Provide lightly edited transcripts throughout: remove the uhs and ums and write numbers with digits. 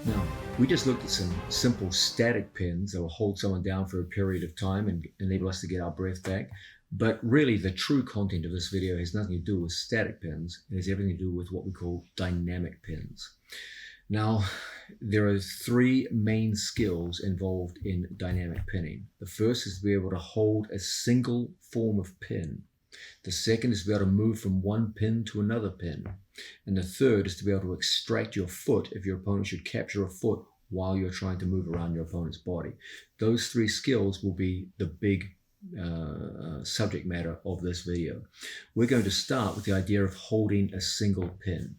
Now, we just looked at some simple static pins that will hold someone down for a period of time and enable us to get our breath back. But really, the true content of this video has nothing to do with static pins. It has everything to do with what we call dynamic pins. Now, there are three main skills involved in dynamic pinning. The first is to be able to hold a single form of pin. The second is to be able to move from one pin to another pin. And the third is to be able to extract your foot if your opponent should capture a foot while you're trying to move around your opponent's body. Those three skills will be the big subject matter of this video. We're going to start with the idea of holding a single pin.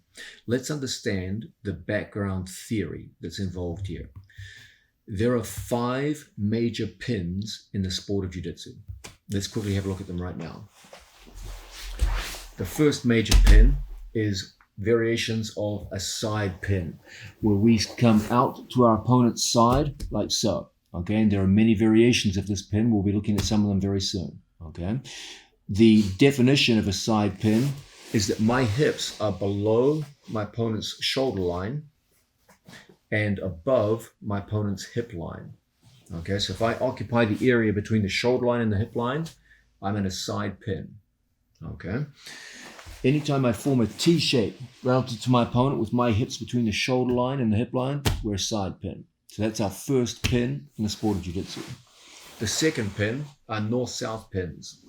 Let's understand the background theory that's involved here. There are 5 major pins in the sport of jiu-jitsu. Let's quickly have a look at them right now. The first major pin is variations of a side pin, where we come out to our opponent's side like so. Okay, and there are many variations of this pin. We'll be looking at some of them very soon. Okay, the definition of a side pin is that my hips are below my opponent's shoulder line and above my opponent's hip line. Okay, so if I occupy the area between the shoulder line and the hip line, I'm in a side pin. Okay. Anytime I form a T shape relative to my opponent with my hips between the shoulder line and the hip line, we're a side pin. So that's our first pin in the sport of jiu-jitsu. The second pin are north-south pins.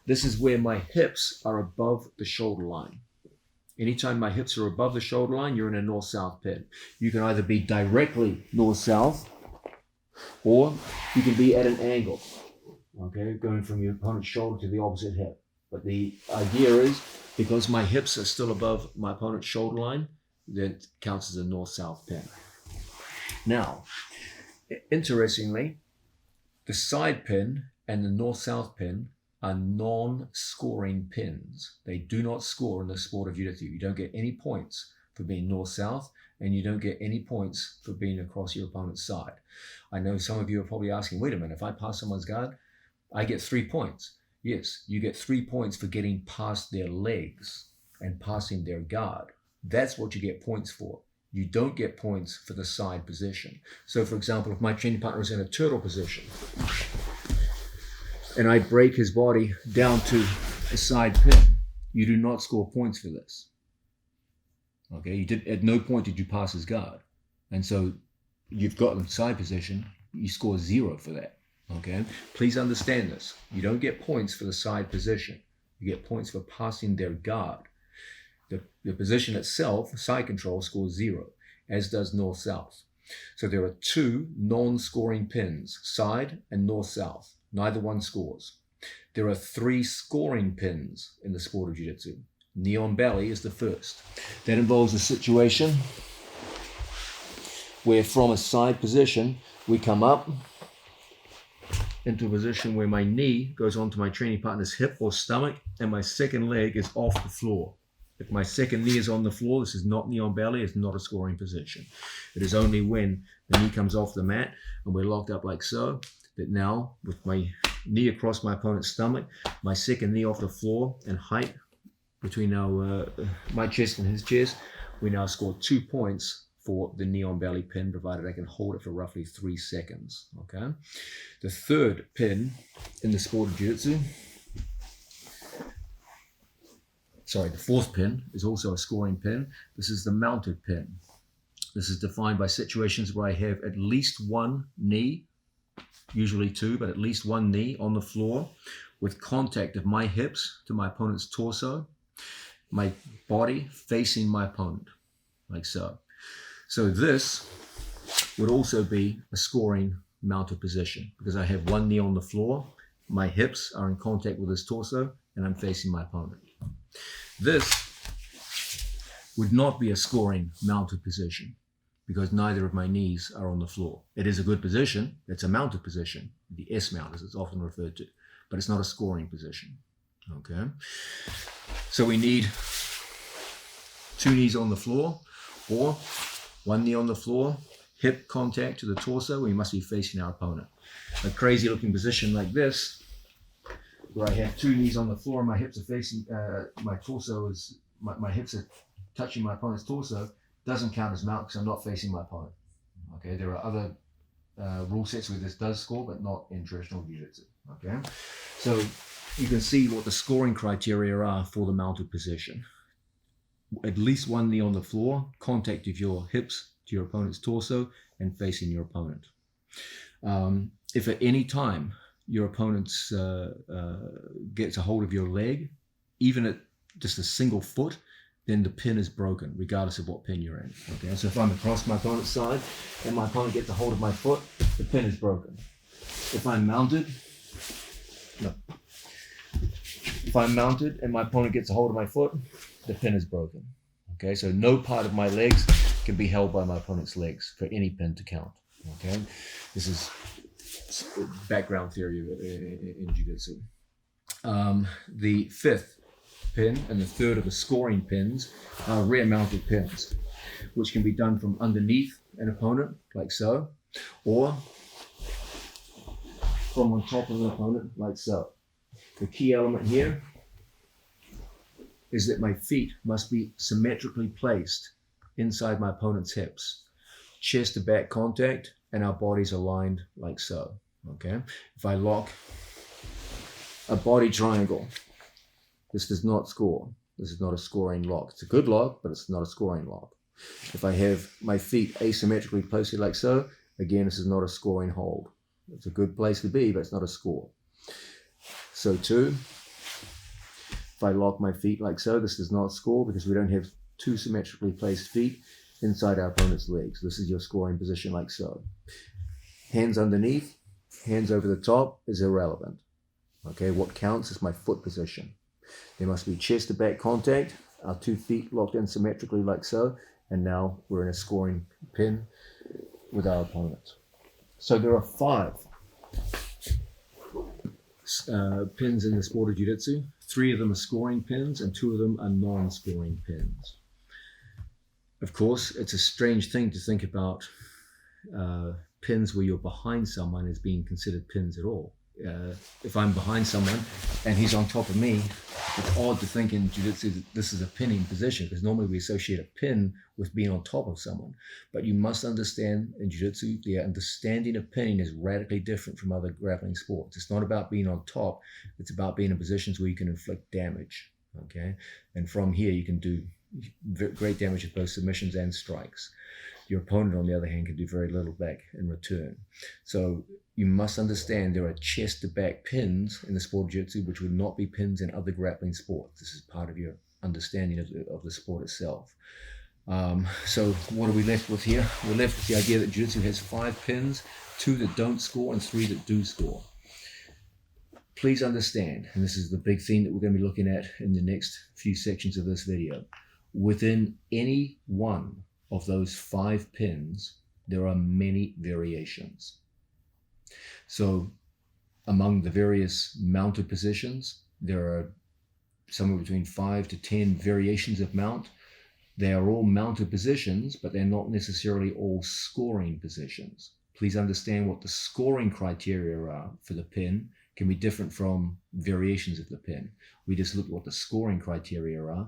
This is where my hips are above the shoulder line. Anytime my hips are above the shoulder line, you're in a north-south pin. You can either be directly north-south, or you can be at an angle, okay, going from your opponent's shoulder to the opposite hip. But the idea is, because my hips are still above my opponent's shoulder line, that counts as a north-south pin. Now, interestingly, the side pin and the north-south pin are non-scoring pins. They do not score in the sport of jiu-jitsu. You don't get any points for being north-south, and you don't get any points for being across your opponent's side. I know some of you are probably asking, wait a minute, if I pass someone's guard, I get 3 points. Yes, you get 3 points for getting past their legs and passing their guard. That's what you get points for. You don't get points for the side position. So, for example, if my training partner is in a turtle position and I break his body down to a side pin, you do not score points for this. Okay, at no point did you pass his guard. And so you've got the side position, you score 0 for that. Okay, please understand this. You don't get points for the side position. You get points for passing their guard. The position itself, side control, scores 0, as does north-south. So there are 2 non-scoring pins, side and north-south. Neither one scores. There are 3 scoring pins in the sport of jiu-jitsu. Knee on belly is the first. That involves a situation where from a side position, we come up into a position where my knee goes onto my training partner's hip or stomach, and my second leg is off the floor. If my second knee is on the floor, this is not knee on belly, it's not a scoring position. It is only when the knee comes off the mat and we're locked up like so, that now, with my knee across my opponent's stomach, my second knee off the floor and height between my chest and his chest, we now score 2 points for the knee on belly pin, provided I can hold it for roughly 3 seconds. Okay. The third pin in the sport of jiu-jitsu, the fourth pin is also a scoring pin. This is the mounted pin. This is defined by situations where I have at least one knee, usually 2, but at least one knee on the floor with contact of my hips to my opponent's torso, my body facing my opponent, like so. So this would also be a scoring mounted position because I have one knee on the floor, my hips are in contact with his torso, and I'm facing my opponent. This would not be a scoring mounted position because neither of my knees are on the floor. It is a good position. It's a mounted position, the S mount as it's often referred to, but it's not a scoring position. Okay. So we need 2 knees on the floor, or 1 knee on the floor, hip contact to the torso. We must be facing our opponent. A crazy looking position like this, where I have 2 knees on the floor and my hips are facing, my torso is, my hips are touching my opponent's torso, doesn't count as mount because I'm not facing my opponent. Okay, there are other rule sets where this does score, but not in traditional jiu-jitsu. Okay, so you can see what the scoring criteria are for the mounted position. At least one knee on the floor, contact of your hips to your opponent's torso, and facing your opponent. If at any time your opponent gets a hold of your leg, even at just a single foot, then the pin is broken, regardless of what pin you're in. Okay, so if I'm across my opponent's side and my opponent gets a hold of my foot, the pin is broken. If I'm mounted and my opponent gets a hold of my foot, the pin is broken. Okay, so no part of my legs can be held by my opponent's legs for any pin to count. Okay, this is background theory in jiu-jitsu. The fifth pin and the third of the scoring pins are rear mounted pins, which can be done from underneath an opponent, like so, or from on top of an opponent, like so. The key element here is that my feet must be symmetrically placed inside my opponent's hips, chest to back contact, and our bodies aligned like so. Okay, if I lock a body triangle, this does not score. This is not a scoring lock. It's a good lock, but it's not a scoring lock. If I have my feet asymmetrically placed like so, again, this is not a scoring hold. It's a good place to be, but it's not a score. So too, if I lock my feet like so, this does not score because we don't have two symmetrically placed feet inside our opponent's legs. This is your scoring position like so. Hands underneath, hands over the top is irrelevant. Okay, what counts is my foot position. There must be chest to back contact, our 2 feet locked in symmetrically like so, and now we're in a scoring pin with our opponent. So there are 5 pins in the sport of jiu-jitsu. 3 of them are scoring pins and 2 of them are non-scoring pins. Of course, it's a strange thing to think about pins where you're behind someone as being considered pins at all. If I'm behind someone and he's on top of me, it's odd to think in jiu-jitsu that this is a pinning position, because normally we associate a pin with being on top of someone. But you must understand in jiu-jitsu, the understanding of pinning is radically different from other grappling sports. It's not about being on top, it's about being in positions where you can inflict damage. Okay, and from here you can do great damage with both submissions and strikes. Your opponent, on the other hand, can do very little back in return. So you must understand there are chest to back pins in the sport of jiu-jitsu which would not be pins in other grappling sports. This is part of your understanding of the sport itself. So what are we left with here? We're left with the idea that jiu-jitsu has 5 pins, 2 that don't score and 3 that do score. Please understand, and this is the big theme that we're going to be looking at in the next few sections of this video, within any one of those 5 pins, there are many variations. So among the various mounted positions, there are somewhere between 5 to 10 variations of mount. They are all mounted positions, but they're not necessarily all scoring positions. Please understand what the scoring criteria are for the pin can be different from variations of the pin. We just look at what the scoring criteria are.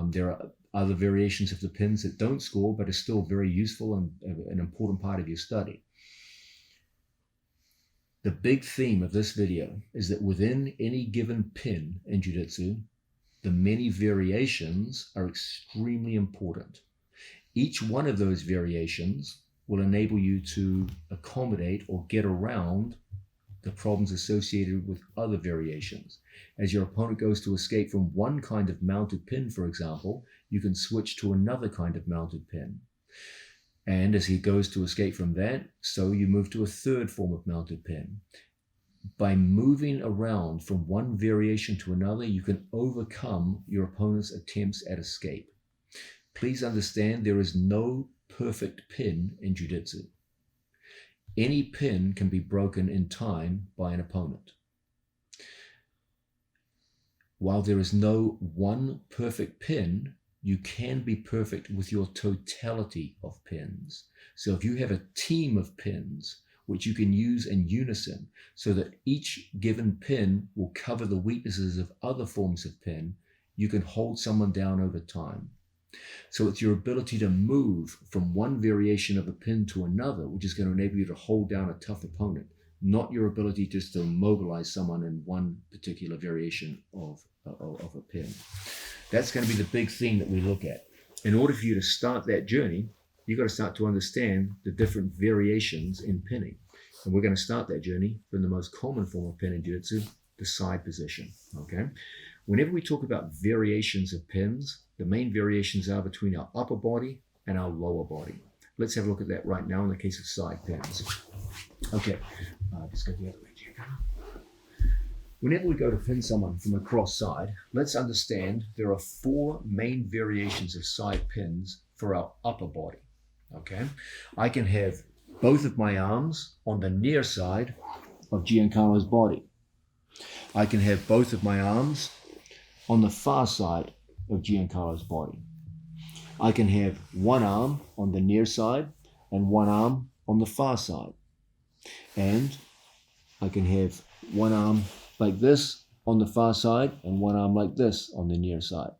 There are other variations of the pins that don't score, but are still very useful and an important part of your study. The big theme of this video is that within any given pin in jiu-jitsu, the many variations are extremely important. Each one of those variations will enable you to accommodate or get around the problems associated with other variations. As your opponent goes to escape from one kind of mounted pin, for example, you can switch to another kind of mounted pin. And as he goes to escape from that, so you move to a third form of mounted pin. By moving around from one variation to another, you can overcome your opponent's attempts at escape. Please understand there is no perfect pin in jiu-jitsu. Any pin can be broken in time by an opponent. While there is no one perfect pin, you can be perfect with your totality of pins. So if you have a team of pins, which you can use in unison so that each given pin will cover the weaknesses of other forms of pin, you can hold someone down over time. So it's your ability to move from one variation of a pin to another, which is going to enable you to hold down a tough opponent, not your ability just to mobilize someone in one particular variation of a pin. That's going to be the big thing that we look at. In order for you to start that journey, you've got to start to understand the different variations in pinning. And we're going to start that journey from the most common form of pin in jiu-jitsu, the side position, okay? Whenever we talk about variations of pins, the main variations are between our upper body and our lower body. Let's have a look at that right now in the case of side pins. Okay, just go the other way, Jacob. Whenever we go to pin someone from a cross side, let's understand there are 4 main variations of side pins for our upper body, okay? I can have both of my arms on the near side of Giancarlo's body. I can have both of my arms on the far side of Giancarlo's body. I can have one arm on the near side and one arm on the far side. And I can have one arm like this on the far side and one arm like this on the near side.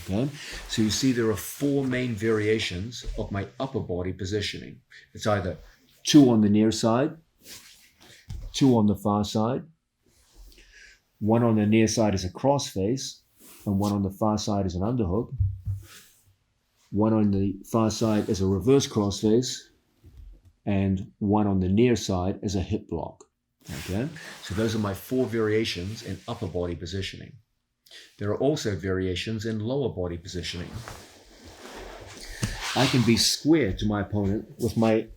Okay, so you see there are 4 main variations of my upper body positioning. It's either 2 on the near side, 2 on the far side, 1 on the near side is a cross face, and 1 on the far side is an underhook. 1 on the far side is a reverse cross face, and 1 on the near side is a hip block. Okay, so those are my 4 variations in upper body positioning. There are also variations in lower body positioning. I can be square to my opponent with my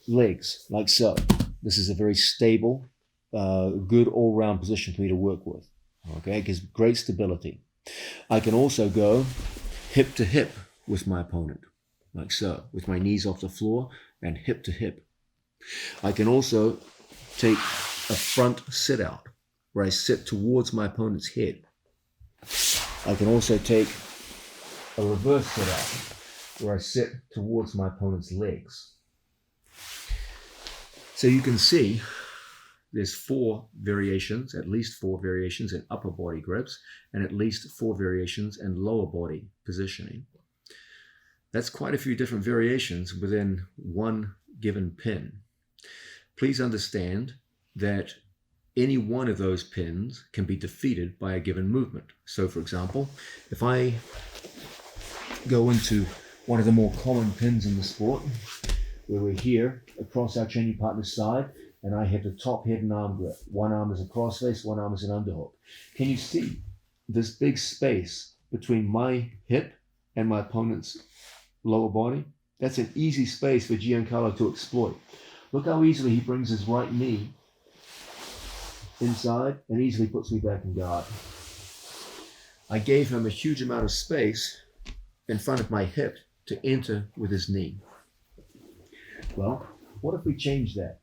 legs, like so. This is a very stable, good all-round position for me to work with. Okay, it gives great stability. I can also go hip to hip with my opponent, like so, with my knees off the floor and hip to hip. I can also take a front sit out, where I sit towards my opponent's head. I can also take a reverse sit out, where I sit towards my opponent's legs. So you can see there's 4 variations, at least 4 variations in upper body grips, and at least 4 variations in lower body positioning. That's quite a few different variations within one given pin. Please understand that any one of those pins can be defeated by a given movement. So for example, if I go into one of the more common pins in the sport, where we're here across our training partner's side, and I have the top head and arm grip. One arm is a crossface, one arm is an underhook. Can you see this big space between my hip and my opponent's lower body? That's an easy space for Giancarlo to exploit. Look how easily he brings his right knee inside and easily puts me back in guard. I gave him a huge amount of space in front of my hip to enter with his knee. Well, what if we change that?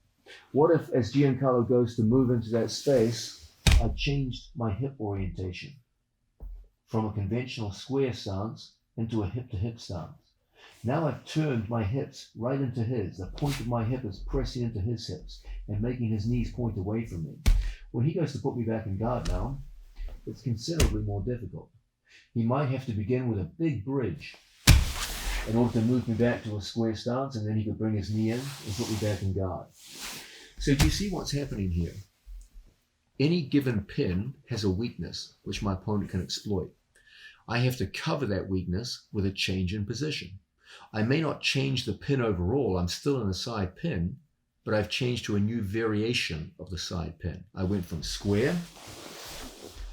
What if, as Giancarlo goes to move into that space, I changed my hip orientation from a conventional square stance into a hip-to-hip stance? Now I've turned my hips right into his. The point of my hip is pressing into his hips and making his knees point away from me. When he goes to put me back in guard now, it's considerably more difficult. He might have to begin with a big bridge in order to move me back to a square stance, and then he could bring his knee in and put me back in guard. So do you see what's happening here? Any given pin has a weakness which my opponent can exploit. I have to cover that weakness with a change in position. I may not change the pin overall, I'm still in a side pin, but I've changed to a new variation of the side pin. I went from square,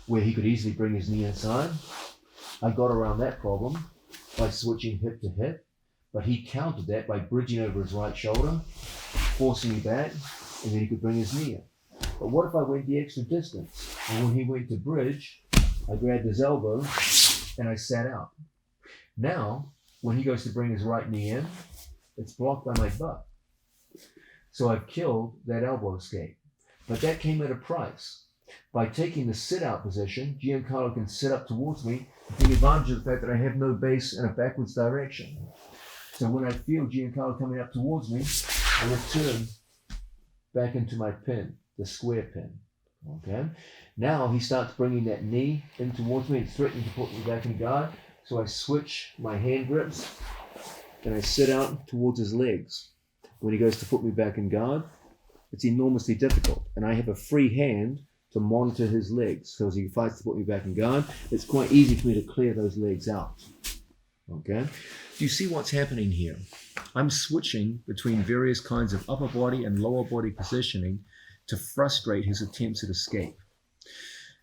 where he could easily bring his knee inside. I got around that problem by switching hip to hip, but he countered that by bridging over his right shoulder, forcing me back, and then he could bring his knee in. But what if I went the extra distance? And when he went to bridge, I grabbed his elbow and I sat out. Now, when he goes to bring his right knee in, it's blocked by my butt. So I've killed that elbow escape. But that came at a price. By taking the sit-out position, Giancarlo can sit up towards me and take advantage of the fact that I have no base in a backwards direction. So when I feel Giancarlo coming up towards me, I return back into my pin, the square pin. Okay? Now he starts bringing that knee in towards me and threatening to put me back in guard. So I switch my hand grips and I sit out towards his legs. When he goes to put me back in guard, it's enormously difficult. And I have a free hand to monitor his legs. So as he fights to put me back in guard, it's quite easy for me to clear those legs out. Okay? Do you see what's happening here? I'm switching between various kinds of upper body and lower body positioning to frustrate his attempts at escape.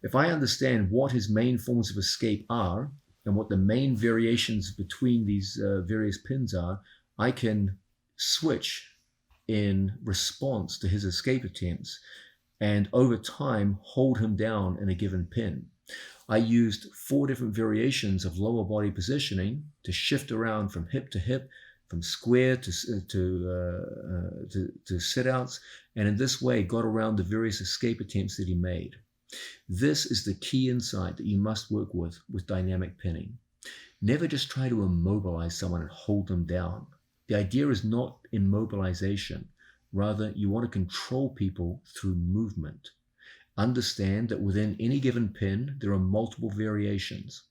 If I understand what his main forms of escape are and what the main variations between these various pins are, I can switch in response to his escape attempts and over time hold him down in a given pin. I used 4 different variations of lower body positioning to shift around from hip to hip, from square to sit-outs, and in this way got around the various escape attempts that he made. This is the key insight that you must work with dynamic pinning. Never just try to immobilize someone and hold them down. The idea is not immobilization. Rather, you want to control people through movement. Understand that within any given pin, there are multiple variations.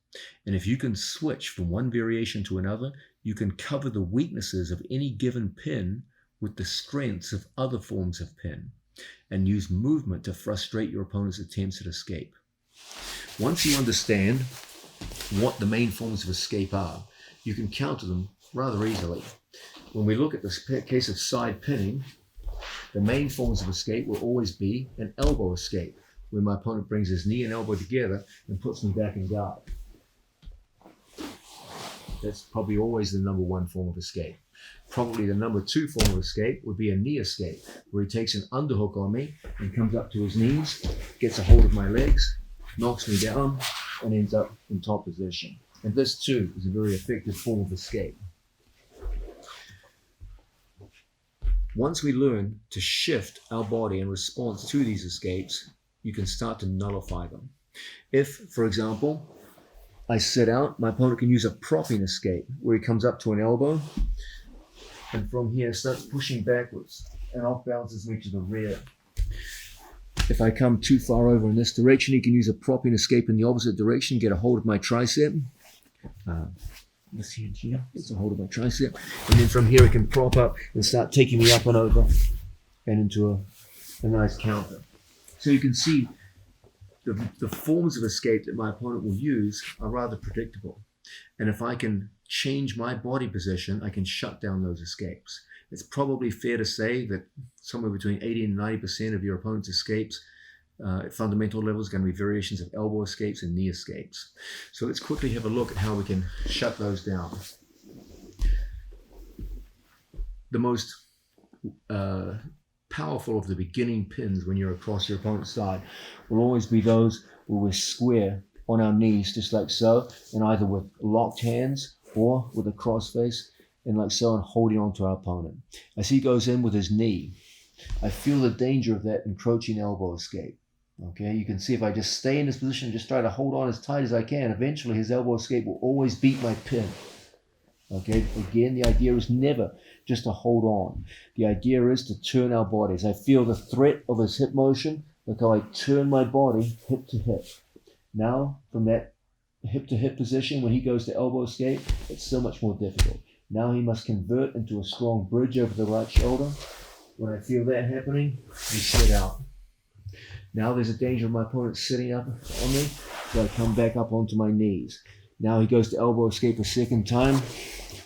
And if you can switch from one variation to another, you can cover the weaknesses of any given pin with the strengths of other forms of pin and use movement to frustrate your opponent's attempts at escape. Once you understand what the main forms of escape are, you can counter them rather easily. When we look at this case of side pinning, the main forms of escape will always be an elbow escape, where my opponent brings his knee and elbow together and puts me back in guard. That's probably always the number 1 form of escape. Probably the number 2 form of escape would be a knee escape, where he takes an underhook on me and comes up to his knees, gets a hold of my legs, knocks me down, and ends up in top position. And this too is a very effective form of escape. Once we learn to shift our body in response to these escapes, you can start to nullify them. If, for example, I sit out, my opponent can use a propping escape where he comes up to an elbow and from here starts pushing backwards and off balances me to the rear. If I come too far over in this direction, he can use a propping escape in the opposite direction, get a hold of my tricep. This hand here gets a hold of my tricep, and then from here it can prop up and start taking me up and over and into a nice counter. So you can see the forms of escape that my opponent will use are rather predictable. And if I can change my body position, I can shut down those escapes. It's probably fair to say that somewhere between 80 and 90% of your opponent's escapes at fundamental level is going to be variations of elbow escapes and knee escapes. So let's quickly have a look at how we can shut those down. The most powerful of the beginning pins when you're across your opponent's side will always be those where we're square on our knees, just like so, and either with locked hands or with a cross face, and like so, and holding on to our opponent. As he goes in with his knee, I feel the danger of that encroaching elbow escape. Okay, you can see if I just stay in this position, just try to hold on as tight as I can, eventually his elbow escape will always beat my pin. Okay, again, the idea is never just to hold on. The idea is to turn our bodies. I feel the threat of his hip motion, look how I turn my body hip to hip. Now, from that hip to hip position, when he goes to elbow escape, it's so much more difficult. Now he must convert into a strong bridge over the right shoulder. When I feel that happening, we sit out. Now there's a danger of my opponent sitting up on me, so I come back up onto my knees. Now he goes to elbow escape a second time.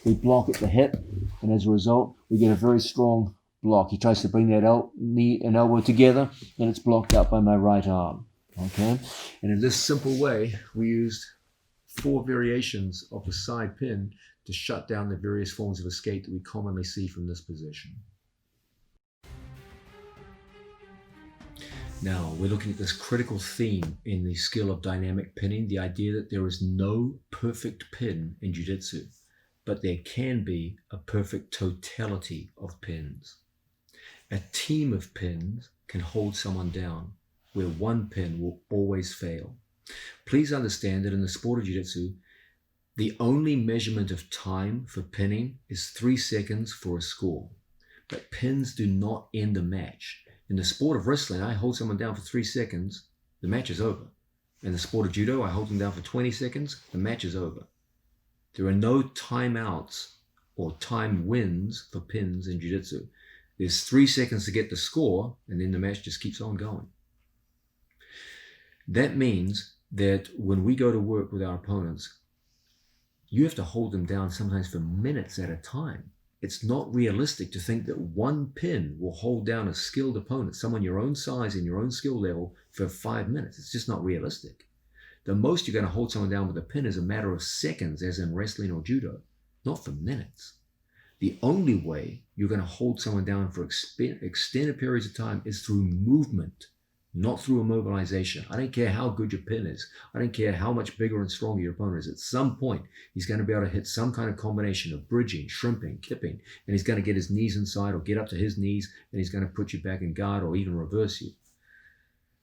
We block at the hip, and as a result, we get a very strong block. He tries to bring that knee and elbow together, and it's blocked out by my right arm. Okay? And in this simple way, we used 4 variations of the side pin to shut down the various forms of escape that we commonly see from this position. Now, we're looking at this critical theme in the skill of dynamic pinning, the idea that there is no perfect pin in jiu-jitsu, but there can be a perfect totality of pins. A team of pins can hold someone down, where one pin will always fail. Please understand that in the sport of jiu-jitsu, the only measurement of time for pinning is 3 seconds for a score. But pins do not end a match. In the sport of wrestling, I hold someone down for 3 seconds, the match is over. In the sport of judo, I hold them down for 20 seconds, the match is over. There are no timeouts or time wins for pins in jiu-jitsu. There's 3 seconds to get the score, and then the match just keeps on going. That means that when we go to work with our opponents, you have to hold them down sometimes for minutes at a time. It's not realistic to think that one pin will hold down a skilled opponent, someone your own size and your own skill level, for 5 minutes. It's just not realistic. The most you're going to hold someone down with a pin is a matter of seconds, as in wrestling or judo, not for minutes. The only way you're going to hold someone down for extended periods of time is through movement, not through immobilization. I don't care how good your pin is. I don't care how much bigger and stronger your opponent is. At some point, he's going to be able to hit some kind of combination of bridging, shrimping, kipping, and he's going to get his knees inside or get up to his knees, and he's going to put you back in guard or even reverse you.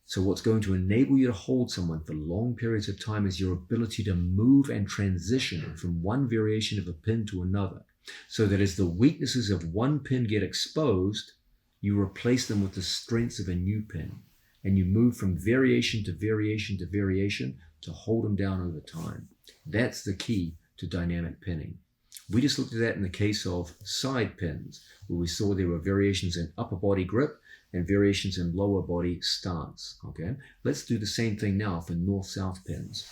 So what's going to enable you to hold someone for long periods of time is your ability to move and transition from one variation of a pin to another, so that as the weaknesses of one pin get exposed, you replace them with the strengths of a new pin. And you move from variation to variation to variation to hold them down over time. That's the key to dynamic pinning. We just looked at that in the case of side pins, where we saw there were variations in upper body grip and variations in lower body stance. Okay, let's do the same thing now for north-south pins.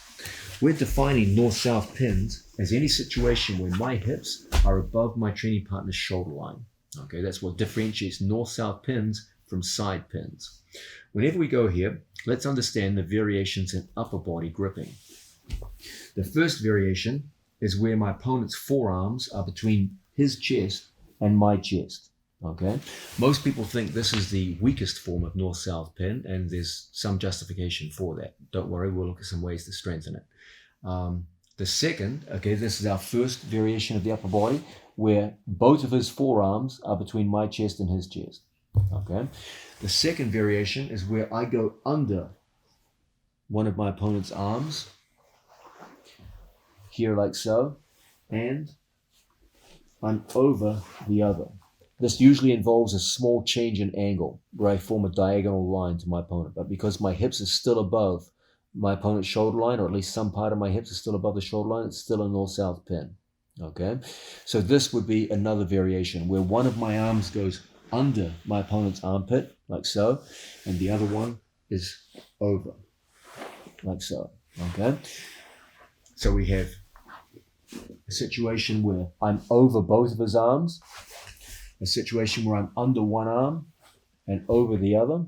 We're defining north-south pins as any situation where my hips are above my training partner's shoulder line. Okay, that's what differentiates north-south pins from side pins. Whenever we go here, let's understand the variations in upper body gripping. The first variation is where my opponent's forearms are between his chest and my chest. Okay, most people think this is the weakest form of north-south pin, and there's some justification for that. Don't worry, we'll look at some ways to strengthen it. The second, okay, this is our first variation of the upper body, where both of his forearms are between my chest and his chest. Okay, the second variation is where I go under one of my opponent's arms, here like so, and I'm over the other. This usually involves a small change in angle where I form a diagonal line to my opponent, but because my hips are still above my opponent's shoulder line, or at least some part of my hips is still above the shoulder line, it's still a north-south pin. Okay, so this would be another variation where one of my arms goes under my opponent's armpit, like so, and the other one is over, like so. Okay, so we have a situation where I'm over both of his arms, a situation where I'm under one arm and over the other,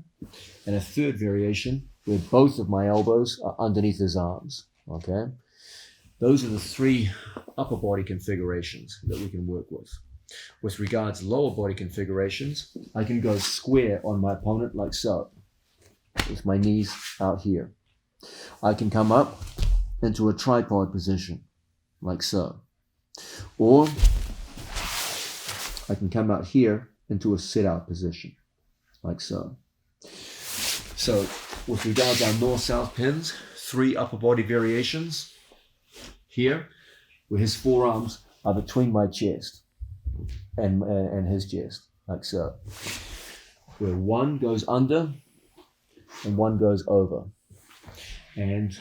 and a third variation where both of my elbows are underneath his arms. Okay, those are the 3 upper body configurations that we can work with. With regards to lower body configurations, I can go square on my opponent like so, with my knees out here. I can come up into a tripod position like so, or I can come out here into a sit-out position like so. So with regards to our north-south pins, 3 upper body variations. Here, where his forearms are between my chest and his chest, like so. Where one goes under and one goes over. And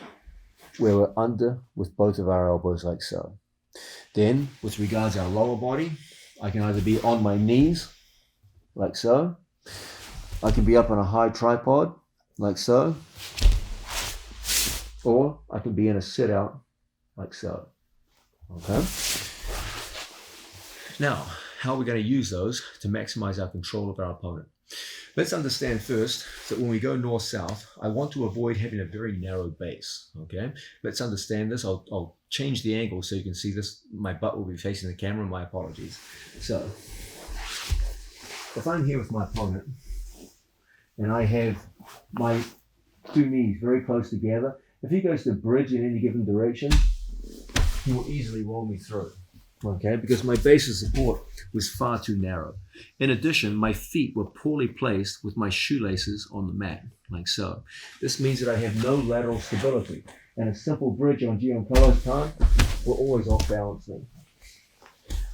where we're under with both of our elbows, like so. Then, with regards to our lower body, I can either be on my knees, like so. I can be up on a high tripod, like so. Or I can be in a sit-out, like so. Okay? Now, how are we going to use those to maximize our control of our opponent? Let's understand first that when we go north-south, I want to avoid having a very narrow base. Okay? Let's understand this. I'll change the angle so you can see this. My butt will be facing the camera. My apologies. So, if I'm here with my opponent and I have my 2 knees very close together, if he goes to bridge in any given direction, he will easily roll me through. Okay, because my base of support was far too narrow. In addition, my feet were poorly placed with my shoelaces on the mat, like so. This means that I have no lateral stability, and a simple bridge on Giancarlo's time will always off-balance me.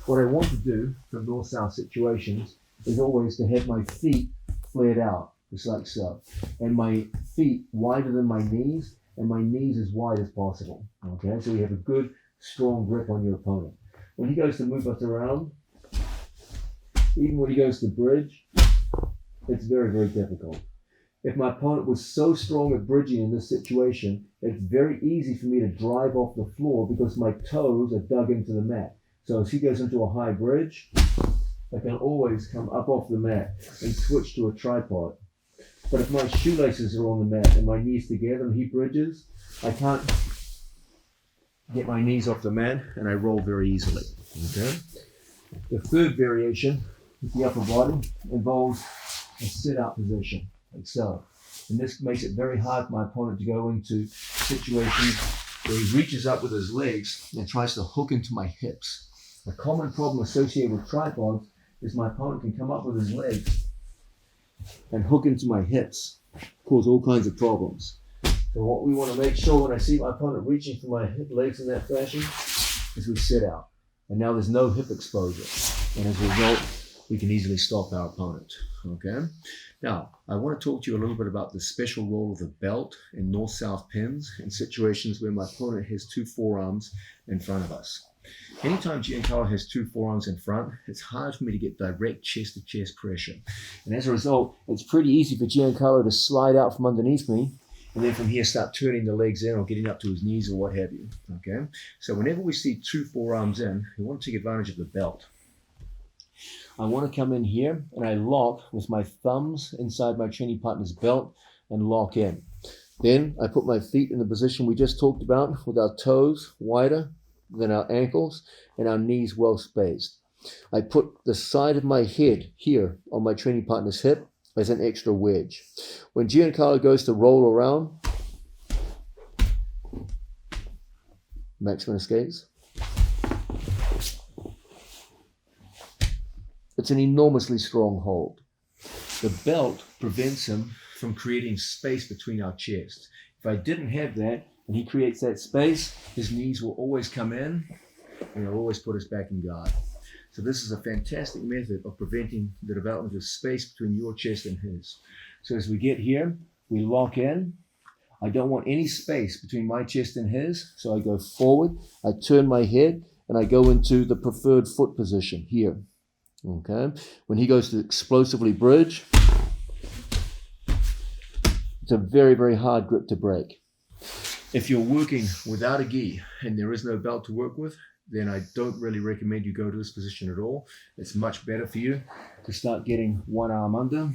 What I want to do for north-south situations is always to have my feet flared out, just like so, and my feet wider than my knees, and my knees as wide as possible. Okay, so we have a good strong grip on your opponent. When he goes to move us around, even when he goes to bridge, it's very, very difficult. If my opponent was so strong at bridging in this situation, it's very easy for me to drive off the floor because my toes are dug into the mat. So as he goes into a high bridge, I can always come up off the mat and switch to a tripod. But if my shoelaces are on the mat and my knees together and he bridges, I can't get my knees off the mat and I roll very easily. Okay? The third variation with the upper body involves a sit-out position, like so. And this makes it very hard for my opponent to go into situations where he reaches up with his legs and tries to hook into my hips. A common problem associated with tripods is my opponent can come up with his legs and hook into my hips, cause all kinds of problems. So what we want to make sure when I see my opponent reaching for my hip legs in that fashion is we sit out. And now there's no hip exposure. And as a result, we can easily stop our opponent. Okay? Now, I want to talk to you a little bit about the special role of the belt in north-south pins in situations where my opponent has two forearms in front of us. Anytime Giancarlo has two forearms in front, it's hard for me to get direct chest-to-chest pressure. And as a result, it's pretty easy for Giancarlo to slide out from underneath me and then from here start turning the legs in or getting up to his knees or what have you. Okay? So whenever we see two forearms in, we want to take advantage of the belt. I want to come in here and I lock with my thumbs inside my training partner's belt and lock in. Then I put my feet in the position we just talked about with our toes wider than our ankles and our knees well spaced. I put the side of my head here on my training partner's hip as an extra wedge. When Giancarlo goes to roll around, Maximum escapes. It's an enormously strong hold. The belt prevents him from creating space between our chests. If I didn't have that, and he creates that space, his knees will always come in, and he'll always put us back in guard. So this is a fantastic method of preventing the development of space between your chest and his. So as we get here, we lock in. I don't want any space between my chest and his, so I go forward, I turn my head, and I go into the preferred foot position here. Okay? When he goes to explosively bridge, it's a very, very hard grip to break. If you're working without a gi and there is no belt to work with, then I don't really recommend you go to this position at all. It's much better for you to start getting one arm under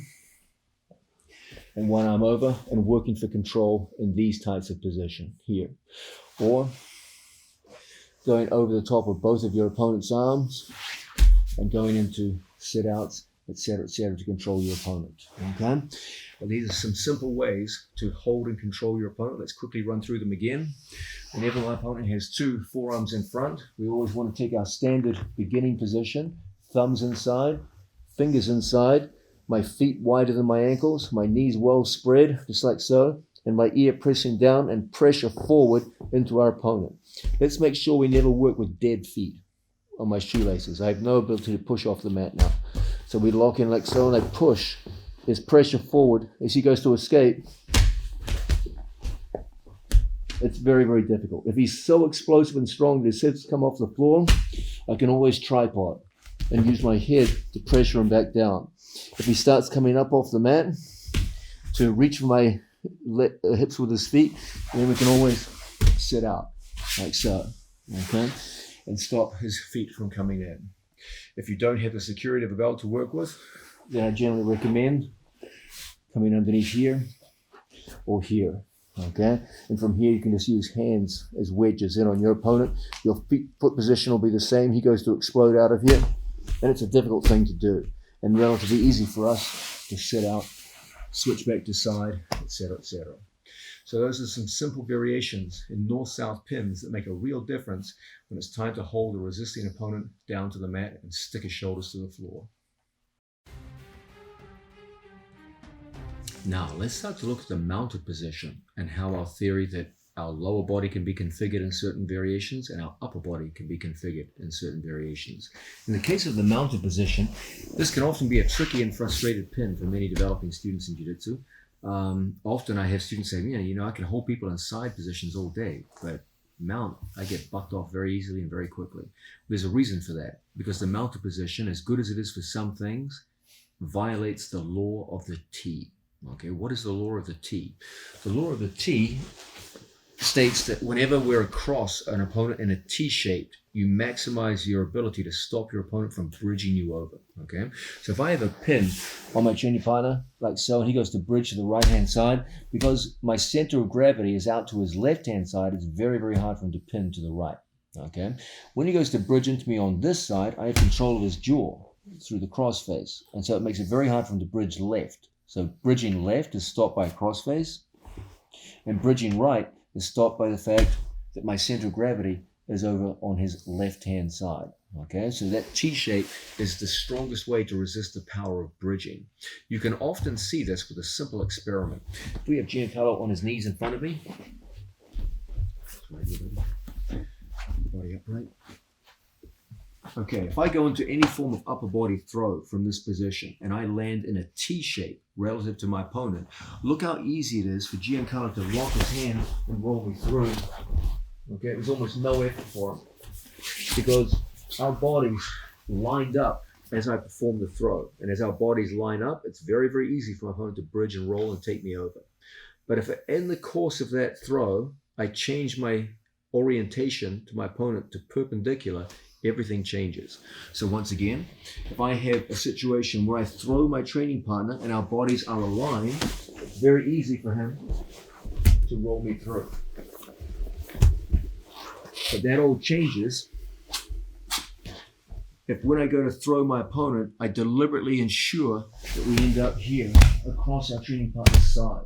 and one arm over and working for control in these types of position here. Or going over the top of both of your opponent's arms and going into sit-outs, etc., to control your opponent. Okay? Well, these are some simple ways to hold and control your opponent. Let's quickly run through them again. Whenever my opponent has two forearms in front, we always want to take our standard beginning position, thumbs inside, fingers inside, my feet wider than my ankles, my knees well spread, just like so, and my ear pressing down and pressure forward into our opponent. Let's make sure we never work with dead feet on my shoelaces. I have no ability to push off the mat now. So we lock in like so, and I push. There's pressure forward. As he goes to escape, it's very, very difficult. If he's so explosive and strong that his hips come off the floor, I can always tripod and use my head to pressure him back down. If he starts coming up off the mat, to reach for my hips with his feet, then we can always sit out like so, okay, and stop his feet from coming in. If you don't have the security of a belt to work with, then I generally recommend coming underneath here or here, okay? And from here, you can just use hands as wedges in on your opponent. Your foot position will be the same. He goes to explode out of here, and it's a difficult thing to do and relatively easy for us to sit out, switch back to side, etc., etc. So those are some simple variations in north-south pins that make a real difference when it's time to hold a resisting opponent down to the mat and stick his shoulders to the floor. Now, let's start to look at the mounted position and how our theory that our lower body can be configured in certain variations and our upper body can be configured in certain variations. In the case of the mounted position, this can often be a tricky and frustrated pin for many developing students in Jiu-Jitsu. Often I have students say, I can hold people in side positions all day, but mount, I get bucked off very easily and very quickly. There's a reason for that, because the mounted position, as good as it is for some things, violates the law of the T. Okay, what is the law of the T? The law of the T states that whenever we're across an opponent in a T shape, you maximize your ability to stop your opponent from bridging you over. Okay, so if I have a pin on my training partner like so, and he goes to bridge to the right hand side, because my center of gravity is out to his left hand side, it's very, very hard for him to pin to the right. Okay, when he goes to bridge into me on this side, I have control of his jaw through the crossface, and so it makes it very hard for him to bridge left. So bridging left is stopped by a crossface, and bridging right is stopped by the fact that my center of gravity is over on his left-hand side. Okay, so that T-shape is the strongest way to resist the power of bridging. You can often see this with a simple experiment. If we have Giancarlo on his knees in front of me, body upright. Okay, if I go into any form of upper body throw from this position and I land in a T shape relative to my opponent, look how easy it is for Giancarlo to lock his hand and roll me through. Okay, it was almost no effort for him because our bodies lined up as I perform the throw. And as our bodies line up, it's very, very easy for my opponent to bridge and roll and take me over. But if in the course of that throw, I change my orientation to my opponent to perpendicular, everything changes. So once again, if I have a situation where I throw my training partner and our bodies are aligned, it's very easy for him to roll me through. But that all changes if when I go to throw my opponent, I deliberately ensure that we end up here across our training partner's side,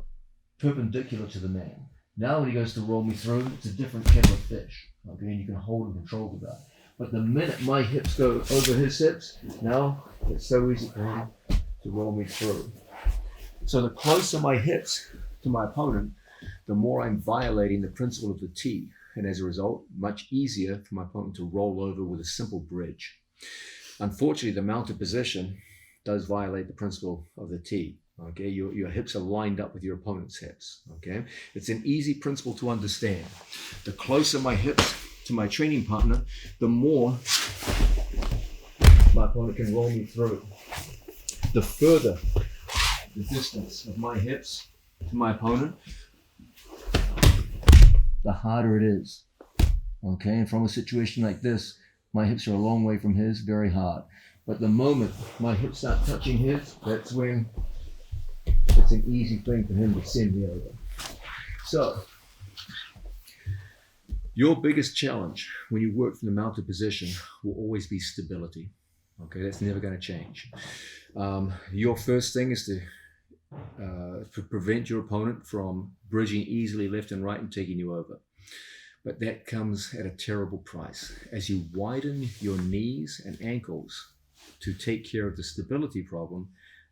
perpendicular to the man. Now when he goes to roll me through, it's a different kettle of fish. Okay, and you can hold and control the guy. But the minute my hips go over his hips, now it's so easy for him to roll me through. So the closer my hips to my opponent, the more I'm violating the principle of the T. And as a result, much easier for my opponent to roll over with a simple bridge. Unfortunately, the mounted position does violate the principle of the T. Okay, your hips are lined up with your opponent's hips. Okay, it's an easy principle to understand. The closer my hips to my training partner, the more my opponent can roll me through. The further the distance of my hips to my opponent, the harder it is. Okay, and from a situation like this, my hips are a long way from his, very hard. But the moment my hips start touching his, that's when it's an easy thing for him to send me over. So, your biggest challenge when you work from the mounted position will always be stability. Okay, that's never going to change. Your first thing is to prevent your opponent from bridging easily left and right and taking you over. But that comes at a terrible price. As you widen your knees and ankles to take care of the stability problem,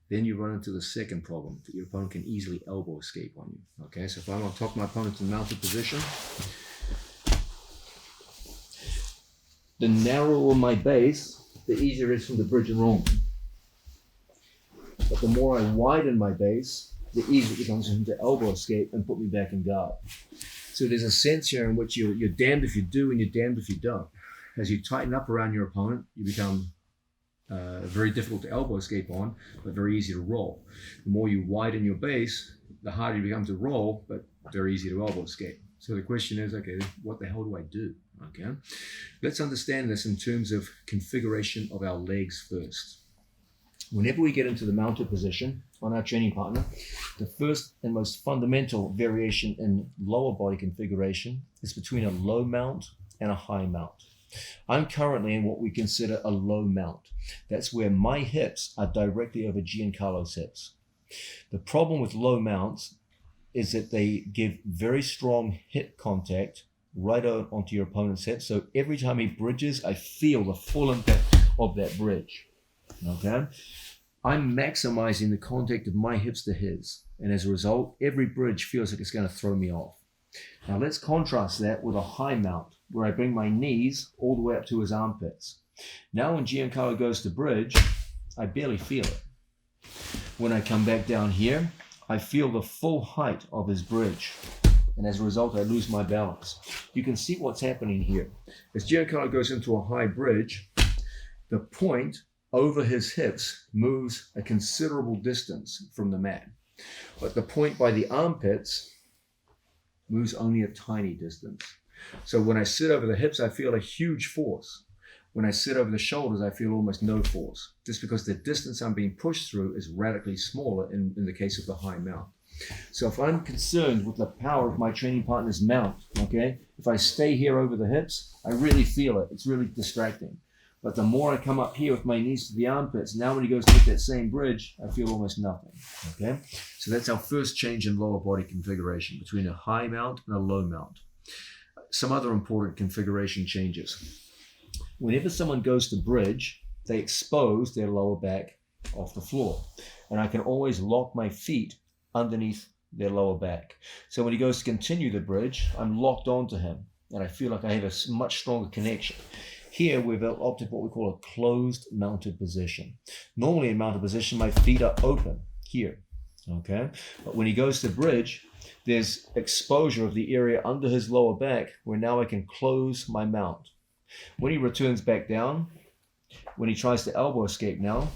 then you run into the second problem, that your opponent can easily elbow escape on you. Okay, so if I'm on top of my opponent in mounted position, the narrower my base, the easier it is for them to bridge and roll me. But the more I widen my base, the easier it becomes for him to elbow escape and put me back in guard. So there's a sense here in which you're damned if you do and you're damned if you don't. As you tighten up around your opponent, you become very difficult to elbow escape on, but very easy to roll. The more you widen your base, the harder you become to roll, but very easy to elbow escape. So the question is, okay, what the hell do I do? Okay, let's understand this in terms of configuration of our legs first. Whenever we get into the mounted position on our training partner, the first and most fundamental variation in lower body configuration is between a low mount and a high mount. I'm currently in what we consider a low mount. That's where my hips are directly over Giancarlo's hips. The problem with low mounts is that they give very strong hip contact right onto your opponent's hip. So every time he bridges, I feel the full impact of that bridge. Okay? I'm maximizing the contact of my hips to his. And as a result, every bridge feels like it's going to throw me off. Now let's contrast that with a high mount, where I bring my knees all the way up to his armpits. Now when Giancarlo goes to bridge, I barely feel it. When I come back down here, I feel the full height of his bridge. and as a result, I lose my balance. You can see what's happening here. As Giancarlo goes into a high bridge, the point over his hips moves a considerable distance from the mat, but the point by the armpits moves only a tiny distance. So when I sit over the hips, I feel a huge force. When I sit over the shoulders, I feel almost no force, just because the distance I'm being pushed through is radically smaller in the case of the high mount. So if I'm concerned with the power of my training partner's mount, okay, if I stay here over the hips, I really feel it. It's really distracting. But the more I come up here with my knees to the armpits, now when he goes to hit that same bridge, I feel almost nothing, okay? So that's our first change in lower body configuration between a high mount and a low mount. Some other important configuration changes. Whenever someone goes to bridge, they expose their lower back off the floor. And I can always lock my feet underneath their lower back. So when he goes to continue the bridge, I'm locked onto him and I feel like I have a much stronger connection. Here we've opted what we call a closed mounted position. Normally in mounted position, my feet are open here, okay? But when he goes to bridge, there's exposure of the area under his lower back where now I can close my mount. When he returns back down, when he tries to elbow escape now,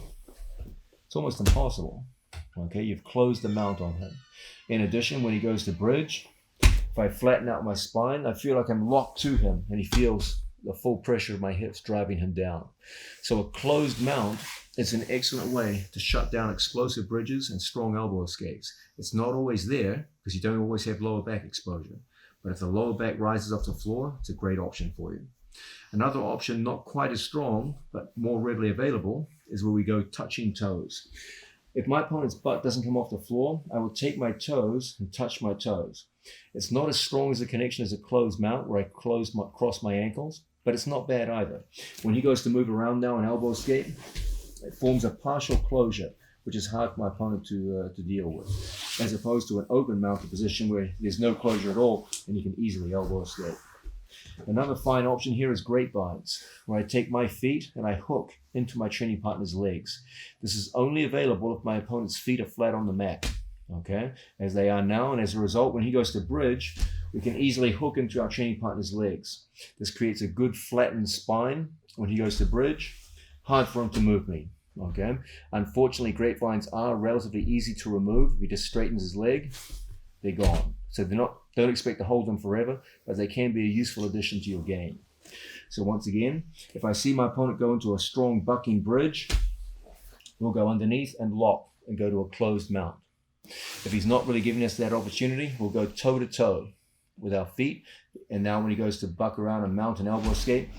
it's almost impossible, okay? You've closed the mount on him. In addition, when he goes to bridge, if I flatten out my spine, I feel like I'm locked to him and he feels the full pressure of my hips driving him down. So a closed mount is an excellent way to shut down explosive bridges and strong elbow escapes. It's not always there because you don't always have lower back exposure. But if the lower back rises off the floor, it's a great option for you. Another option, not quite as strong, but more readily available, is where we go touching toes. If my opponent's butt doesn't come off the floor, I will take my toes and touch my toes. It's not as strong as a connection as a closed mount where I cross my ankles, but it's not bad either. When he goes to move around now and elbow escape, it forms a partial closure, which is hard for my opponent to deal with, as opposed to an open mounted position where there's no closure at all and you can easily elbow escape. Another fine option here is grapevines, where I take my feet and I hook into my training partner's legs. This is only available if my opponent's feet are flat on the mat, okay, as they are now, and as a result, when he goes to bridge, we can easily hook into our training partner's legs. This creates a good flattened spine when he goes to bridge. Hard for him to move me, okay? Unfortunately, grapevines are relatively easy to remove. If he just straightens his leg, they're gone. So don't expect to hold them forever, but they can be a useful addition to your game. So once again, if I see my opponent go into a strong bucking bridge, we'll go underneath and lock and go to a closed mount. If he's not really giving us that opportunity, we'll go toe to toe with our feet. And now when he goes to buck around and mount an elbow escape,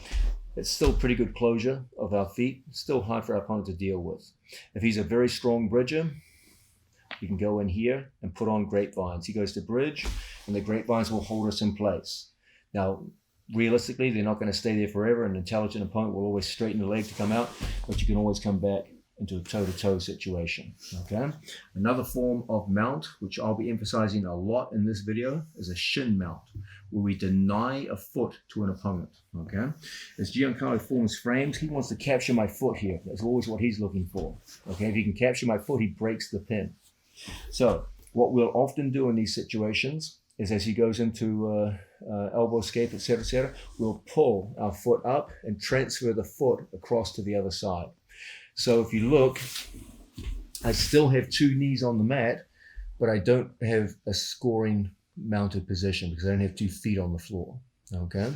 it's still pretty good closure of our feet. It's still hard for our opponent to deal with. If he's a very strong bridger, you can go in here and put on grapevines. He goes to bridge and the grapevines will hold us in place. Now, realistically, they're not going to stay there forever. An intelligent opponent will always straighten the leg to come out, but you can always come back into a toe-to-toe situation, okay? Another form of mount, which I'll be emphasizing a lot in this video, is a shin mount, where we deny a foot to an opponent, okay? As Giancarlo forms frames, he wants to capture my foot here. That's always what he's looking for, okay? If he can capture my foot, he breaks the pin. So what we'll often do in these situations is as he goes into elbow escape, etc., we'll pull our foot up and transfer the foot across to the other side. So if you look, I still have two knees on the mat, but I don't have a scoring mounted position because I don't have 2 feet on the floor, okay?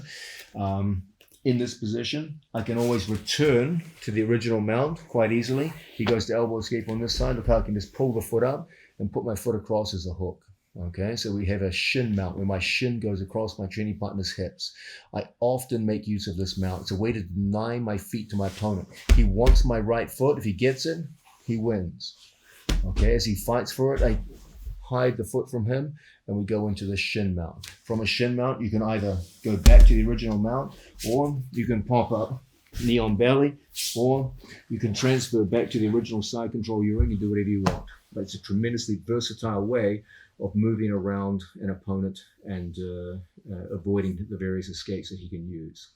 In this position, I can always return to the original mount quite easily. He goes to elbow escape on this side. Look how I can just pull the foot up and put my foot across as a hook. Okay, so we have a shin mount where my shin goes across my training partner's hips. I often make use of this mount. It's a way to deny my feet to my opponent. He wants my right foot. If he gets it, he wins. Okay, as he fights for it, I hide the foot from him and we go into the shin mount. From a shin mount, you can either go back to the original mount or you can pop up knee on belly, or you can transfer back to the original side control you're in and do whatever you want. But it's a tremendously versatile way of moving around an opponent and avoiding the various escapes that he can use.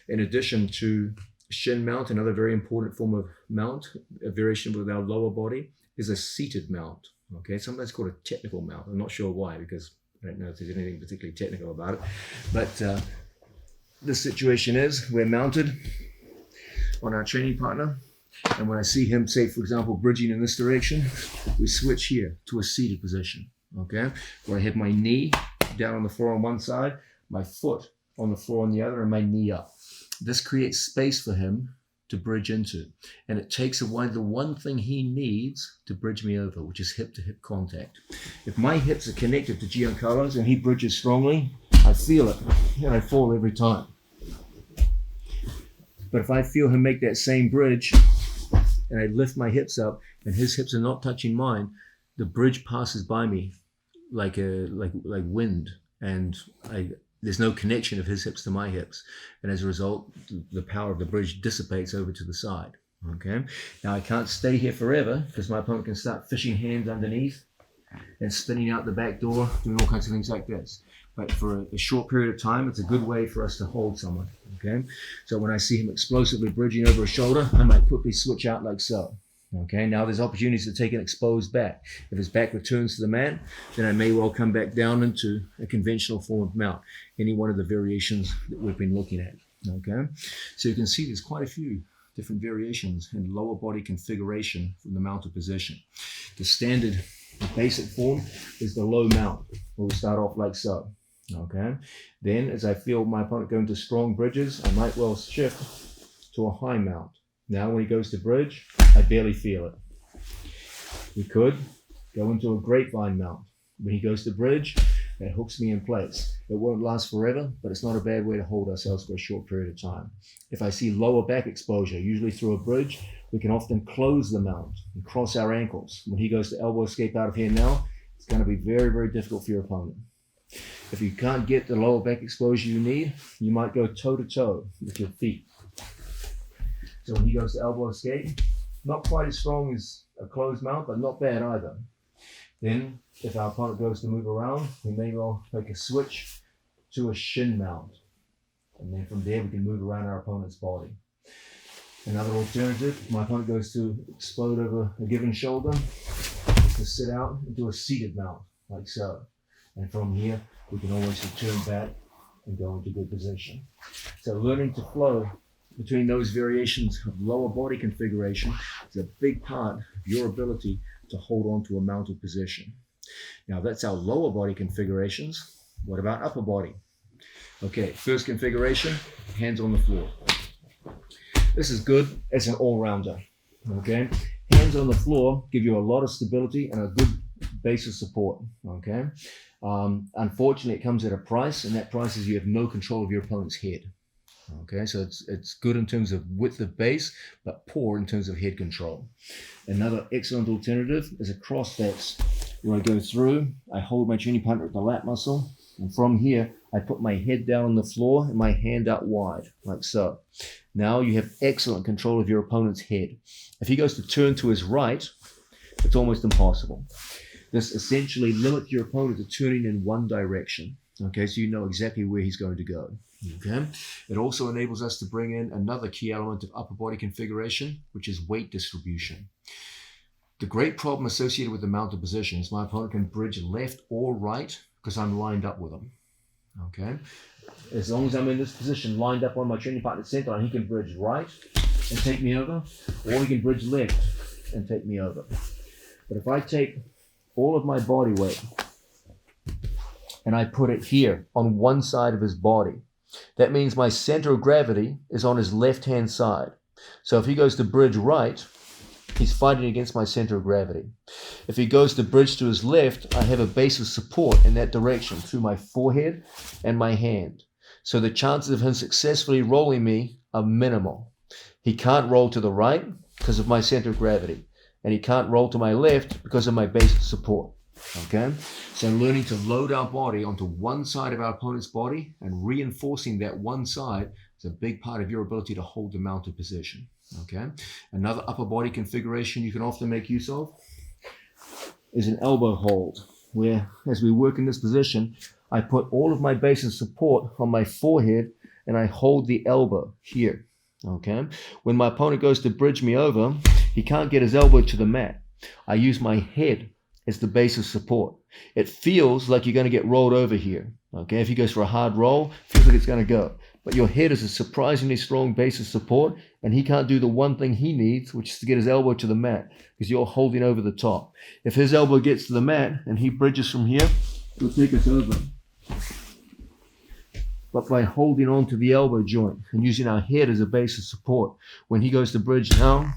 In addition to shin mount, another very important form of mount, a variation with our lower body, is a seated mount. Okay, sometimes called a technical mount. I'm not sure why, because I don't know if there's anything particularly technical about it, but the situation is we're mounted on our training partner, and when I see him, say for example, bridging in this direction, we switch here to a seated position, okay, where I have my knee down on the floor on one side, my foot on the floor on the other, and my knee up. This creates space for him to bridge into, and it takes away the one thing he needs to bridge me over, which is hip-to-hip contact. If my hips are connected to Giancarlo's and he bridges strongly, I feel it, and I fall every time. But if I feel him make that same bridge, and I lift my hips up, and his hips are not touching mine, the bridge passes by me like wind, and there's no connection of his hips to my hips, and as a result, the power of the bridge dissipates over to the side. Okay. Now I can't stay here forever because my opponent can start fishing hands underneath and spinning out the back door, doing all kinds of things like this. But for a short period of time, it's a good way for us to hold someone. Okay. So when I see him explosively bridging over a shoulder, I might quickly switch out like so. Okay, now there's opportunities to take an exposed back. If his back returns to the mat, then I may well come back down into a conventional form of mount, any one of the variations that we've been looking at. Okay, so you can see there's quite a few different variations in lower body configuration from the mounted position. The standard, the basic form is the low mount, where we start off like so. Okay, then as I feel my opponent go into strong bridges, I might well shift to a high mount. Now when he goes to bridge, I barely feel it. We could go into a grapevine mount. When he goes to bridge, it hooks me in place. It won't last forever, but it's not a bad way to hold ourselves for a short period of time. If I see lower back exposure, usually through a bridge, we can often close the mount and cross our ankles. When he goes to elbow escape out of here now, it's going to be very, very difficult for your opponent. If you can't get the lower back exposure you need, you might go toe-to-toe with your feet. So when he goes to elbow escape, not quite as strong as a closed mount, but not bad either. Then, if our opponent goes to move around, we may well make a switch to a shin mount. And then from there, we can move around our opponent's body. Another alternative, my opponent goes to explode over a given shoulder, to sit out into a seated mount, like so. And from here, we can always return back and go into good position. So learning to flow between those variations of lower body configuration is a big part of your ability to hold on to a mounted position. Now that's our lower body configurations. What about upper body? Okay, first configuration, hands on the floor. This is good as an all-rounder, okay? Hands on the floor give you a lot of stability and a good base of support, okay? Unfortunately, it comes at a price, and that price is you have no control of your opponent's head. Okay, so it's good in terms of width of base, but poor in terms of head control. Another excellent alternative is a crossface, where I go through, I hold my training partner at the lat muscle, and from here, I put my head down on the floor and my hand out wide, like so. Now you have excellent control of your opponent's head. If he goes to turn to his right, it's almost impossible. This essentially limits your opponent to turning in one direction. Okay, so you know exactly where he's going to go. Okay, it also enables us to bring in another key element of upper body configuration, which is weight distribution. The great problem associated with the mounted position is my opponent can bridge left or right because I'm lined up with him. Okay, as long as I'm in this position, lined up on my training partner's center line, he can bridge right and take me over, or he can bridge left and take me over. But if I take all of my body weight and I put it here on one side of his body, that means my center of gravity is on his left-hand side. So if he goes to bridge right, he's fighting against my center of gravity. If he goes to bridge to his left, I have a base of support in that direction through my forehead and my hand. So the chances of him successfully rolling me are minimal. He can't roll to the right because of my center of gravity, and he can't roll to my left because of my base of support. Okay, so learning to load our body onto one side of our opponent's body and reinforcing that one side is a big part of your ability to hold the mounted position. Okay, another upper body configuration you can often make use of is an elbow hold, where as we work in this position, I put all of my base of support on my forehead and I hold the elbow here. Okay, when my opponent goes to bridge me over, he can't get his elbow to the mat. I use my head It's the base of support. It feels like you're going to get rolled over here. Okay, if he goes for a hard roll, it feels like it's going to go. But your head is a surprisingly strong base of support, and he can't do the one thing he needs, which is to get his elbow to the mat, because you're holding over the top. If his elbow gets to the mat and he bridges from here, it'll take us over. But by holding on to the elbow joint and using our head as a base of support, when he goes to bridge now,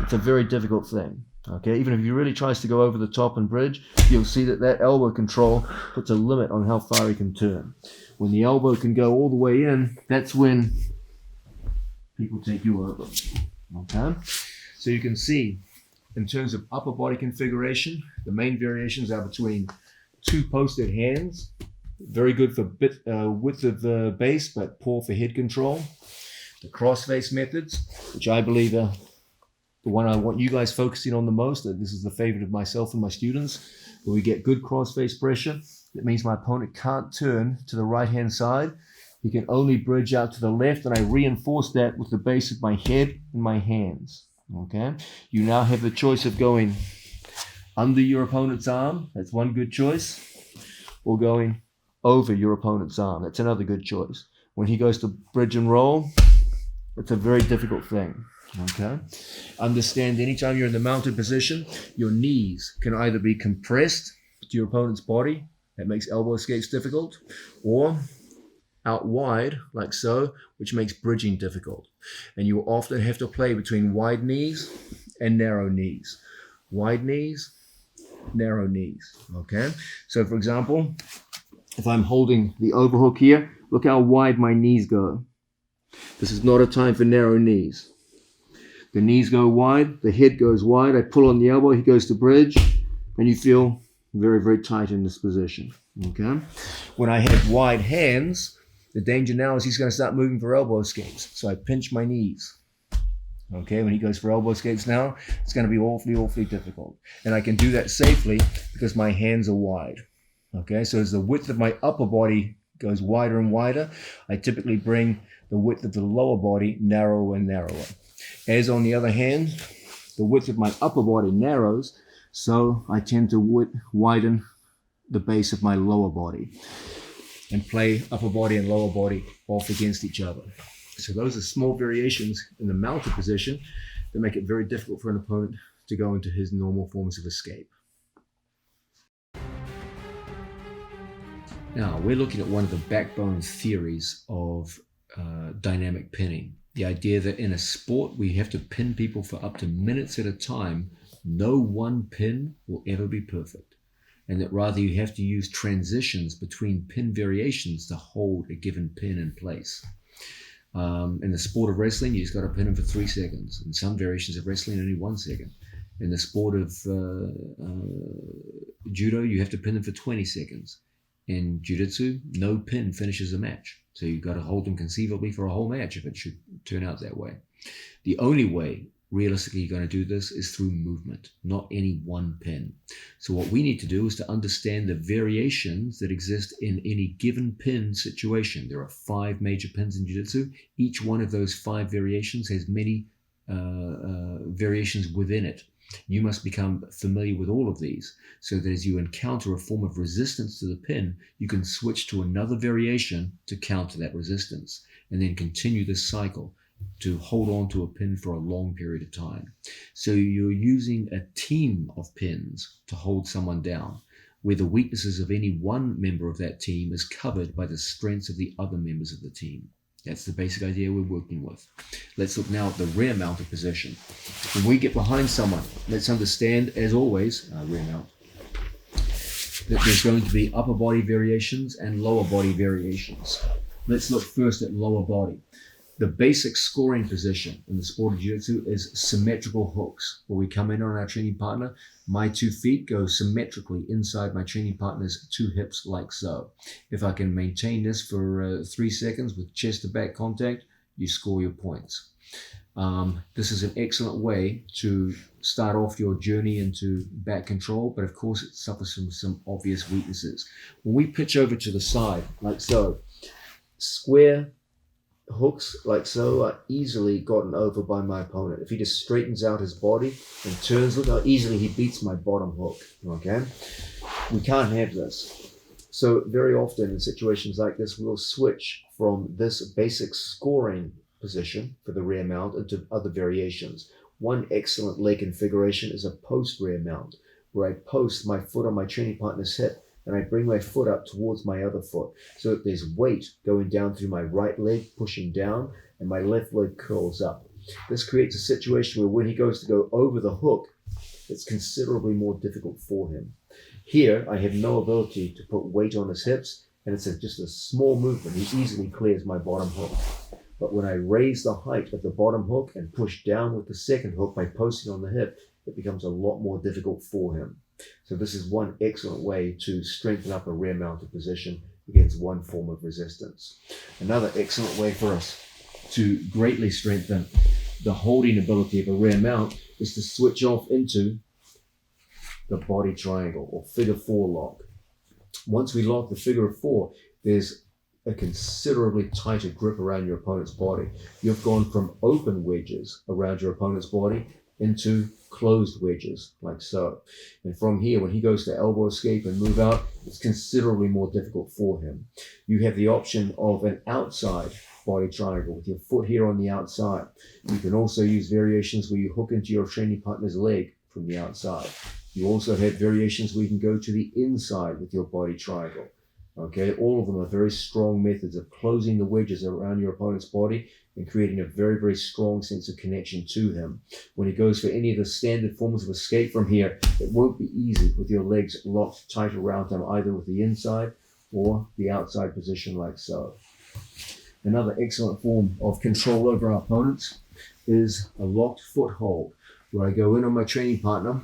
it's a very difficult thing. Okay, even if he really tries to go over the top and bridge, you'll see that elbow control puts a limit on how far he can turn. When the elbow can go all the way in, that's when people take you over. Okay, so you can see in terms of upper body configuration, the main variations are between two posted hands, very good for width of the base, but poor for head control. The cross-face methods, which I believe are the one I want you guys focusing on the most. This is the favorite of myself and my students, where we get good cross-face pressure. That means my opponent can't turn to the right-hand side. He can only bridge out to the left, and I reinforce that with the base of my head and my hands. Okay? You now have the choice of going under your opponent's arm. That's one good choice. Or going over your opponent's arm. That's another good choice. When he goes to bridge and roll, it's a very difficult thing. Okay. Understand anytime you're in the mounted position, your knees can either be compressed to your opponent's body, that makes elbow escapes difficult, or out wide, like so, which makes bridging difficult. And you often have to play between wide knees and narrow knees. Wide knees, narrow knees. Okay. So for example, if I'm holding the overhook here, look how wide my knees go. This is not a time for narrow knees. The knees go wide, the head goes wide, I pull on the elbow, he goes to bridge, and you feel very, very tight in this position. Okay? When I have wide hands, the danger now is he's going to start moving for elbow escapes. So I pinch my knees. Okay, when he goes for elbow escapes now, it's going to be awfully, awfully difficult. And I can do that safely because my hands are wide. Okay, so as the width of my upper body goes wider and wider, I typically bring the width of the lower body narrower and narrower. As on the other hand, the width of my upper body narrows, so I tend to widen the base of my lower body and play upper body and lower body off against each other. So those are small variations in the mounted position that make it very difficult for an opponent to go into his normal forms of escape. Now, we're looking at one of the backbone theories of dynamic pinning. The idea that in a sport we have to pin people for up to minutes at a time. No one pin will ever be perfect. And that rather you have to use transitions between pin variations to hold a given pin in place. In the sport of wrestling, you just got to pin them for 3 seconds. In some variations of wrestling, only 1 second. In the sport of judo, you have to pin them for 20 seconds. In jiu-jitsu, no pin finishes a match. So you've got to hold them conceivably for a whole match if it should turn out that way. The only way, realistically, you're going to do this is through movement, not any one pin. So what we need to do is to understand the variations that exist in any given pin situation. There are 5 major pins in jiu-jitsu. Each one of those 5 variations has many variations within it. You must become familiar with all of these so that as you encounter a form of resistance to the pin, you can switch to another variation to counter that resistance and then continue this cycle to hold on to a pin for a long period of time. So you're using a team of pins to hold someone down, where the weaknesses of any one member of that team is covered by the strengths of the other members of the team. That's the basic idea we're working with. Let's look now at the rear mounted position. When we get behind someone, let's understand, as always, rear mount, that there's going to be upper body variations and lower body variations. Let's look first at lower body. The basic scoring position in the sport of jiu-jitsu is symmetrical hooks, where we come in on our training partner. My 2 feet go symmetrically inside my training partner's 2 hips, like so. If I can maintain this for 3 seconds with chest to back contact, you score your points. This is an excellent way to start off your journey into back control, but of course it suffers from some obvious weaknesses. When we pitch over to the side, like so, square hooks like so are easily gotten over by my opponent. If he just straightens out his body and turns, look how easily he beats my bottom hook, okay? We can't have this. So very often in situations like this, we'll switch from this basic scoring position for the rear mount into other variations. One excellent leg configuration is a post rear mount, where I post my foot on my training partner's hip and I bring my foot up towards my other foot so that there's weight going down through my right leg, pushing down, and my left leg curls up. This creates a situation where when he goes to go over the hook, it's considerably more difficult for him. Here, I have no ability to put weight on his hips, and it's just a small movement. He easily clears my bottom hook. But when I raise the height of the bottom hook and push down with the second hook by posting on the hip, it becomes a lot more difficult for him. So this is one excellent way to strengthen up a rear mounted position against one form of resistance. Another excellent way for us to greatly strengthen the holding ability of a rear mount is to switch off into the body triangle or figure 4 lock. Once we lock the figure of 4, there's a considerably tighter grip around your opponent's body. You've gone from open wedges around your opponent's body into closed wedges, like so. And from here, when he goes to elbow escape and move out, it's considerably more difficult for him. You have the option of an outside body triangle with your foot here on the outside. You can also use variations where you hook into your training partner's leg from the outside. You also have variations where you can go to the inside with your body triangle. Okay, all of them are very strong methods of closing the wedges around your opponent's body and creating a very, very strong sense of connection to him. When he goes for any of the standard forms of escape from here, it won't be easy with your legs locked tight around him, either with the inside or the outside position like so. Another excellent form of control over our opponents is a locked foothold, where I go in on my training partner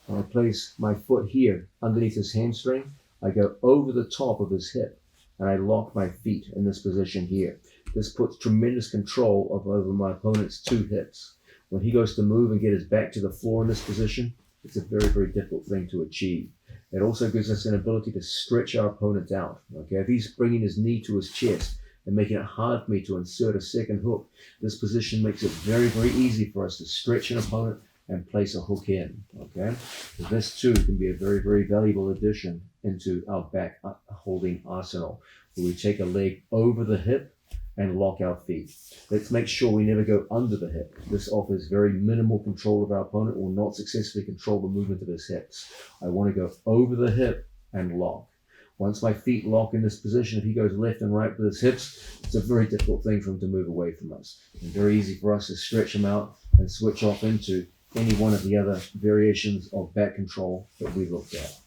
and I place my foot here underneath his hamstring. I go over the top of his hip and I lock my feet in this position here. This puts tremendous control over my opponent's 2 hips. When he goes to move and get his back to the floor in this position, it's a very, very difficult thing to achieve. It also gives us an ability to stretch our opponent out. Okay, if he's bringing his knee to his chest and making it hard for me to insert a second hook, this position makes it very, very easy for us to stretch an opponent and place a hook in. Okay, so this too can be a very, very valuable addition into our back holding arsenal, where we take a leg over the hip and lock our feet. Let's make sure we never go under the hip. This offers very minimal control of our opponent, will not successfully control the movement of his hips. I want to go over the hip and lock. Once my feet lock in this position, if he goes left and right with his hips, it's a very difficult thing for him to move away from us. And very easy for us to stretch him out and switch off into any one of the other variations of back control that we looked at.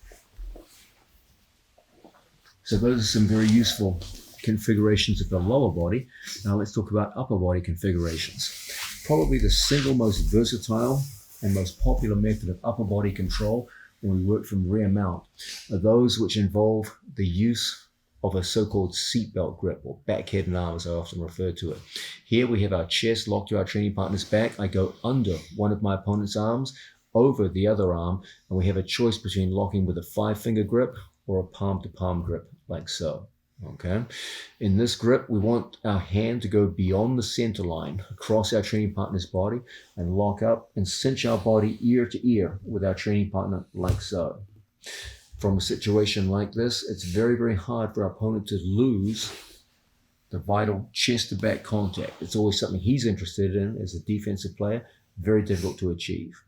So those are some very useful configurations of the lower body. Now let's talk about upper body configurations. Probably the single most versatile and most popular method of upper body control when we work from rear mount are those which involve the use of a so-called seatbelt grip, or back, head, and arm, as I often refer to it. Here we have our chest locked to our training partner's back. I go under one of my opponent's arms, over the other arm, and we have a choice between locking with a 5-finger grip or a palm-to-palm grip, like so. Okay. In this grip, we want our hand to go beyond the center line, across our training partner's body, and lock up and cinch our body ear to ear with our training partner, like so. From a situation like this, it's very, very hard for our opponent to lose the vital chest to back contact. It's always something he's interested in as a defensive player, very difficult to achieve.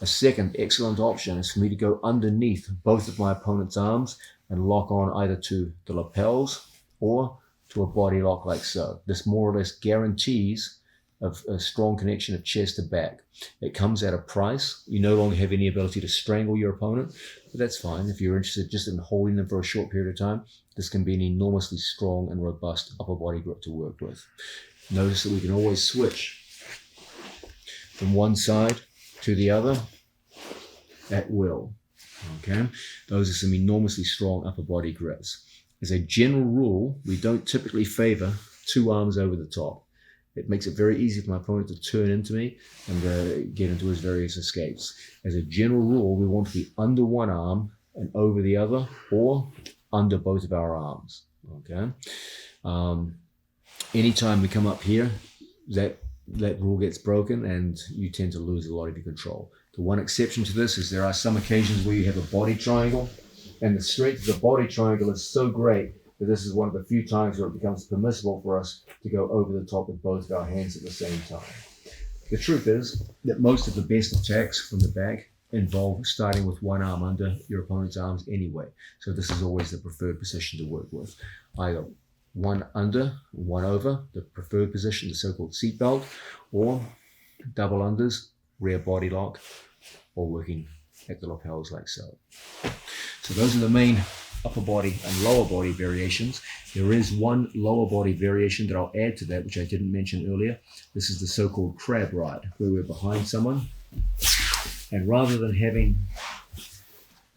A second excellent option is for me to go underneath both of my opponent's arms and lock on either to the lapels or to a body lock, like so. This more or less guarantees a strong connection of chest to back. It comes at a price. You no longer have any ability to strangle your opponent, but that's fine. If you're interested just in holding them for a short period of time, this can be an enormously strong and robust upper body grip to work with. Notice that we can always switch from one side to the other at will. Okay, those are some enormously strong upper body grips. As a general rule, we don't typically favor 2 arms over the top. It makes it very easy for my opponent to turn into me and get into his various escapes. As a general rule, we want to be under one arm and over the other, or under both of our arms. Okay. anytime we come up here, that rule gets broken and you tend to lose a lot of your control. The one exception to this is there are some occasions where you have a body triangle, and the strength of the body triangle is so great that this is one of the few times where it becomes permissible for us to go over the top with both of our hands at the same time. The truth is that most of the best attacks from the back involve starting with one arm under your opponent's arms anyway. So this is always the preferred position to work with. Either one under, one over, the preferred position, the so-called seatbelt, or double unders, rear body lock, or working at the lapels like so. So those are the main upper body and lower body variations. There is one lower body variation that I'll add to that, which I didn't mention earlier. This is the so-called crab ride, where we're behind someone, and rather than having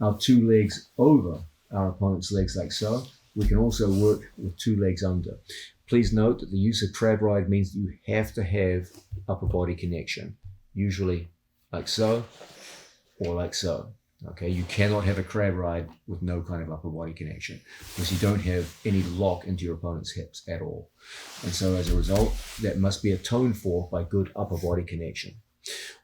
our two legs over our opponent's legs like so, we can also work with two legs under. Please note that the use of crab ride means that you have to have upper body connection, usually like so or like so. Okay, you cannot have a crab ride with no kind of upper body connection because you don't have any lock into your opponent's hips at all. And so as a result, that must be atoned for by good upper body connection.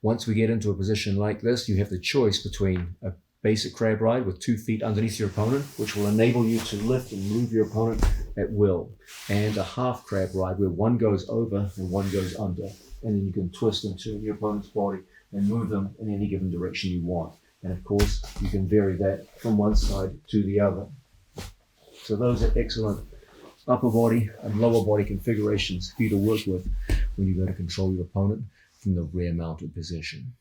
Once we get into a position like this, you have the choice between a basic crab ride with 2 feet underneath your opponent, which will enable you to lift and move your opponent at will, and a half crab ride where one goes over and one goes under, and then you can twist and turn your opponent's body and move them in any given direction you want. And of course, you can vary that from one side to the other. So those are excellent upper body and lower body configurations for you to work with when you go to control your opponent from the rear mounted position.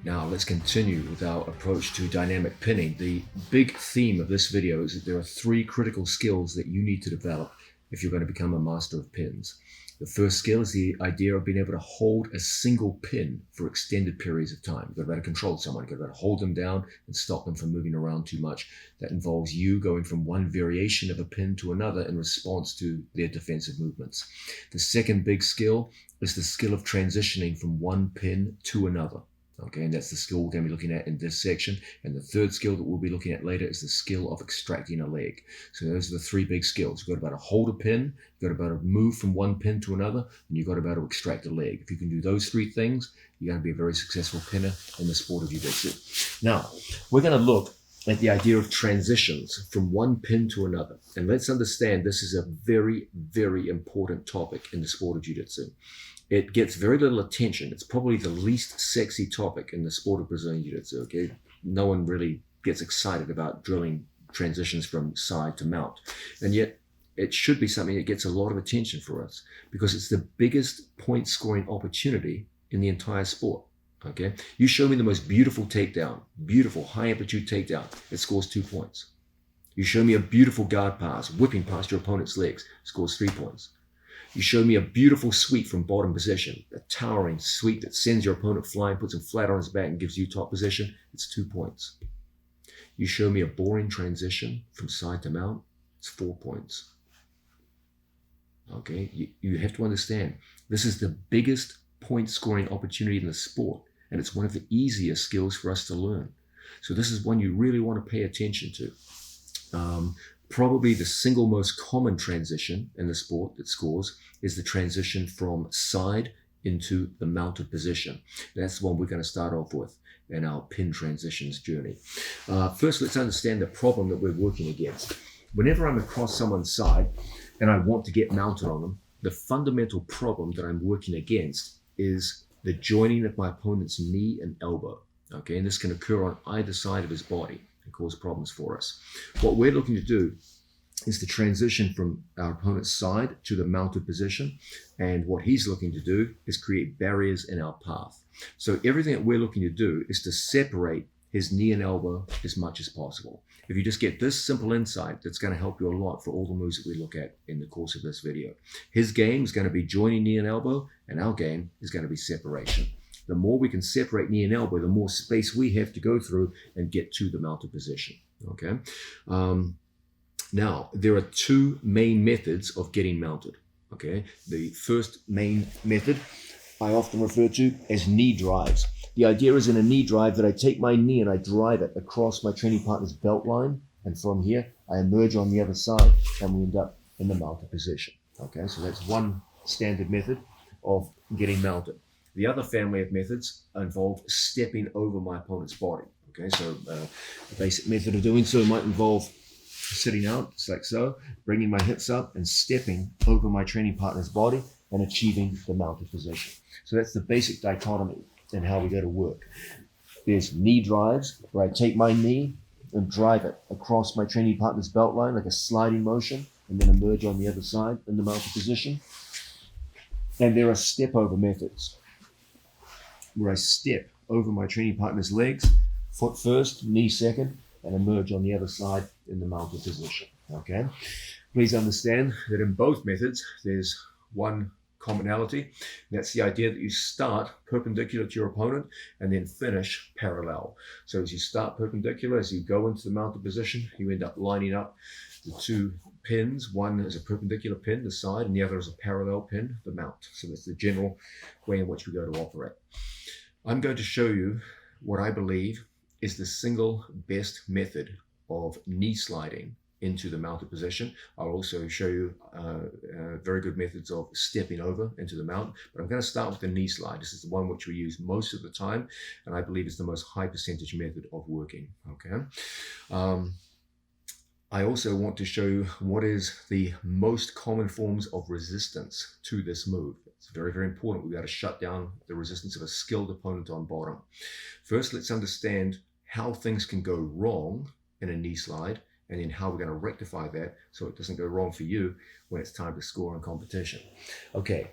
Now let's continue with our approach to dynamic pinning. The big theme of this video is that there are 3 critical skills that you need to develop if you're going to become a master of pins. The first skill is the idea of being able to hold a single pin for extended periods of time. You've got to be able to control someone. You've got to be able to hold them down and stop them from moving around too much. That involves you going from one variation of a pin to another in response to their defensive movements. The second big skill is the skill of transitioning from one pin to another. Okay, and that's the skill we're going to be looking at in this section. And the third skill that we'll be looking at later is the skill of extracting a leg. So those are the 3 big skills. You've got to be able to hold a pin, you've got to be able to move from one pin to another, and you've got to be able to extract a leg. If you can do those 3 things, you're going to be a very successful pinner in the sport of jiu-jitsu. Now, we're going to look at the idea of transitions from one pin to another. And let's understand this is a very, very important topic in the sport of jiu-jitsu. It gets very little attention. It's probably the least sexy topic in the sport of Brazilian Jiu-Jitsu, okay? No one really gets excited about drilling transitions from side to mount. And yet, it should be something that gets a lot of attention for us because it's the biggest point scoring opportunity in the entire sport, okay? You show me the most beautiful takedown, beautiful high amplitude takedown, it scores 2 points. You show me a beautiful guard pass, whipping past your opponent's legs, scores 3 points. You show me a beautiful sweep from bottom position, a towering sweep that sends your opponent flying, puts him flat on his back and gives you top position, it's 2 points. You show me a boring transition from side to mount, it's 4 points. Okay, you have to understand, this is the biggest point scoring opportunity in the sport, and it's one of the easiest skills for us to learn. So this is one you really want to pay attention to. Probably the single most common transition in the sport that scores is the transition from side into the mounted position. That's the one we're going to start off with in our pin transitions journey. First, let's understand the problem that we're working against. Whenever I'm across someone's side and I want to get mounted on them, the fundamental problem that I'm working against is the joining of my opponent's knee and elbow. Okay, and this can occur on either side of his body and cause problems for us. What we're looking to do is to transition from our opponent's side to the mounted position, and what he's looking to do is create barriers in our path. So everything that we're looking to do is to separate his knee and elbow as much as possible. If you just get this simple insight, that's going to help you a lot for all the moves that we look at in the course of this video. His game is going to be joining knee and elbow, and our game is going to be separation. The more we can separate knee and elbow, the more space we have to go through and get to the mounted position, okay? Now, there are 2 main methods of getting mounted, okay? The first main method I often refer to as knee drives. The idea is in a knee drive that I take my knee and I drive it across my training partner's belt line And from here, I emerge on the other side and we end up in the mounted position. Okay, so that's one standard method of getting mounted. The other family of methods involve stepping over my opponent's body. Okay, so a basic method of doing so might involve sitting out, just like so, bringing my hips up and stepping over my training partner's body and achieving the mounted position. So that's the basic dichotomy in how we go to work. There's knee drives, where I take my knee and drive it across my training partner's belt line like a sliding motion, and then emerge on the other side in the mounted position. And there are step over methods, where I step over my training partner's legs, foot first, knee second, and emerge on the other side in the mounted position. Okay. Please understand that in both methods, there's one commonality. That's the idea that you start perpendicular to your opponent and then finish parallel. So as you start perpendicular, as you go into the mounted position, you end up lining up the two pins. One is a perpendicular pin, the side, and the other is a parallel pin, the mount. So that's the general way in which we go to operate. I'm going to show you what I believe is the single best method of knee sliding into the mounted position. I'll also show you very good methods of stepping over into the mount, but I'm going to start with the knee slide. This is the one which we use most of the time, and I believe is the most high percentage method of working. Okay. I also want to show you what is the most common forms of resistance to this move. It's very, very important. We've got to shut down the resistance of a skilled opponent on bottom. First, let's understand how things can go wrong in a knee slide, and then how we're going to rectify that so it doesn't go wrong for you when it's time to score in competition. Okay,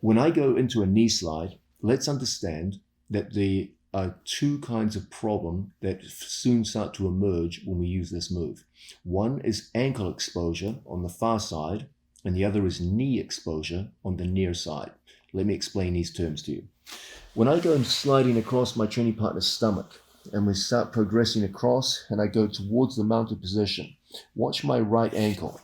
when I go into a knee slide, let's understand that there are two kinds of problem that soon start to emerge when we use this move. One is ankle exposure on the far side, and the other is knee exposure on the near side. Let me explain these terms to you. When I go sliding across my training partner's stomach, and we start progressing across, and I go towards the mounted position, watch my right ankle.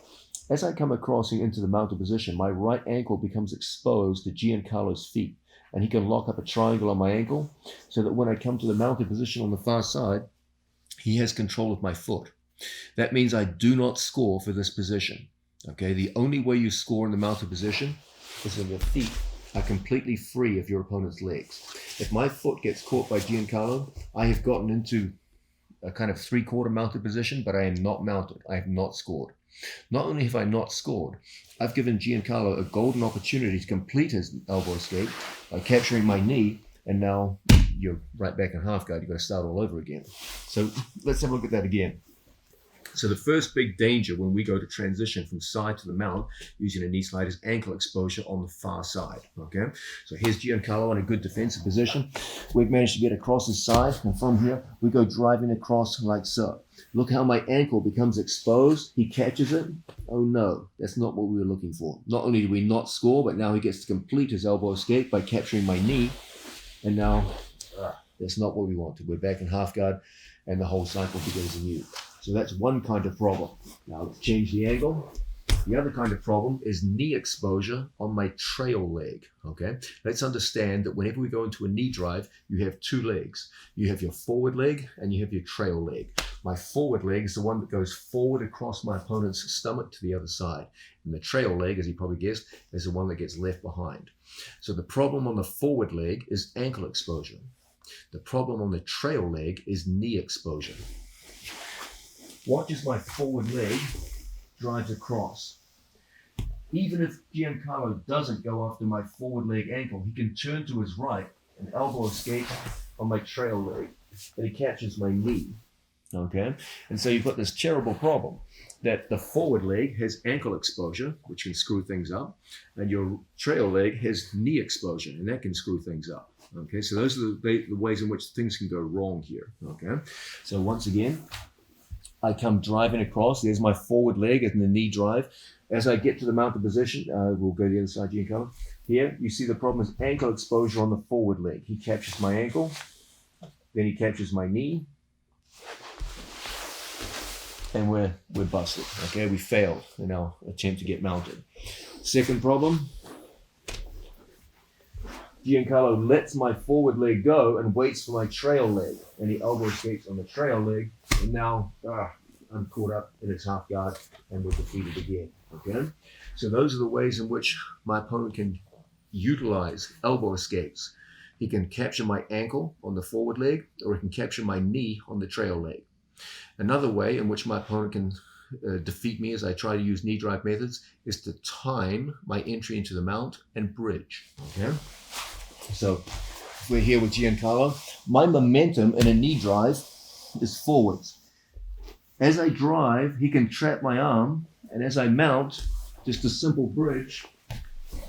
As I come across into the mounted position, my right ankle becomes exposed to Giancarlo's feet, and he can lock up a triangle on my ankle so that when I come to the mounted position on the far side, he has control of my foot. That means I do not score for this position. Okay, the only way you score in the mounted position is when your feet are completely free of your opponent's legs. If my foot gets caught by Giancarlo, I have gotten into a kind of three-quarter mounted position, but I am not mounted. I have not scored. Not only have I not scored, I've given Giancarlo a golden opportunity to complete his elbow escape by capturing my knee, and now you're right back in half guard. You've got to start all over again. So let's have a look at that again. So the first big danger when we go to transition from side to the mount using a knee slide is ankle exposure on the far side. Okay, so here's Giancarlo in a good defensive position. We've managed to get across his side, and from here we go driving across like so. Look how my ankle becomes exposed. He catches it. Oh no, that's not what we were looking for. Not only do we not score, but now he gets to complete his elbow escape by capturing my knee, and now that's not what we wanted. We're back in half guard, and the whole cycle begins anew. So that's one kind of problem. Now let's change the angle. The other kind of problem is knee exposure on my trail leg. Okay, let's understand that whenever we go into a knee drive, you have two legs. You have your forward leg and you have your trail leg. My forward leg is the one that goes forward across my opponent's stomach to the other side. And the trail leg, as you probably guessed, is the one that gets left behind. So the problem on the forward leg is ankle exposure. The problem on the trail leg is knee exposure. Watch as my forward leg drives across. Even if Giancarlo doesn't go after my forward leg ankle, he can turn to his right and elbow escape on my trail leg, and he catches my knee. Okay, and so you've got this terrible problem that the forward leg has ankle exposure, which can screw things up, and your trail leg has knee exposure, and that can screw things up. Okay, so those are the ways in which things can go wrong here. Okay, so once again, I come driving across. There's my forward leg in the knee drive. As I get to the mounted position, we'll go to the other side, Giancarlo. Here, you see the problem is ankle exposure on the forward leg. He captures my ankle, then he captures my knee, and we're busted. Okay, we failed in our attempt to get mounted. Second problem, Giancarlo lets my forward leg go and waits for my trail leg, and he elbow escapes on the trail leg, and now I'm caught up in its half guard and we're defeated again. Okay? So those are the ways in which my opponent can utilize elbow escapes. He can capture my ankle on the forward leg, or he can capture my knee on the trail leg. Another way in which my opponent can defeat me as I try to use knee drive methods is to time my entry into the mount and bridge. Okay? So we're here with Giancarlo. My momentum in a knee drive is forwards. As I drive, he can trap my arm, and as I mount, just a simple bridge,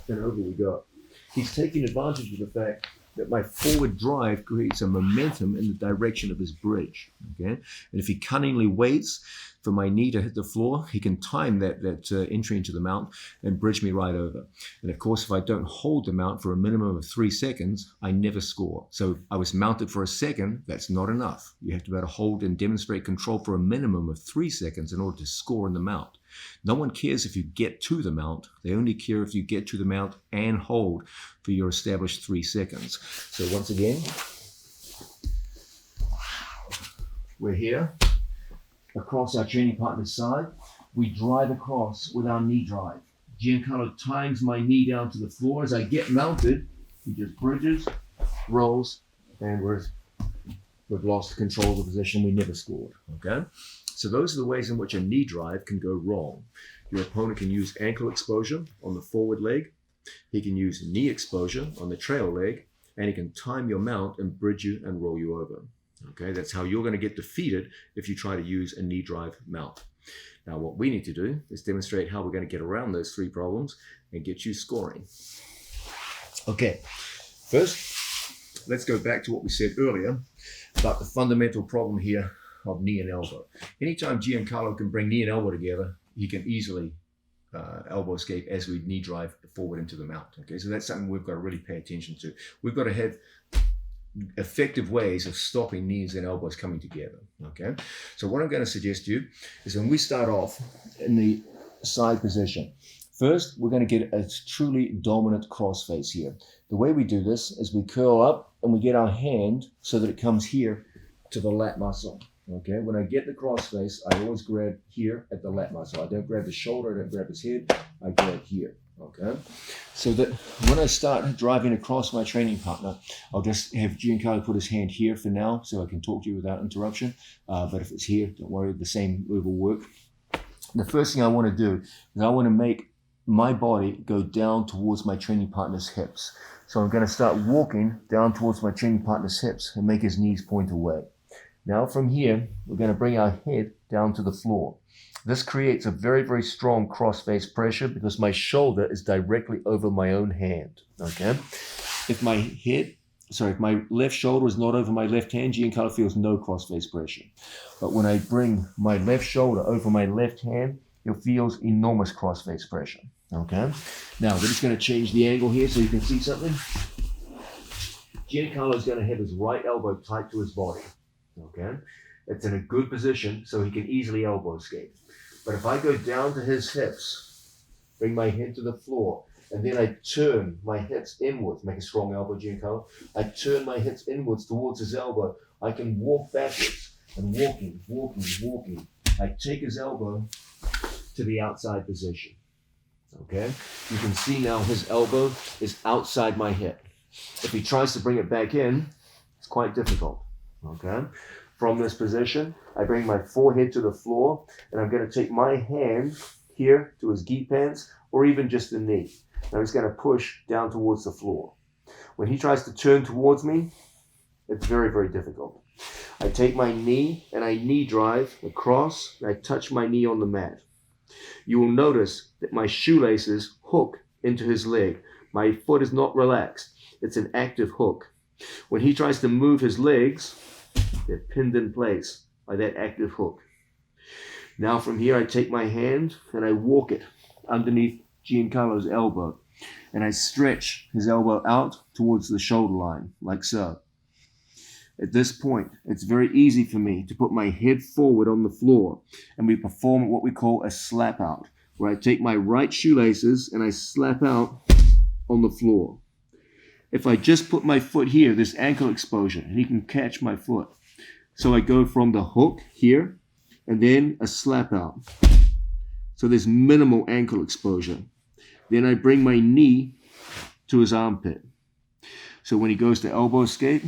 and over we go. He's taking advantage of the fact that my forward drive creates a momentum in the direction of his bridge. Okay, and if he cunningly waits for my knee to hit the floor, he can time that entry into the mount and bridge me right over. And of course, if I don't hold the mount for a minimum of 3 seconds, I never score. So I was mounted for a second, that's not enough. You have to be able to hold and demonstrate control for a minimum of 3 seconds in order to score in the mount. No one cares if you get to the mount. They only care if you get to the mount and hold for your established 3 seconds. So once again, we're here. Across our training partner's side, we drive across with our knee drive. Giancarlo times my knee down to the floor. As I get mounted, he just bridges, rolls, and we've lost control of the position. We never scored. Okay? So those are the ways in which a knee drive can go wrong. Your opponent can use ankle exposure on the forward leg. He can use knee exposure on the trail leg, and he can time your mount and bridge you and roll you over. Okay, that's how you're going to get defeated if you try to use a knee drive mount. Now, what we need to do is demonstrate how we're going to get around those 3 problems and get you scoring. Okay, first, let's go back to what we said earlier about the fundamental problem here of knee and elbow. Anytime Giancarlo can bring knee and elbow together, he can easily elbow escape as we knee drive forward into the mount. Okay, so that's something we've got to really pay attention to. We've got to have effective ways of stopping knees and elbows coming together. Okay, so what I'm going to suggest to you is when we start off in the side position, first we're going to get a truly dominant cross face here. The way we do this is we curl up and we get our hand so that it comes here to the lat muscle. Okay, when I get the cross face, I always grab here at the lat muscle. I don't grab the shoulder, I don't grab his head, I grab here. Okay, so that when I start driving across my training partner, I'll just have Giancarlo put his hand here for now so I can talk to you without interruption. But if it's here, don't worry, the same move will work. The first thing I want to do is I want to make my body go down towards my training partner's hips. So I'm going to start walking down towards my training partner's hips and make his knees point away. Now from here, we're going to bring our head down to the floor. This creates a very, very strong cross-face pressure because my shoulder is directly over my own hand, okay? If my left shoulder is not over my left hand, Giancarlo feels no cross-face pressure. But when I bring my left shoulder over my left hand, he feels enormous cross-face pressure, okay? Now, we're just going to change the angle here so you can see something. Giancarlo is going to have his right elbow tight to his body, okay? It's in a good position so he can easily elbow escape. But if I go down to his hips, bring my head to the floor, and then I turn my hips inwards, make a strong elbow, Giancarlo. I turn my hips inwards towards his elbow. I can walk backwards and walking. I take his elbow to the outside position. Okay? You can see now his elbow is outside my hip. If he tries to bring it back in, it's quite difficult. Okay? From this position, I bring my forehead to the floor, and I'm going to take my hand here to his gi pants, or even just the knee. And I'm just going to push down towards the floor. When he tries to turn towards me, it's very, very difficult. I take my knee, and I knee drive across, and I touch my knee on the mat. You will notice that my shoelaces hook into his leg. My foot is not relaxed. It's an active hook. When he tries to move his legs, they're pinned in place by that active hook. Now from here, I take my hand and I walk it underneath Giancarlo's elbow. And I stretch his elbow out towards the shoulder line, like so. At this point, it's very easy for me to put my head forward on the floor, and we perform what we call a slap out, where I take my right shoelaces and I slap out on the floor. If I just put my foot here, this ankle exposure, and he can catch my foot. So I go from the hook here and then a slap out. So there's minimal ankle exposure. Then I bring my knee to his armpit. So when he goes to elbow escape,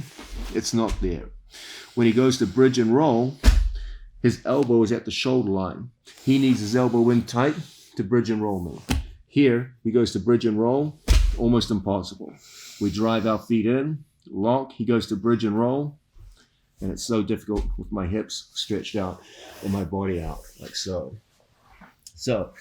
it's not there. When he goes to bridge and roll, his elbow is at the shoulder line. He needs his elbow in tight to bridge and roll me. Here, he goes to bridge and roll, almost impossible. We drive our feet in, lock, he goes to bridge and roll, and it's so difficult with my hips stretched out and my body out, like so. So,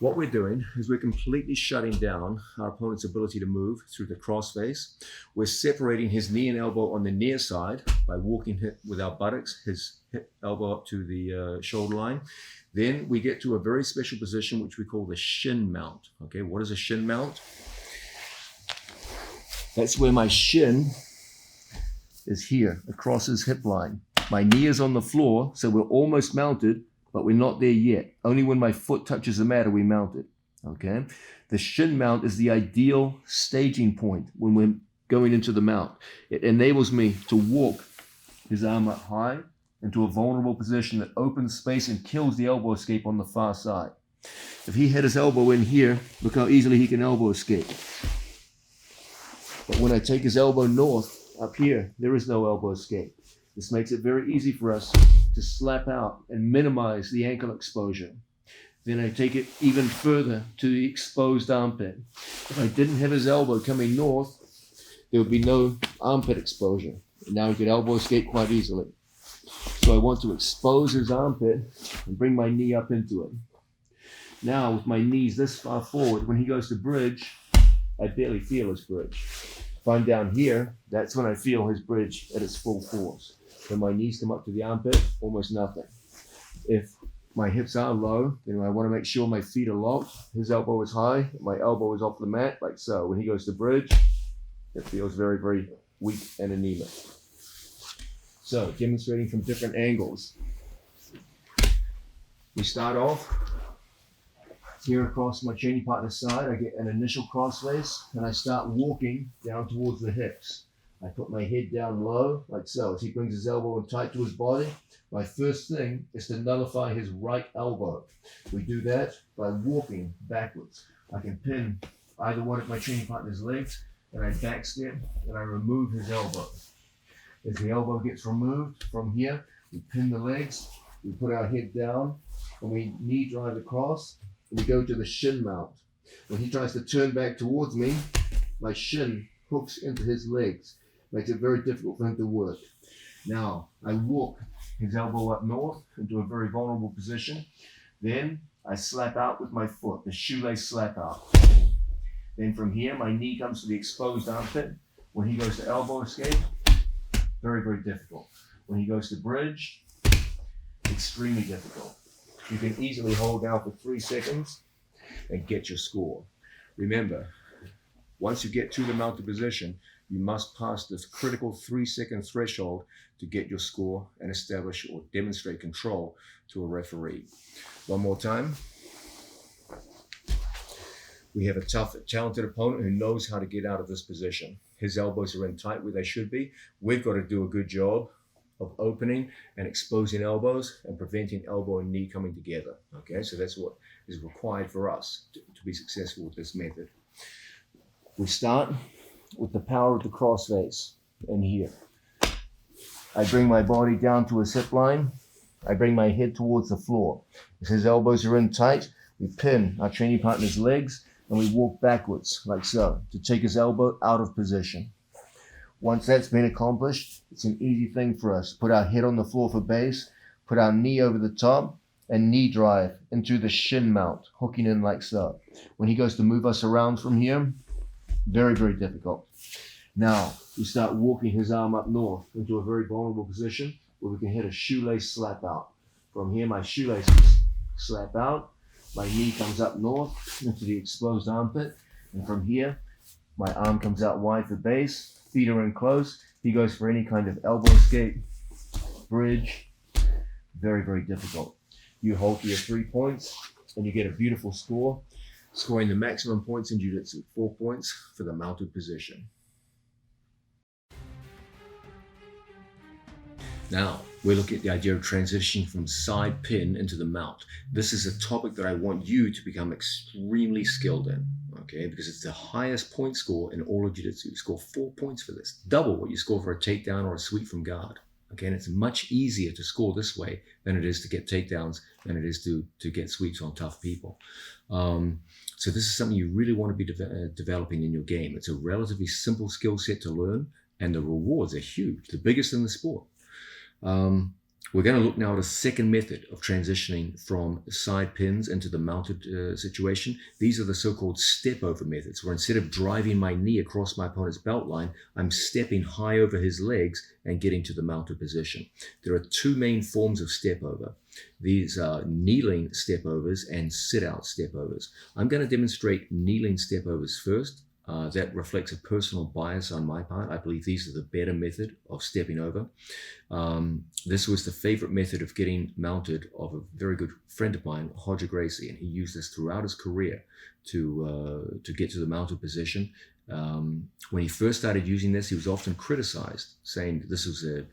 what we're doing is we're completely shutting down our opponent's ability to move through the crossface. We're separating his knee and elbow on the near side by walking with our buttocks, his hip elbow up to the shoulder line. Then we get to a very special position which we call the shin mount. Okay, what is a shin mount? That's where my shin is here, across his hip line. My knee is on the floor, so we're almost mounted, but we're not there yet. Only when my foot touches the mat are we mounted, okay? The shin mount is the ideal staging point when we're going into the mount. It enables me to walk his arm up high into a vulnerable position that opens space and kills the elbow escape on the far side. If he had his elbow in here, look how easily he can elbow escape. But when I take his elbow north, up here, there is no elbow escape. This makes it very easy for us to slap out and minimize the ankle exposure. Then I take it even further to the exposed armpit. If I didn't have his elbow coming north, there would be no armpit exposure. Now he could elbow escape quite easily. So I want to expose his armpit and bring my knee up into it. Now with my knees this far forward, when he goes to bridge, I barely feel his bridge. If I'm down here, that's when I feel his bridge at its full force. When my knees come up to the armpit, almost nothing. If my hips are low, then I want to make sure my feet are locked. His elbow is high, my elbow is off the mat, like so. When he goes to bridge, it feels very, very weak and anemic. So, demonstrating from different angles. We start off here across my training partner's side. I get an initial crossface, and I start walking down towards the hips. I put my head down low, like so. As he brings his elbow in tight to his body, my first thing is to nullify his right elbow. We do that by walking backwards. I can pin either one of my training partner's legs, and I back step, and I remove his elbow. As the elbow gets removed from here, we pin the legs, we put our head down, and we knee drive across, and we go to the shin mount. When he tries to turn back towards me, my shin hooks into his legs. Makes it very difficult for him to work. Now, I walk his elbow up north into a very vulnerable position. Then I slap out with my foot, the shoelace slap out. Then from here, my knee comes to the exposed armpit. When he goes to elbow escape, very, very difficult. When he goes to bridge, extremely difficult. You can easily hold down for 3 seconds and get your score. Remember, once you get to the mounted position, you must pass this critical 3-second threshold to get your score and establish or demonstrate control to a referee. One more time. We have a tough, talented opponent who knows how to get out of this position. His elbows are in tight where they should be. We've got to do a good job of opening and exposing elbows and preventing elbow and knee coming together. Okay, so that's what is required for us to be successful with this method. We start with the power of the crossface in here. I bring my body down to his hip line. I bring my head towards the floor. As his elbows are in tight, we pin our training partner's legs and we walk backwards like so to take his elbow out of position. Once that's been accomplished, it's an easy thing for us. Put our head on the floor for base, put our knee over the top, and knee drive into the shin mount, hooking in like so. When he goes to move us around from here, very, very difficult. Now, we start walking his arm up north into a very vulnerable position where we can hit a shoelace slap out. From here, my shoelaces slap out. My knee comes up north into the exposed armpit. And from here, my arm comes out wide for base. Feet are in close. He goes for any kind of elbow escape, bridge. Very, very difficult. You hold to your 3 points and you get a beautiful score, scoring the maximum points in Jiu-Jitsu, 4 points for the mounted position. Now, we're looking at the idea of transitioning from side pin into the mount. This is a topic that I want you to become extremely skilled in, okay? Because it's the highest point score in all of jiu-jitsu. You score 4 points for this, double what you score for a takedown or a sweep from guard. Okay, and it's much easier to score this way than it is to get takedowns, than it is to get sweeps on tough people. So this is something you really want to be developing in your game. It's a relatively simple skill set to learn, and the rewards are huge, the biggest in the sport. We're going to look now at a second method of transitioning from side pins into the mounted situation. These are the so-called step over methods, where instead of driving my knee across my opponent's belt line, I'm stepping high over his legs and getting to the mounted position. There are two main forms of step over. These are kneeling step overs and sit-out step overs. I'm going to demonstrate kneeling step overs first. That reflects a personal bias on my part. I believe these are the better method of stepping over. This was the favorite method of getting mounted of a very good friend of mine, Roger Gracie, and he used this throughout his career to get to the mounted position. When he first started using this, he was often criticized, saying this was a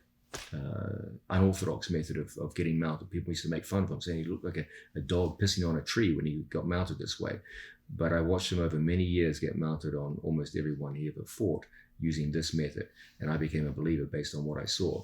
unorthodox method of getting mounted. People used to make fun of him, saying he looked like a dog pissing on a tree when he got mounted this way. But I watched him over many years get mounted on almost everyone he ever fought using this method, and I became a believer based on what I saw.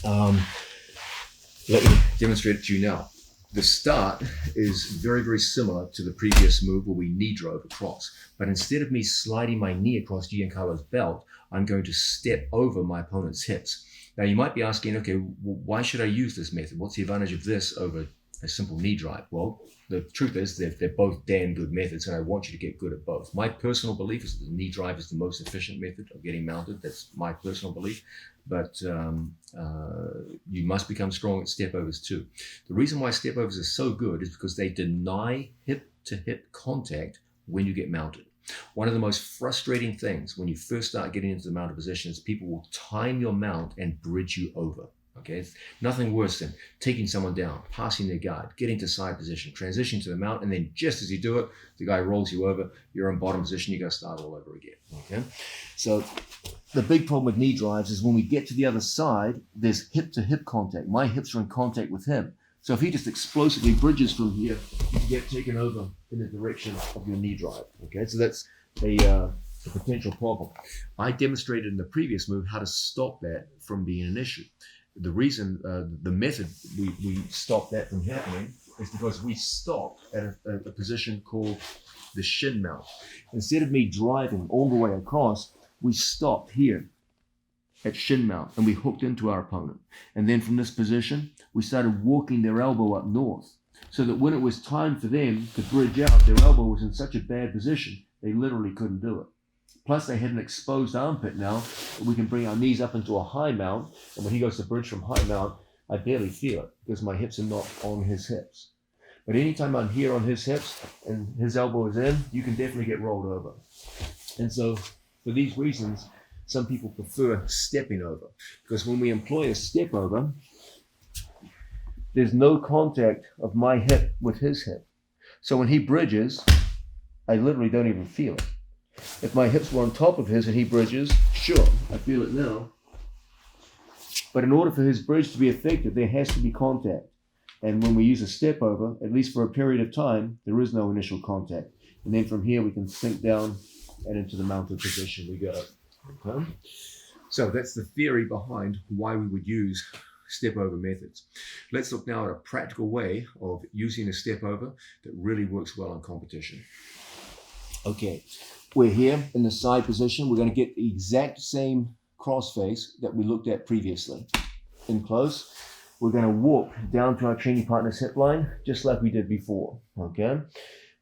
Let me demonstrate it to you now. The start is very, very similar to the previous move where we knee drove across. But instead of me sliding my knee across Giancarlo's belt, I'm going to step over my opponent's hips. Now you might be asking, okay, well, why should I use this method? What's the advantage of this over a simple knee drive? Well, the truth is they're both damn good methods, and I want you to get good at both. My personal belief is that the knee drive is the most efficient method of getting mounted. That's my personal belief. But you must become strong at step overs too. The reason why step overs are so good is because they deny hip-to-hip contact when you get mounted. One of the most frustrating things when you first start getting into the mounted position is people will time your mount and bridge you over. Okay, it's nothing worse than taking someone down, passing their guard, getting to side position, transitioning to the mount, and then just as you do it, the guy rolls you over, you're in bottom position, you got to start all over again. Okay, so the big problem with knee drives is when we get to the other side, there's hip-to-hip contact. My hips are in contact with him. So if he just explosively bridges from here, you can get taken over in the direction of your knee drive. Okay, so that's a potential problem. I demonstrated in the previous move how to stop that from being an issue. The reason, the method we stopped that from happening is because we stopped at a position called the shin mount. Instead of me driving all the way across, we stopped here at shin mount and we hooked into our opponent. And then from this position, we started walking their elbow up north so that when it was time for them to bridge out, their elbow was in such a bad position, they literally couldn't do it. Plus, they had an exposed armpit now. We can bring our knees up into a high mount. And when he goes to bridge from high mount, I barely feel it because my hips are not on his hips. But anytime I'm here on his hips and his elbow is in, you can definitely get rolled over. And so for these reasons, some people prefer stepping over. Because when we employ a step over, there's no contact of my hip with his hip. So when he bridges, I literally don't even feel it. If my hips were on top of his and he bridges, sure, I feel it now. But in order for his bridge to be effective, there has to be contact. And when we use a step over, at least for a period of time, there is no initial contact. And then from here, we can sink down and into the mounted position we go. Okay? So that's the theory behind why we would use step over methods. Let's look now at a practical way of using a step over that really works well in competition. Okay. We're here in the side position. We're going to get the exact same crossface that we looked at previously. In close, we're going to walk down to our training partner's hip line, just like we did before, okay?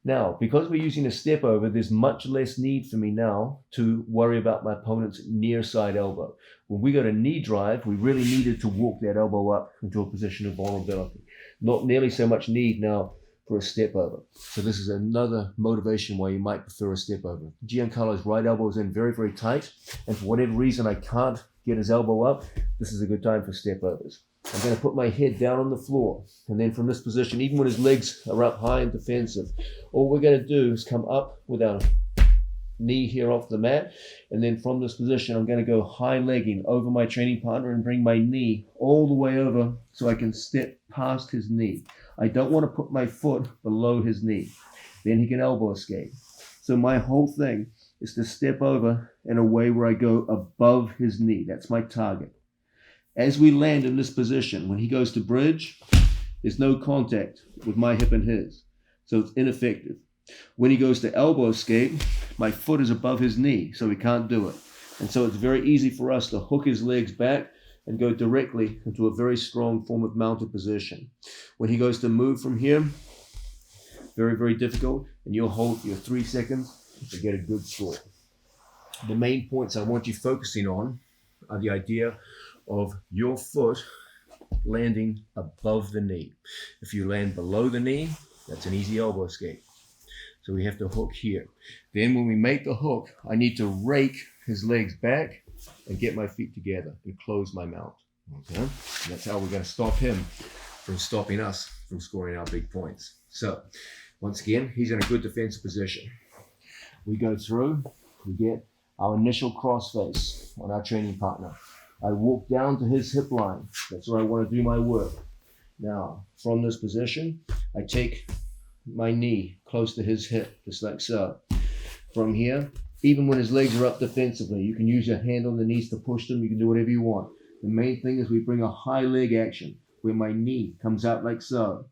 Now, because we're using a step over, there's much less need for me now to worry about my opponent's near side elbow. When we go to knee drive, we really needed to walk that elbow up into a position of vulnerability. Not nearly so much need now for a step over. So this is another motivation why you might prefer a step over. Giancarlo's right elbow is in very, very tight. And for whatever reason, I can't get his elbow up. This is a good time for step overs. I'm going to put my head down on the floor. And then from this position, even when his legs are up high and defensive, all we're going to do is come up with our knee here off the mat. And then from this position, I'm going to go high legging over my training partner and bring my knee all the way over so I can step past his knee. I don't want to put my foot below his knee. Then he can elbow escape. So my whole thing is to step over in a way where I go above his knee. That's my target. As we land in this position, when he goes to bridge, there's no contact with my hip and his. So it's ineffective. When he goes to elbow escape, my foot is above his knee, so he can't do it. And so it's very easy for us to hook his legs back and go directly into a very strong form of mounted position. When he goes to move from here, very, very difficult, and you'll hold for your 3 seconds to get a good score. The main points I want you focusing on are the idea of your foot landing above the knee. If you land below the knee, that's an easy elbow escape. So we have to hook here. Then when we make the hook, I need to rake his legs back and get my feet together and close my mount. Okay? And that's how we're going to stop him from stopping us from scoring our big points. So once again, he's in a good defensive position. We go through, we get our initial cross face on our training partner. I walk down to his hip line. That's where I want to do my work. Now, from this position, I take my knee close to his hip, just like so. From here, even when his legs are up defensively, you can use your hand on the knees to push them. You can do whatever you want. The main thing is we bring a high leg action where my knee comes out like so.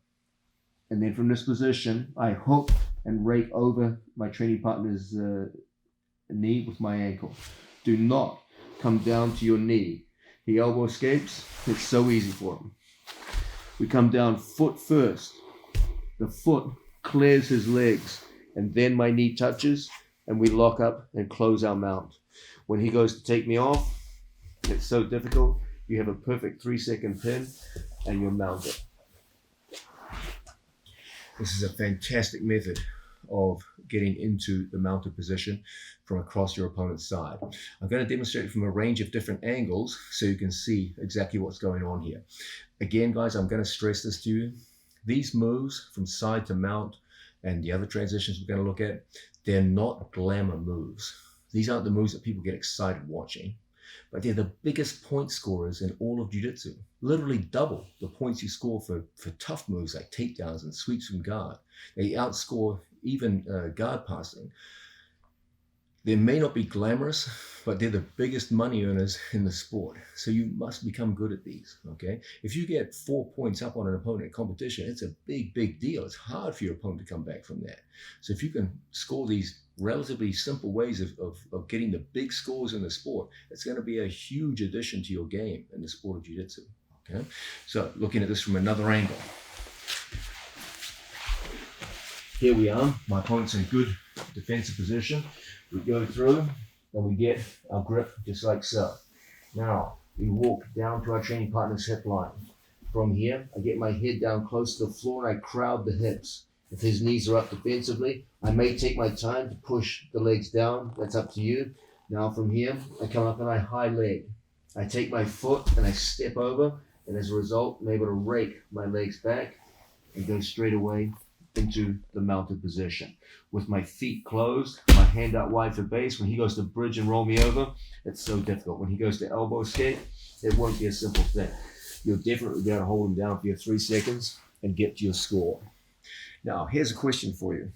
And then from this position, I hook and rake over my training partner's knee with my ankle. Do not come down to your knee. He elbow escapes. It's so easy for him. We come down foot first. The foot clears his legs, and then my knee touches, and we lock up and close our mount. When he goes to take me off, it's so difficult. You have a perfect 3-second pin, and you're mounted. This is a fantastic method of getting into the mounted position from across your opponent's side. I'm going to demonstrate it from a range of different angles so you can see exactly what's going on here. Again, guys, I'm going to stress this to you. These moves from side to mount and the other transitions we're going to look at, they're not glamour moves. These aren't the moves that people get excited watching, but they're the biggest point scorers in all of jiu-jitsu. Literally double the points you score for tough moves like takedowns and sweeps from guard. They outscore even guard passing. They may not be glamorous, but they're the biggest money earners in the sport. So you must become good at these, okay? If you get 4 points up on an opponent in competition, it's a big, big deal. It's hard for your opponent to come back from that. So if you can score these relatively simple ways of getting the big scores in the sport, it's going to be a huge addition to your game in the sport of jiu-jitsu, okay? So looking at this from another angle. Here we are. My opponent's in good defensive position. We go through and we get our grip just like so. Now, we walk down to our training partner's hip line. From here, I get my head down close to the floor and I crowd the hips. If his knees are up defensively, I may take my time to push the legs down. That's up to you. Now from here, I come up and I high leg. I take my foot and I step over, and as a result, I'm able to rake my legs back and go straight away into the mounted position. With my feet closed, my hand out wide for base. When he goes to bridge and roll me over, it's so difficult. When he goes to elbow escape, it won't be a simple thing. You'll definitely be able to hold him down for your 3 seconds and get to your score. Now, here's a question for you.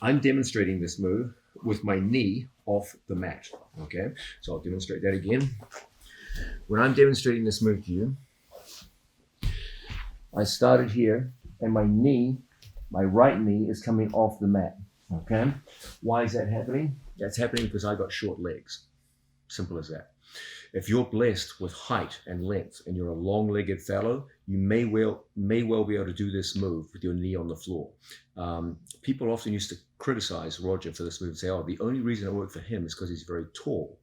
I'm demonstrating this move with my knee off the mat, okay? So I'll demonstrate that again. When I'm demonstrating this move to you, I started here, and my knee, my right knee, is coming off the mat, okay? Why is that happening? That's happening because I got short legs. Simple as that. If you're blessed with height and length and you're a long-legged fellow, you may well be able to do this move with your knee on the floor. People often used to criticize Roger for this move and say, oh, the only reason it worked for him is because he's very tall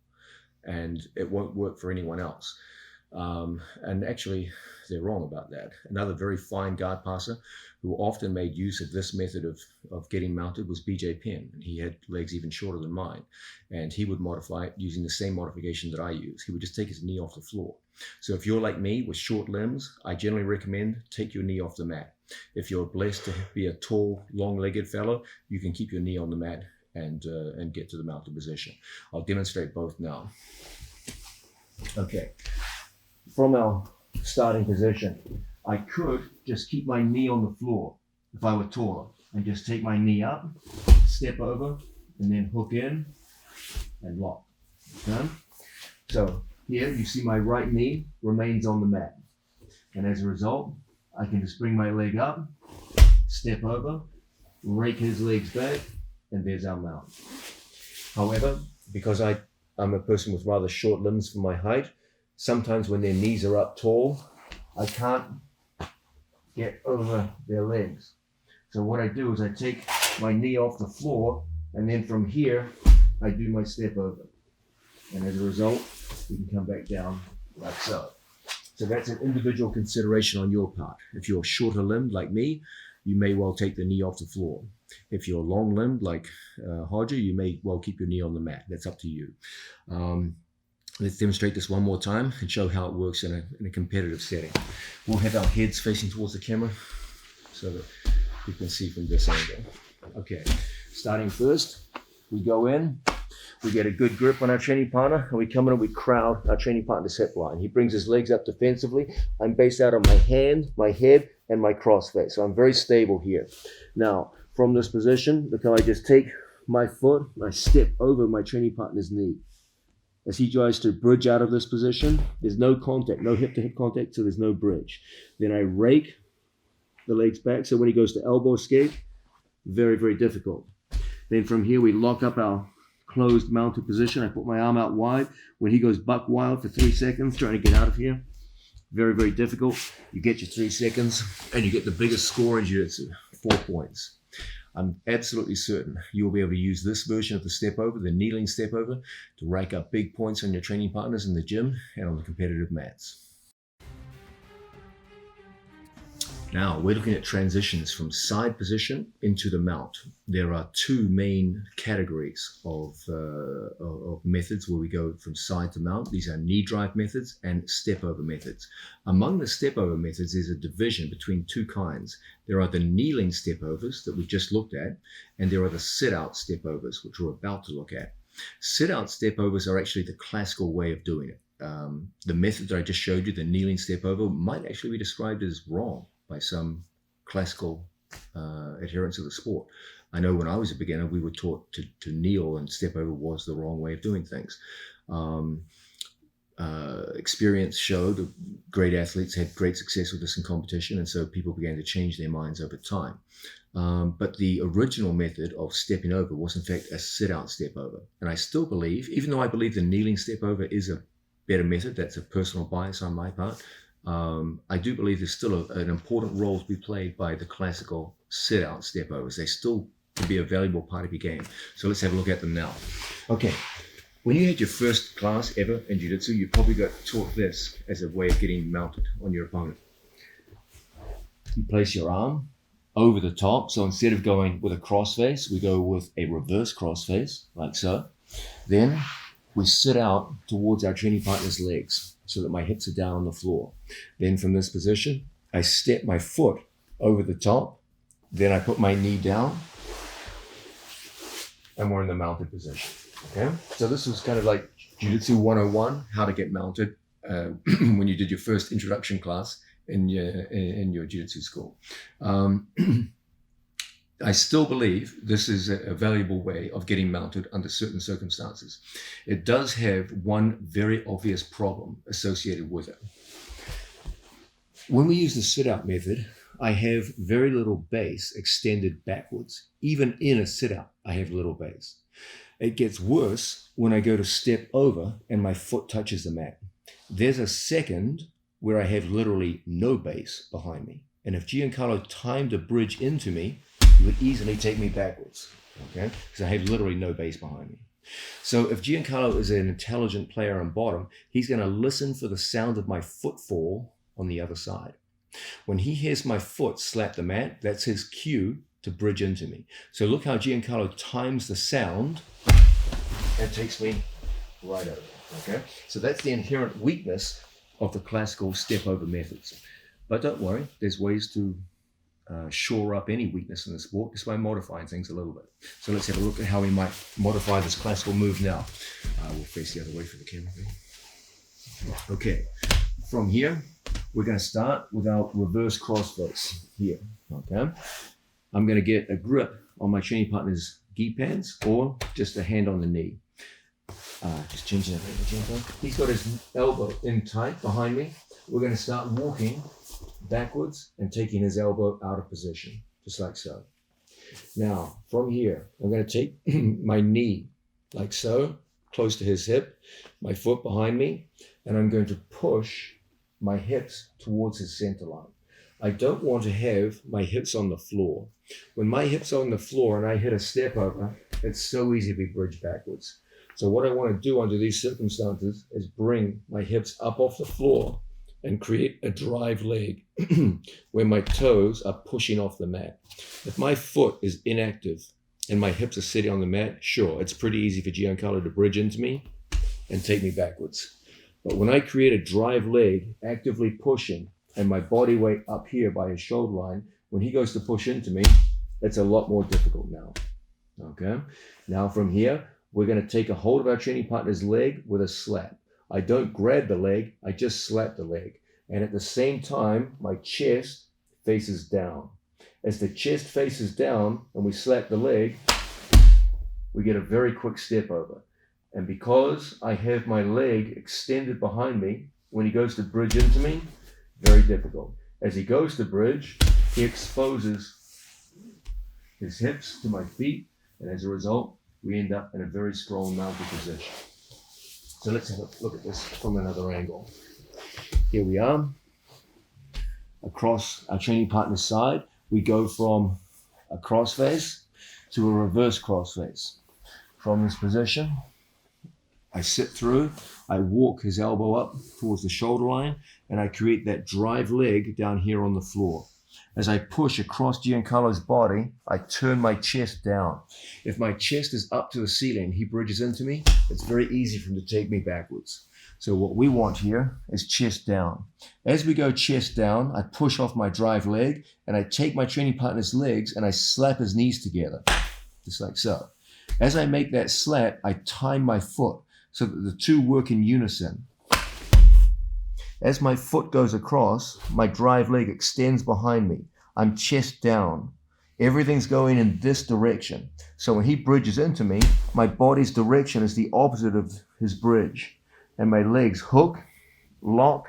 and it won't work for anyone else. And actually, they're wrong about that. Another very fine guard passer who often made use of this method of getting mounted was BJ Penn. He had legs even shorter than mine, and he would modify it using the same modification that I use. He would just take his knee off the floor. So if you're like me with short limbs, I generally recommend take your knee off the mat. If you're blessed to be a tall, long-legged fellow, you can keep your knee on the mat and get to the mounted position. I'll demonstrate both now. Okay, from our starting position, I could just keep my knee on the floor if I were taller, and just take my knee up, step over, and then hook in and lock. Okay? So here you see my right knee remains on the mat, and as a result, I can just bring my leg up, step over, rake his legs back, and there's our mount. However, because I'm a person with rather short limbs for my height, sometimes when their knees are up tall, I can't get over their legs. So what I do is I take my knee off the floor, and then from here, I do my step over. And as a result, we can come back down like so. So that's an individual consideration on your part. If you're shorter limbed like me, you may well take the knee off the floor. If you're long limbed like Hodger, you may well keep your knee on the mat. That's up to you. Let's demonstrate this one more time and show how it works in a competitive setting. We'll have our heads facing towards the camera so that you can see from this angle. Okay, starting first, we go in, we get a good grip on our training partner, and we come in and we crowd our training partner's hip line. He brings his legs up defensively. I'm based out on my hand, my head, and my cross face. So I'm very stable here. Now, from this position, look how I just take my foot, I step over my training partner's knee. As he tries to bridge out of this position, there's no contact, no hip-to-hip contact, so there's no bridge. Then I rake the legs back, so when he goes to elbow escape, very, very difficult. Then from here, we lock up our closed mounted position. I put my arm out wide. When he goes buck wild for 3 seconds, trying to get out of here, very, very difficult. You get your 3 seconds, and you get the biggest score in jiu-jitsu, 4 points. I'm absolutely certain you'll be able to use this version of the step over, the kneeling step over, to rack up big points on your training partners in the gym and on the competitive mats. Now, we're looking at transitions from side position into the mount. There are 2 main categories of methods where we go from side to mount. These are knee drive methods and step over methods. Among the step over methods is a division between 2 kinds. There are the kneeling step overs that we just looked at, and there are the sit out step overs, which we're about to look at. Sit out step overs are actually the classical way of doing it. The method that I just showed you, the kneeling step over, might actually be described as wrong by some classical adherents of the sport. I know when I was a beginner, we were taught to kneel, and step over was the wrong way of doing things. Experience showed that great athletes had great success with this in competition, and so people began to change their minds over time. But the original method of stepping over was in fact a sit-out step over. And I still believe, even though I believe the kneeling step over is a better method, that's a personal bias on my part, I do believe there's still an important role to be played by the classical sit-out step overs. They still can be a valuable part of your game. So let's have a look at them now. Okay, when you had your first class ever in jiu-jitsu, you probably got taught this as a way of getting mounted on your opponent. You place your arm over the top. So instead of going with a crossface, we go with a reverse crossface, like so. Then we sit out towards our training partner's legs, so that my hips are down on the floor. Then from this position, I step my foot over the top. Then I put my knee down, and we're in the mounted position. Okay, so this was kind of like Jiu-Jitsu 101, how to get mounted when you did your first introduction class in your Jiu-Jitsu school. I still believe this is a valuable way of getting mounted under certain circumstances. It does have one very obvious problem associated with it. When we use the sit-out method, I have very little base extended backwards. Even in a sit-out, I have little base. It gets worse when I go to step over and my foot touches the mat. There's a second where I have literally no base behind me. And if Giancarlo timed a bridge into me, he would easily take me backwards, okay? Because I have literally no base behind me. So if Giancarlo is an intelligent player on bottom, he's going to listen for the sound of my footfall on the other side. When he hears my foot slap the mat, that's his cue to bridge into me. So look how Giancarlo times the sound and takes me right over, okay? So that's the inherent weakness of the classical step over methods. But don't worry, there's ways to shore up any weakness in the sport just by modifying things a little bit. So let's have a look at how we might modify this classical move now. We'll face the other way for the camera. Okay, from here, we're going to start with our reverse crossface here. Okay, I'm going to get a grip on my training partner's gi pants or just a hand on the knee. Just changing it. He's got his elbow in tight behind me. We're going to start walking backwards and taking his elbow out of position, just like so. Now, from here, I'm going to take my knee like so, close to his hip, my foot behind me, and I'm going to push my hips towards his center line. I don't want to have my hips on the floor. When my hips are on the floor and I hit a step over, it's so easy to be bridged backwards. So what I want to do under these circumstances is bring my hips up off the floor and create a drive leg where my toes are pushing off the mat. If my foot is inactive and my hips are sitting on the mat, sure, it's pretty easy for Giancarlo to bridge into me and take me backwards. But when I create a drive leg, actively pushing, and my body weight up here by his shoulder line, when he goes to push into me, it's a lot more difficult now. Okay? Now from here, we're going to take a hold of our training partner's leg with a slap. I don't grab the leg, I just slap the leg. And at the same time, my chest faces down. As the chest faces down and we slap the leg, we get a very quick step over. And because I have my leg extended behind me, when he goes to bridge into me, very difficult. As he goes to bridge, he exposes his hips to my feet, and as a result, we end up in a very strong mounted position. So let's have a look at this from another angle. Here we are. Across our training partner's side, we go from a crossface to a reverse crossface. From this position, I sit through, I walk his elbow up towards the shoulder line, and I create that drive leg down here on the floor. As I push across Giancarlo's body, I turn my chest down. If my chest is up to the ceiling, he bridges into me, it's very easy for him to take me backwards. So what we want here is chest down. As we go chest down, I push off my drive leg, and I take my training partner's legs and I slap his knees together, just like so. As I make that slap, I time my foot so that the two work in unison. As my foot goes across, my drive leg extends behind me. I'm chest down. Everything's going in this direction. So when he bridges into me, my body's direction is the opposite of his bridge. And my legs hook, lock,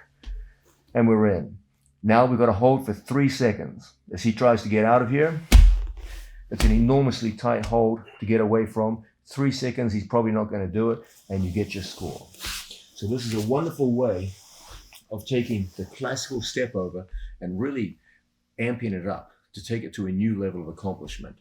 and we're in. Now we've got to hold for 3 seconds. As he tries to get out of here, it's an enormously tight hold to get away from. 3 seconds, he's probably not going to do it, and you get your score. So this is a wonderful way of taking the classical step over and really amping it up to take it to a new level of accomplishment.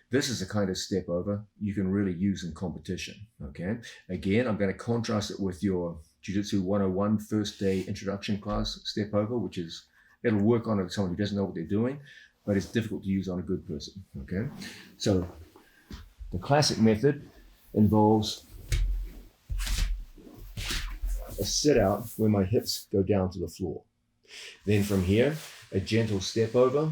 This is the kind of step over you can really use in competition, okay? Again, I'm going to contrast it with your Jiu-Jitsu 101 first day introduction class step over, which is, it'll work on someone who doesn't know what they're doing, but it's difficult to use on a good person, okay? So the classic method involves a sit out where my hips go down to the floor. Then from here, a gentle step over,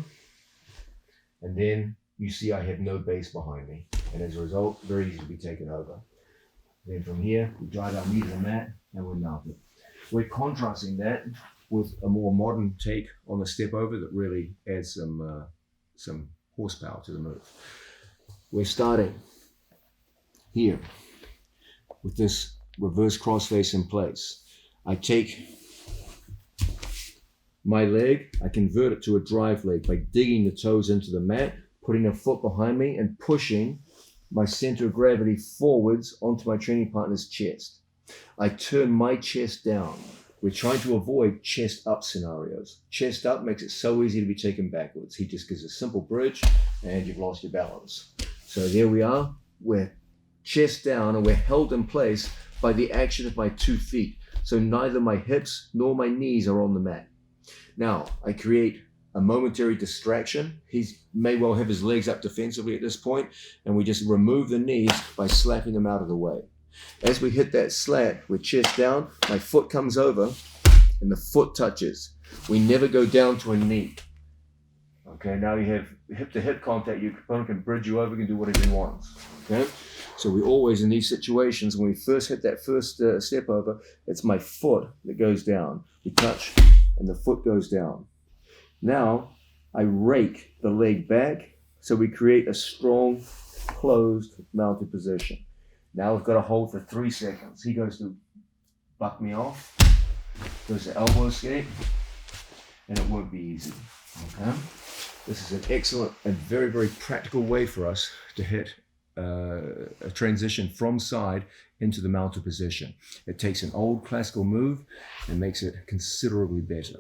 and then you see I have no base behind me, and as a result, very easy to be taken over. Then from here, we drive our knee to the mat, and we're mounted. We're contrasting that with a more modern take on the step over that really adds some horsepower to the move. We're starting here with this reverse crossface in place. I take my leg, I convert it to a drive leg by digging the toes into the mat, putting a foot behind me and pushing my center of gravity forwards onto my training partner's chest. I turn my chest down. We're trying to avoid chest up scenarios. Chest up makes it so easy to be taken backwards. He just gives a simple bridge and you've lost your balance. So there we are. We're chest down and we're held in place by the action of my 2 feet. So neither my hips nor my knees are on the mat. Now, I create a momentary distraction. He may well have his legs up defensively at this point, and we just remove the knees by slapping them out of the way. As we hit that slap, we're chest down, my foot comes over, and the foot touches. We never go down to a knee. Okay, now you have hip-to-hip contact. Your opponent can bridge you over, can do whatever he wants. Okay, so we always, in these situations, when we first hit that first step over, it's my foot that goes down. We touch, and the foot goes down. Now, I rake the leg back, so we create a strong, closed, mounted position. Now we've got to hold for 3 seconds. He goes to buck me off, goes to elbow escape, and it won't be easy. Okay? This is an excellent and very, very practical way for us to hit a transition from side into the mounted position. It takes an old classical move and makes it considerably better.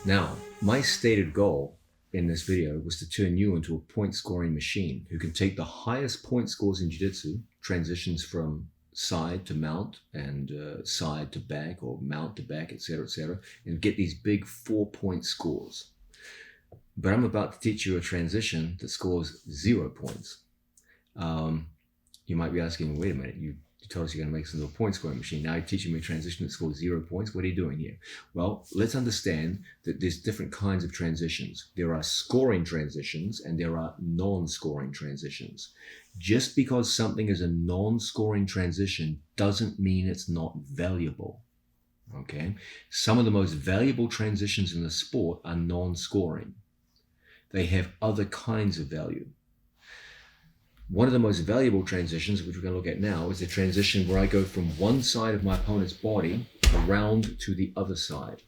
Now, my stated goal in this video was to turn you into a point scoring machine who can take the highest point scores in Jiu-Jitsu, transitions from side to mount and side to back or mount to back, etc., and get these big 4-point scores. But I'm about to teach you a transition that scores 0 points. You might be asking, wait a minute, you told us you're going to make this into a point scoring machine. Now you're teaching me a transition that scores 0 points. What are you doing here? Well, let's understand that there's different kinds of transitions. There are scoring transitions and there are non-scoring transitions. Just because something is a non-scoring transition doesn't mean it's not valuable. Okay? Some of the most valuable transitions in the sport are non-scoring. They have other kinds of value. One of the most valuable transitions, which we're going to look at now, is the transition where I go from one side of my opponent's body around to the other side.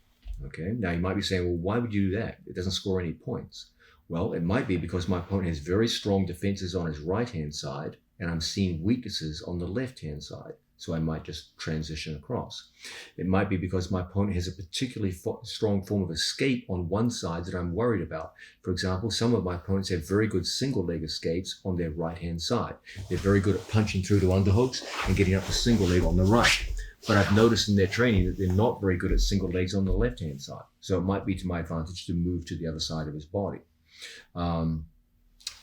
Okay? Now you might be saying, well, why would you do that? It doesn't score any points. Well, it might be because my opponent has very strong defenses on his right-hand side, and I'm seeing weaknesses on the left-hand side. So I might just transition across. It might be because my opponent has a particularly strong form of escape on one side that I'm worried about. For example, some of my opponents have very good single leg escapes on their right-hand side. They're very good at punching through to underhooks and getting up to single leg on the right. But I've noticed in their training that they're not very good at single legs on the left-hand side. So it might be to my advantage to move to the other side of his body.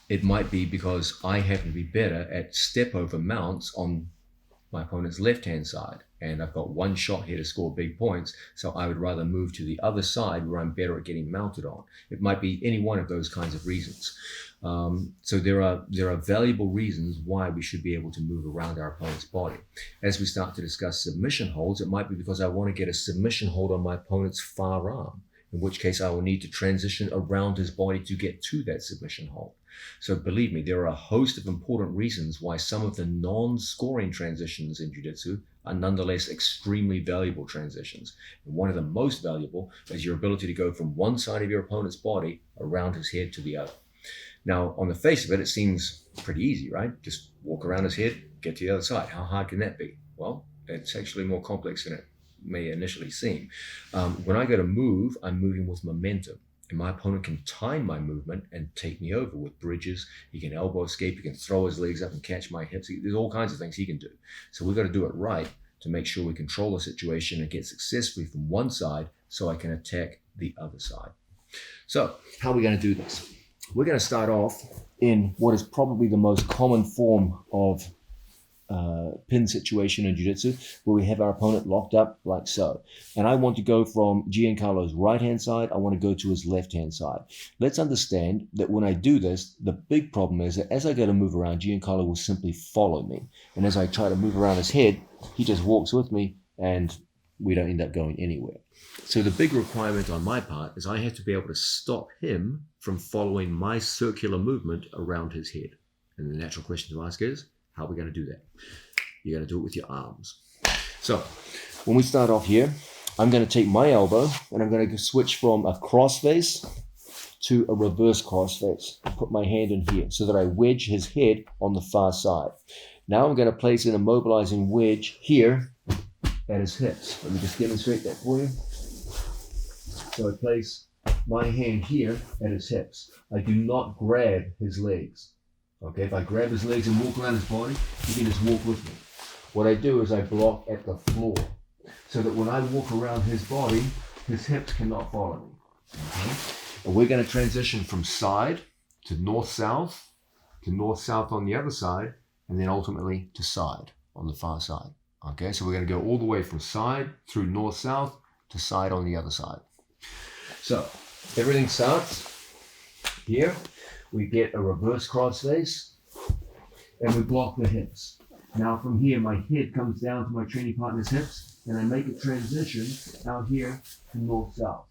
It might be because I happen to be better at step over mounts on my opponent's left-hand side, and I've got one shot here to score big points, so I would rather move to the other side where I'm better at getting mounted on. It might be any one of those kinds of reasons. So there are valuable reasons why we should be able to move around our opponent's body. As we start to discuss submission holds, it might be because I want to get a submission hold on my opponent's far arm, in which case I will need to transition around his body to get to that submission hold. So believe me, there are a host of important reasons why some of the non-scoring transitions in Jiu-Jitsu are nonetheless extremely valuable transitions. And one of the most valuable is your ability to go from one side of your opponent's body around his head to the other. Now, on the face of it, it seems pretty easy, right? Just walk around his head, get to the other side. How hard can that be? Well, it's actually more complex than it may initially seem. When I go to move, I'm moving with momentum. And my opponent can time my movement and take me over with bridges. He can elbow escape. He can throw his legs up and catch my hips. There's all kinds of things he can do. So we've got to do it right to make sure we control the situation and get successfully from one side so I can attack the other side. So how are we going to do this? We're going to start off in what is probably the most common form of pin situation in Jiu-Jitsu, where we have our opponent locked up like so. And I want to go from Giancarlo's right-hand side, I want to go to his left-hand side. Let's understand that when I do this, the big problem is that as I go to move around, Giancarlo will simply follow me. And as I try to move around his head, he just walks with me and we don't end up going anywhere. So the big requirement on my part is I have to be able to stop him from following my circular movement around his head. And the natural question to ask is, how are we going to do that? You're going to do it with your arms. So when we start off here, I'm going to take my elbow and I'm going to switch from a crossface to a reverse crossface. Put my hand in here so that I wedge his head on the far side. Now I'm going to place an immobilizing wedge here at his hips. Let me just demonstrate that for you. So I place my hand here at his hips. I do not grab his legs. Okay, if I grab his legs and walk around his body, he can just walk with me. What I do is I block at the floor so that when I walk around his body, his hips cannot follow me. Okay? And we're going to transition from side to north-south on the other side, and then ultimately to side on the far side. Okay, so we're going to go all the way from side through north-south to side on the other side. So everything starts here. We get a reverse crossface and we block the hips. Now from here, my head comes down to my training partner's hips and I make a transition out here to north-south.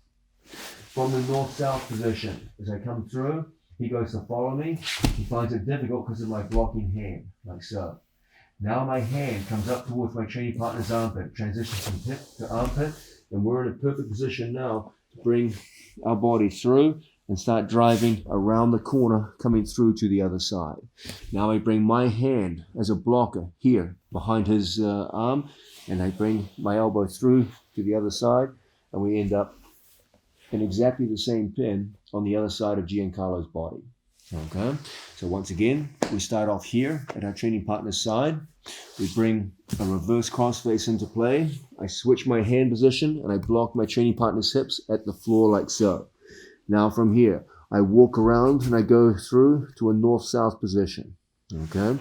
From the north-south position, as I come through, he goes to follow me. He finds it difficult because of my blocking hand, like so. Now my hand comes up towards my training partner's armpit, transitions from hip to armpit, and we're in a perfect position now to bring our body through and start driving around the corner, coming through to the other side. Now I bring my hand as a blocker here behind his arm, and I bring my elbow through to the other side, and we end up in exactly the same pin on the other side of Giancarlo's body. Okay, so once again, we start off here at our training partner's side. We bring a reverse crossface into play. I switch my hand position and I block my training partner's hips at the floor like so. Now from here, I walk around and I go through to a north-south position. Okay,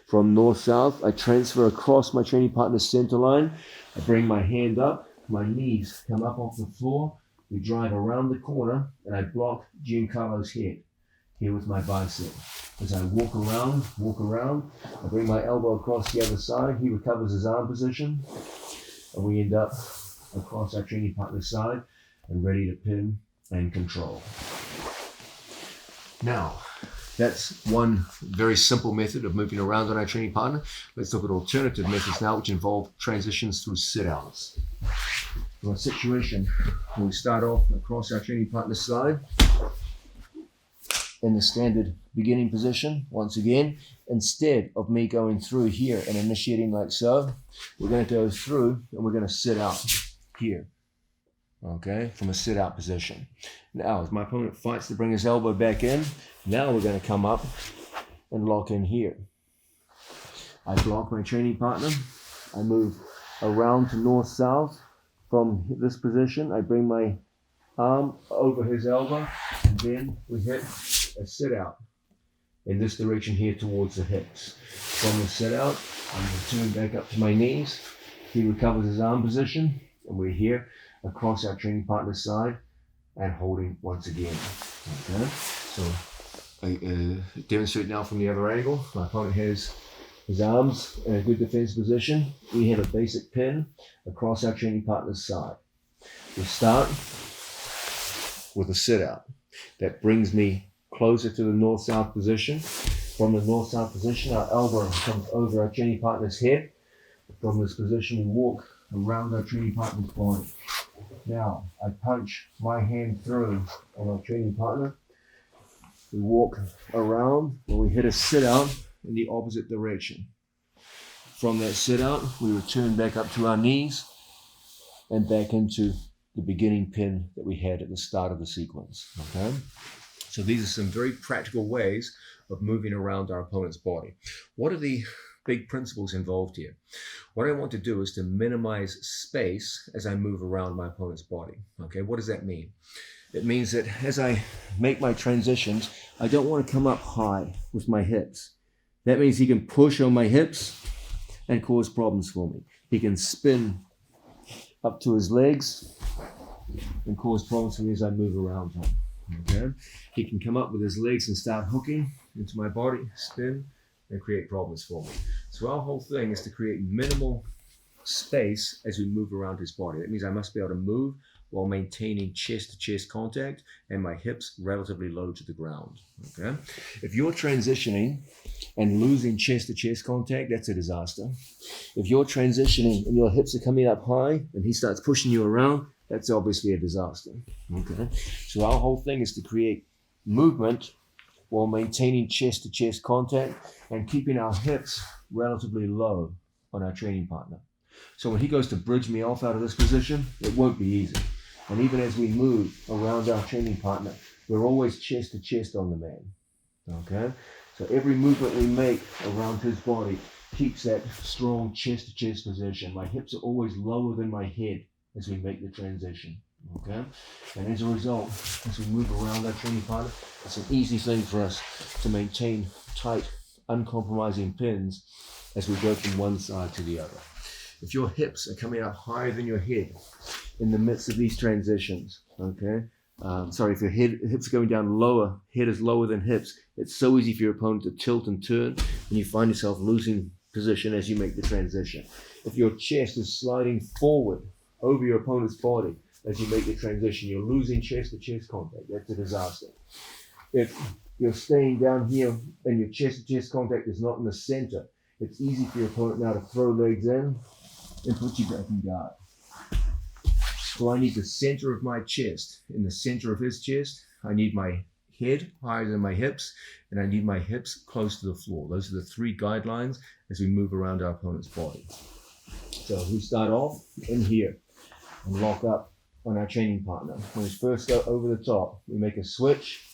from north-south, I transfer across my training partner's center line. I bring my hand up, my knees come up off the floor. We drive around the corner and I block Giancarlo's head here with my bicep. As I walk around, I bring my elbow across the other side. He recovers his arm position and we end up across our training partner's side and ready to pin and control. Now, that's one very simple method of moving around on our training partner. Let's look at alternative methods now, which involve transitions through sit-outs. In a situation where we start off across our training partner's side in the standard beginning position, once again, instead of me going through here and initiating like so, we're going to go through and we're going to sit out here. Okay, from a sit-out position. Now, as my opponent fights to bring his elbow back in, now we're going to come up and lock in here. I block my training partner. I move around to north-south. From this position, I bring my arm over his elbow, and then we hit a sit-out in this direction here towards the hips. From the sit-out, I'm returning back up to my knees. He recovers his arm position, and we're here across our training partner's side and holding once again. Okay, so I demonstrate now from the other angle. My opponent has his arms in a good defense position. We have a basic pin across our training partner's side. We start with a sit out. That brings me closer to the north-south position. From the north-south position, our elbow comes over our training partner's head. From this position, we walk around our training partner's body. Now, I punch my hand through on our training partner. We walk around and we hit a sit out in the opposite direction. From that sit out, we return back up to our knees and back into the beginning pin that we had at the start of the sequence. Okay? So these are some very practical ways of moving around our opponent's body. What are the big principles involved here? What I want to do is to minimize space as I move around my opponent's body. Okay, what does that mean? It means that as I make my transitions, I don't want to come up high with my hips. That means he can push on my hips and cause problems for me. He can spin up to his legs and cause problems for me as I move around him. Okay, he can come up with his legs and start hooking into my body, spin, and create problems for me. So our whole thing is to create minimal space as we move around his body. That means I must be able to move while maintaining chest-to-chest contact and my hips relatively low to the ground. Okay? If you're transitioning and losing chest-to-chest contact, that's a disaster. If you're transitioning and your hips are coming up high and he starts pushing you around, that's obviously a disaster. Okay? So our whole thing is to create movement while maintaining chest-to-chest contact and keeping our hips relatively low on our training partner. So when he goes to bridge me off out of this position, it won't be easy. And even as we move around our training partner, we're always chest-to-chest on the man. Okay? So every movement we make around his body keeps that strong chest-to-chest position. My hips are always lower than my head as we make the transition. Okay, and as a result, as we move around our training partner, it's an easy thing for us to maintain tight, uncompromising pins as we go from one side to the other. if your hips are coming up higher than your head in the midst of these transitions, okay? If your hips are going down lower, head is lower than hips, it's so easy for your opponent to tilt and turn, and you find yourself losing position as you make the transition. If your chest is sliding forward over your opponent's body as you make the transition, you're losing chest-to-chest contact. That's a disaster. If you're staying down here and your chest-to-chest contact is not in the center, it's easy for your opponent now to throw legs in and put you back in guard. So I need the center of my chest. In the center of his chest, I need my head higher than my hips, and I need my hips close to the floor. Those are the three guidelines as we move around our opponent's body. So we start off in here and lock up on our training partner. When we first go over the top, we make a switch.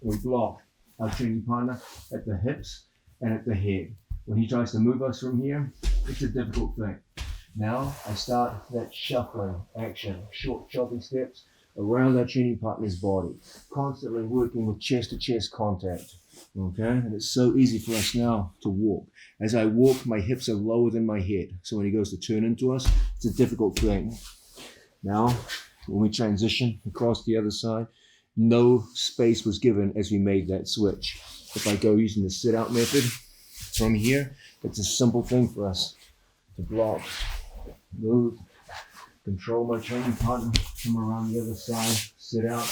We block our training partner at the hips and at the head. When he tries to move us from here, it's a difficult thing. Now I start that shuffling action, short chopping steps around our training partner's body, constantly working with chest-to-chest contact. Okay, and it's so easy for us now to walk. As I walk, my hips are lower than my head. So when he goes to turn into us, it's a difficult thing. Now, when we transition across the other side, no space was given as we made that switch. If I go using the sit-out method from here, it's a simple thing for us to block, move, control my training partner, come around the other side, sit out,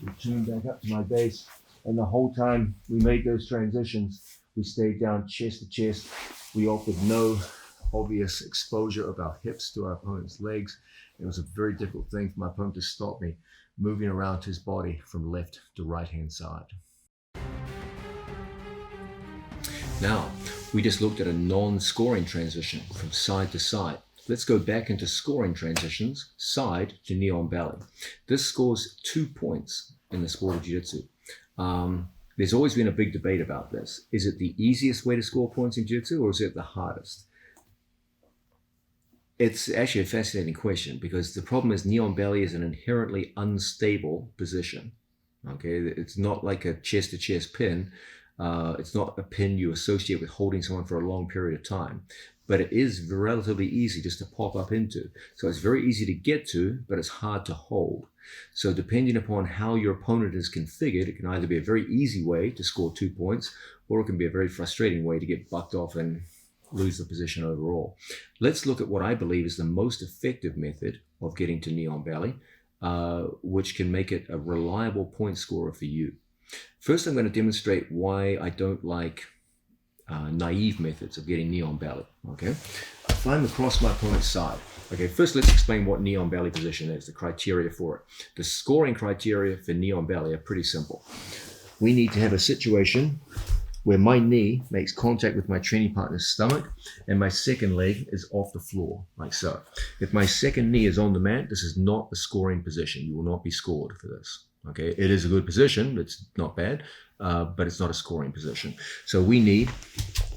return back up to my base. And the whole time we made those transitions, we stayed down chest to chest. We offered no obvious exposure of our hips to our opponent's legs. It was a very difficult thing for my opponent to stop me moving around his body from left to right-hand side. Now, we just looked at a non-scoring transition from side to side. Let's go back into scoring transitions, side to knee on belly. This scores 2 points in the sport of jiu-jitsu. There's always been a big debate about this. Is it the easiest way to score points in jiu-jitsu, or is it the hardest? It's actually a fascinating question, because the problem is knee on belly is an inherently unstable position. Okay, it's not like a chest-to-chest pin. It's not a pin you associate with holding someone for a long period of time, but it is relatively easy just to pop up into. So it's very easy to get to, but it's hard to hold. So depending upon how your opponent is configured, it can either be a very easy way to score 2 points, or it can be a very frustrating way to get bucked off and lose the position overall. Let's look at what I believe is the most effective method of getting to knee on belly, which can make it a reliable point scorer for you. First, I'm going to demonstrate why I don't like naive methods of getting knee on belly. Okay, if I'm across my opponent's side. Okay, first let's explain what knee on belly position is, the criteria for it. The scoring criteria for knee on belly are pretty simple. We need to have a situation where my knee makes contact with my training partner's stomach and my second leg is off the floor, like so. If my second knee is on the mat, this is not a scoring position. You will not be scored for this. Okay, it is a good position, it's not bad, but it's not a scoring position. So we need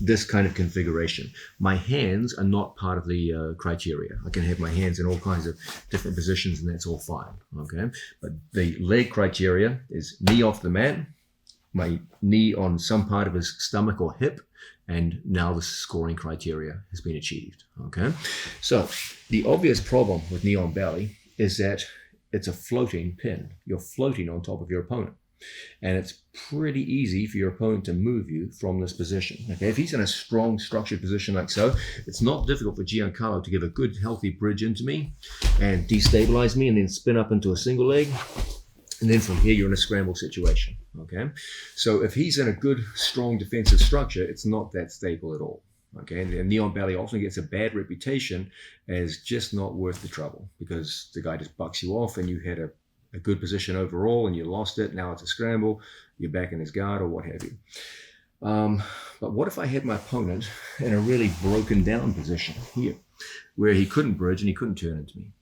this kind of configuration. My hands are not part of the criteria. I can have my hands in all kinds of different positions and that's all fine, okay? But the leg criteria is knee off the mat, my knee on some part of his stomach or hip, and now the scoring criteria has been achieved, okay? So the obvious problem with knee on belly is that it's a floating pin. You're floating on top of your opponent. And it's pretty easy for your opponent to move you from this position. Okay, if he's in a strong structured position like so, it's not difficult for Giancarlo to give a good healthy bridge into me and destabilize me and then spin up into a single leg. And then from here, you're in a scramble situation. Okay, so if he's in a good, strong defensive structure, it's not that stable at all. Okay, and knee on belly often gets a bad reputation as just not worth the trouble, because the guy just bucks you off and you had a good position overall and you lost it. Now it's a scramble, you're back in his guard or what have you. But what if I had my opponent in a really broken down position here, where he couldn't bridge and he couldn't turn into me?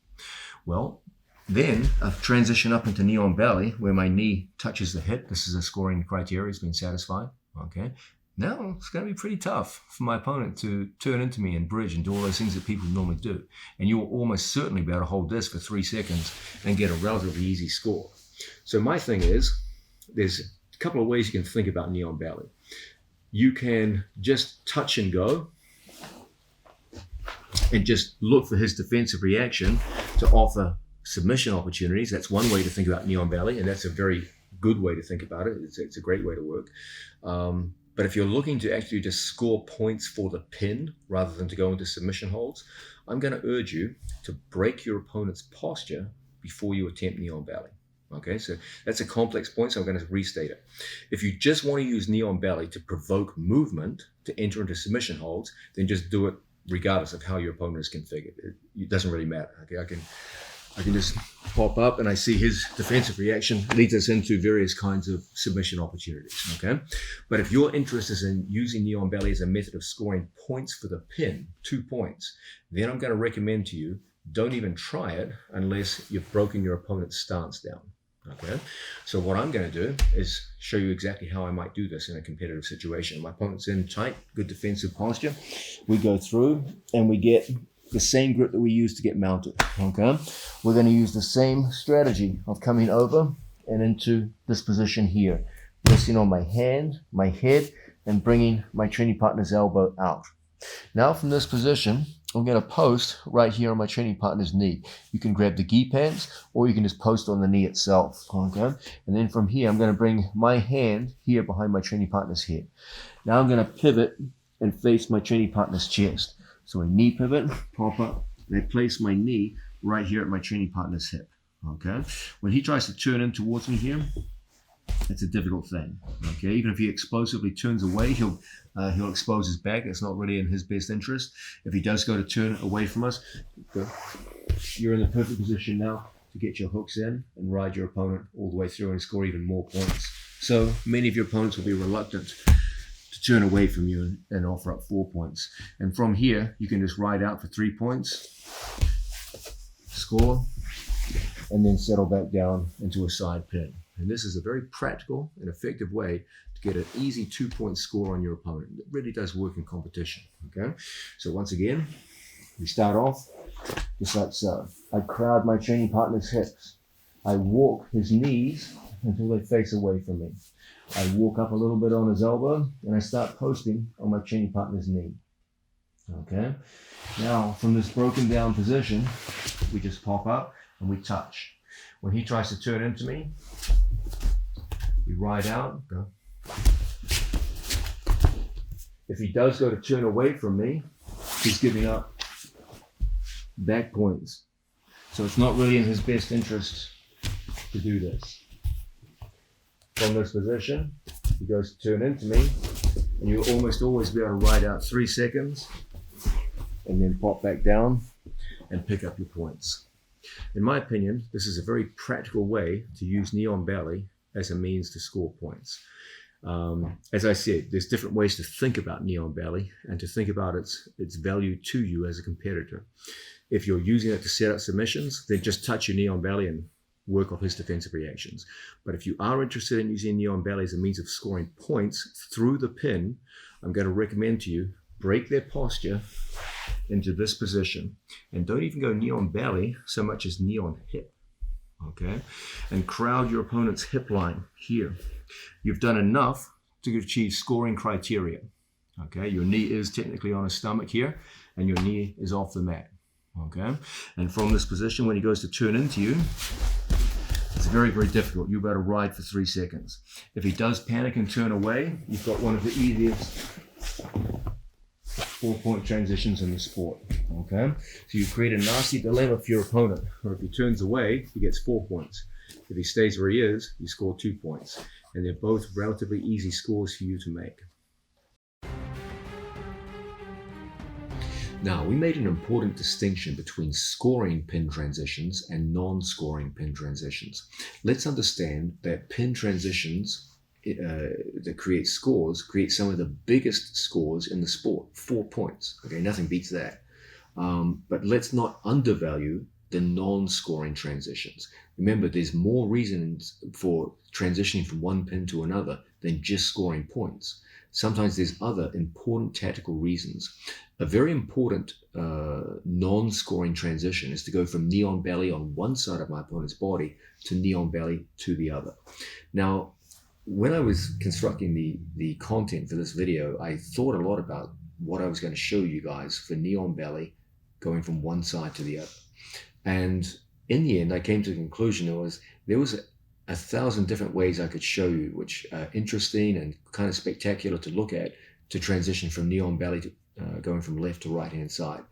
Well, then a transition up into knee on belly where my knee touches the hip. This is a scoring criteria, it's been satisfied. Okay. Now it's going to be pretty tough for my opponent to turn into me and bridge and do all those things that people normally do. And you'll almost certainly be able to hold this for 3 seconds and get a relatively easy score. So my thing is, there's a couple of ways you can think about knee on belly. You can just touch and go and just look for his defensive reaction to offer submission opportunities. That's one way to think about Neon Valley, and that's a very good way to think about it. It's a great way to work. But if you're looking to actually just score points for the pin rather than to go into submission holds, I'm going to urge you to break your opponent's posture before you attempt Neon Valley. Okay, so that's a complex point, so I'm going to restate it. If you just want to use Neon Valley to provoke movement to enter into submission holds, then just do it regardless of how your opponent is configured. It doesn't really matter. Okay, I can just pop up and I see his defensive reaction leads us into various kinds of submission opportunities, okay? But if you're interested in using Neon Valley as a method of scoring points for the pin, 2 points, then I'm going to recommend to you, don't even try it unless you've broken your opponent's stance down, okay? So what I'm going to do is show you exactly how I might do this in a competitive situation. My opponent's in tight, good defensive posture. We go through and we get the same grip that we use to get mounted, okay? We're going to use the same strategy of coming over and into this position here, resting on my hand, my head, and bringing my training partner's elbow out. Now from this position, I'm going to post right here on my training partner's knee. You can grab the gi pants or you can just post on the knee itself, okay? And then from here, I'm going to bring my hand here behind my training partner's head. Now I'm going to pivot and face my training partner's chest. So a knee pivot, pop up, and I place my knee right here at my training partner's hip, okay? When he tries to turn in towards me here, it's a difficult thing, okay? Even if he explosively turns away, he'll expose his back. That's not really in his best interest. If he does go to turn away from us, you're in the perfect position now to get your hooks in and ride your opponent all the way through and score even more points. So many of your opponents will be reluctant to turn away from you and offer up 4 points. And from here, you can just ride out for 3 points, score, and then settle back down into a side pin. And this is a very practical and effective way to get an easy 2-point score on your opponent. It really does work in competition, okay? So once again, we start off just like so. I crowd my training partner's hips. I walk his knees until they face away from me. I walk up a little bit on his elbow and I start posting on my training partner's knee. Okay. Now from this broken down position, we just pop up and we touch. When he tries to turn into me, we ride out, go. If he does go to turn away from me, he's giving up back points. So it's not really in his best interest to do this. From this position, he goes to turn into me, and you'll almost always be able to ride out 3 seconds and then pop back down and pick up your points. In my opinion, this is a very practical way to use Neon Valley as a means to score points. As I said, there's different ways to think about Neon Valley and to think about its value to you as a competitor. If you're using it to set up submissions, then just touch your Neon Valley and work off his defensive reactions. But if you are interested in using Neon Valley as a means of scoring points through the pin, I'm going to recommend to you, break their posture into this position. And don't even go Neon Valley so much as Neon Hip, okay? And crowd your opponent's hip line here. You've done enough to achieve scoring criteria, okay? Your knee is technically on his stomach here, and your knee is off the mat, okay? And from this position, when he goes to turn into you, it's very, very difficult. You're about to ride for 3 seconds. If he does panic and turn away, you've got one of the easiest 4-point transitions in the sport, okay? So you create a nasty dilemma for your opponent. Or if he turns away, he gets 4 points. If he stays where he is, you score 2 points. And they're both relatively easy scores for you to make. Now, we made an important distinction between scoring pin transitions and non-scoring pin transitions. Let's understand that pin transitions that create scores, create some of the biggest scores in the sport, 4 points. Okay, nothing beats that. But let's not undervalue the non-scoring transitions. Remember, there's more reasons for transitioning from one pin to another than just scoring points. Sometimes there's other important tactical reasons. A very important non-scoring transition is to go from Neon Valley on one side of my opponent's body to Neon Valley to the other. Now, when I was constructing the content for this video, I thought a lot about what I was going to show you guys for Neon Valley going from one side to the other. And in the end, I came to the conclusion there was 1,000 different ways I could show you, which are interesting and kind of spectacular to look at, to transition from knee on belly to going from left to right hand side.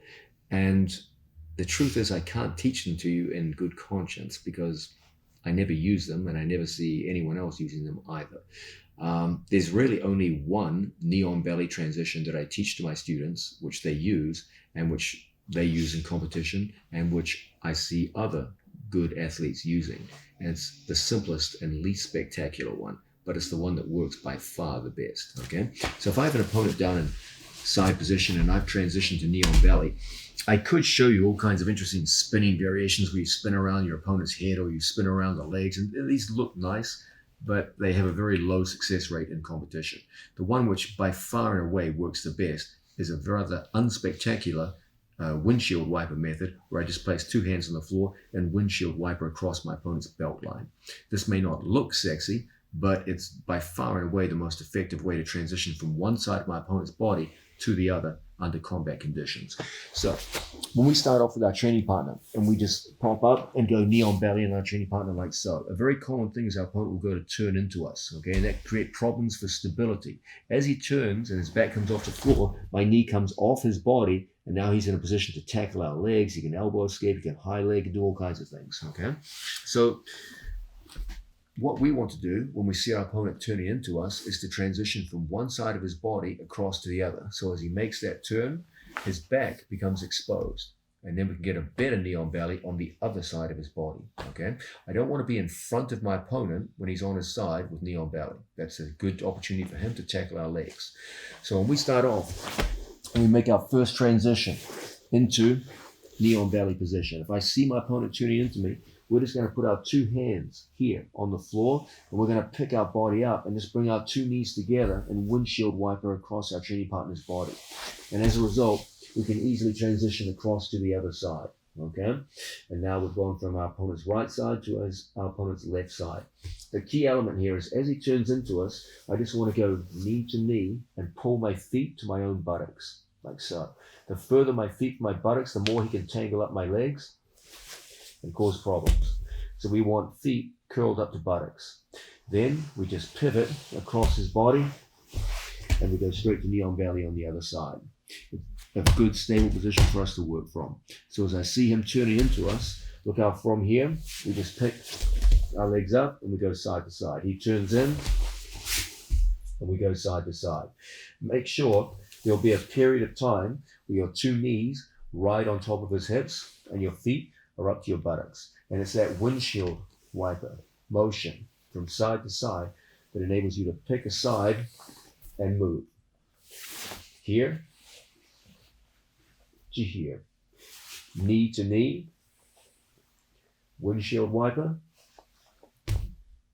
And the truth is, I can't teach them to you in good conscience because I never use them and I never see anyone else using them either. There's really only one knee on belly transition that I teach to my students, which they use and which they use in competition and which I see other good athletes using. And it's the simplest and least spectacular one, but it's the one that works by far the best, okay? So if I have an opponent down in side position and I've transitioned to knee on belly, I could show you all kinds of interesting spinning variations where you spin around your opponent's head or you spin around the legs, and these look nice, but they have a very low success rate in competition. The one which by far and away works the best is a rather unspectacular windshield wiper method, where I just place two hands on the floor and windshield wiper across my opponent's belt line. This may not look sexy, but it's by far and away the most effective way to transition from one side of my opponent's body to the other under combat conditions. So when we start off with our training partner and we just pop up and go knee on belly on our training partner like so, a very common thing is our opponent will go to turn into us, okay, and that creates problems for stability. As he turns and his back comes off the floor, my knee comes off his body, and now he's in a position to tackle our legs. He can elbow escape, he can high leg, and do all kinds of things, okay? So what we want to do when we see our opponent turning into us is to transition from one side of his body across to the other. So as he makes that turn, his back becomes exposed. And then we can get a better knee on belly on the other side of his body, okay? I don't want to be in front of my opponent when he's on his side with knee on belly. That's a good opportunity for him to tackle our legs. So when we start off and we make our first transition into knee on belly position, if I see my opponent turning into me, we're just going to put our two hands here on the floor, and we're going to pick our body up and just bring our two knees together and windshield wiper across our training partner's body. And as a result, we can easily transition across to the other side, okay? And now we've gone from our opponent's right side to our opponent's left side. The key element here is as he turns into us, I just want to go knee to knee and pull my feet to my own buttocks, like so. The further my feet from my buttocks, the more he can tangle up my legs and cause problems. So we want feet curled up to buttocks. Then we just pivot across his body and we go straight to knee on belly on the other side. A good stable position for us to work from. So as I see him turning into us, look out from here, we just pick our legs up and we go side to side. He turns in and we go side to side. Make sure there'll be a period of time where your two knees right on top of his hips and your feet are up to your buttocks. And it's that windshield wiper motion from side to side that enables you to pick a side and move. Here to here. Knee to knee. Windshield wiper.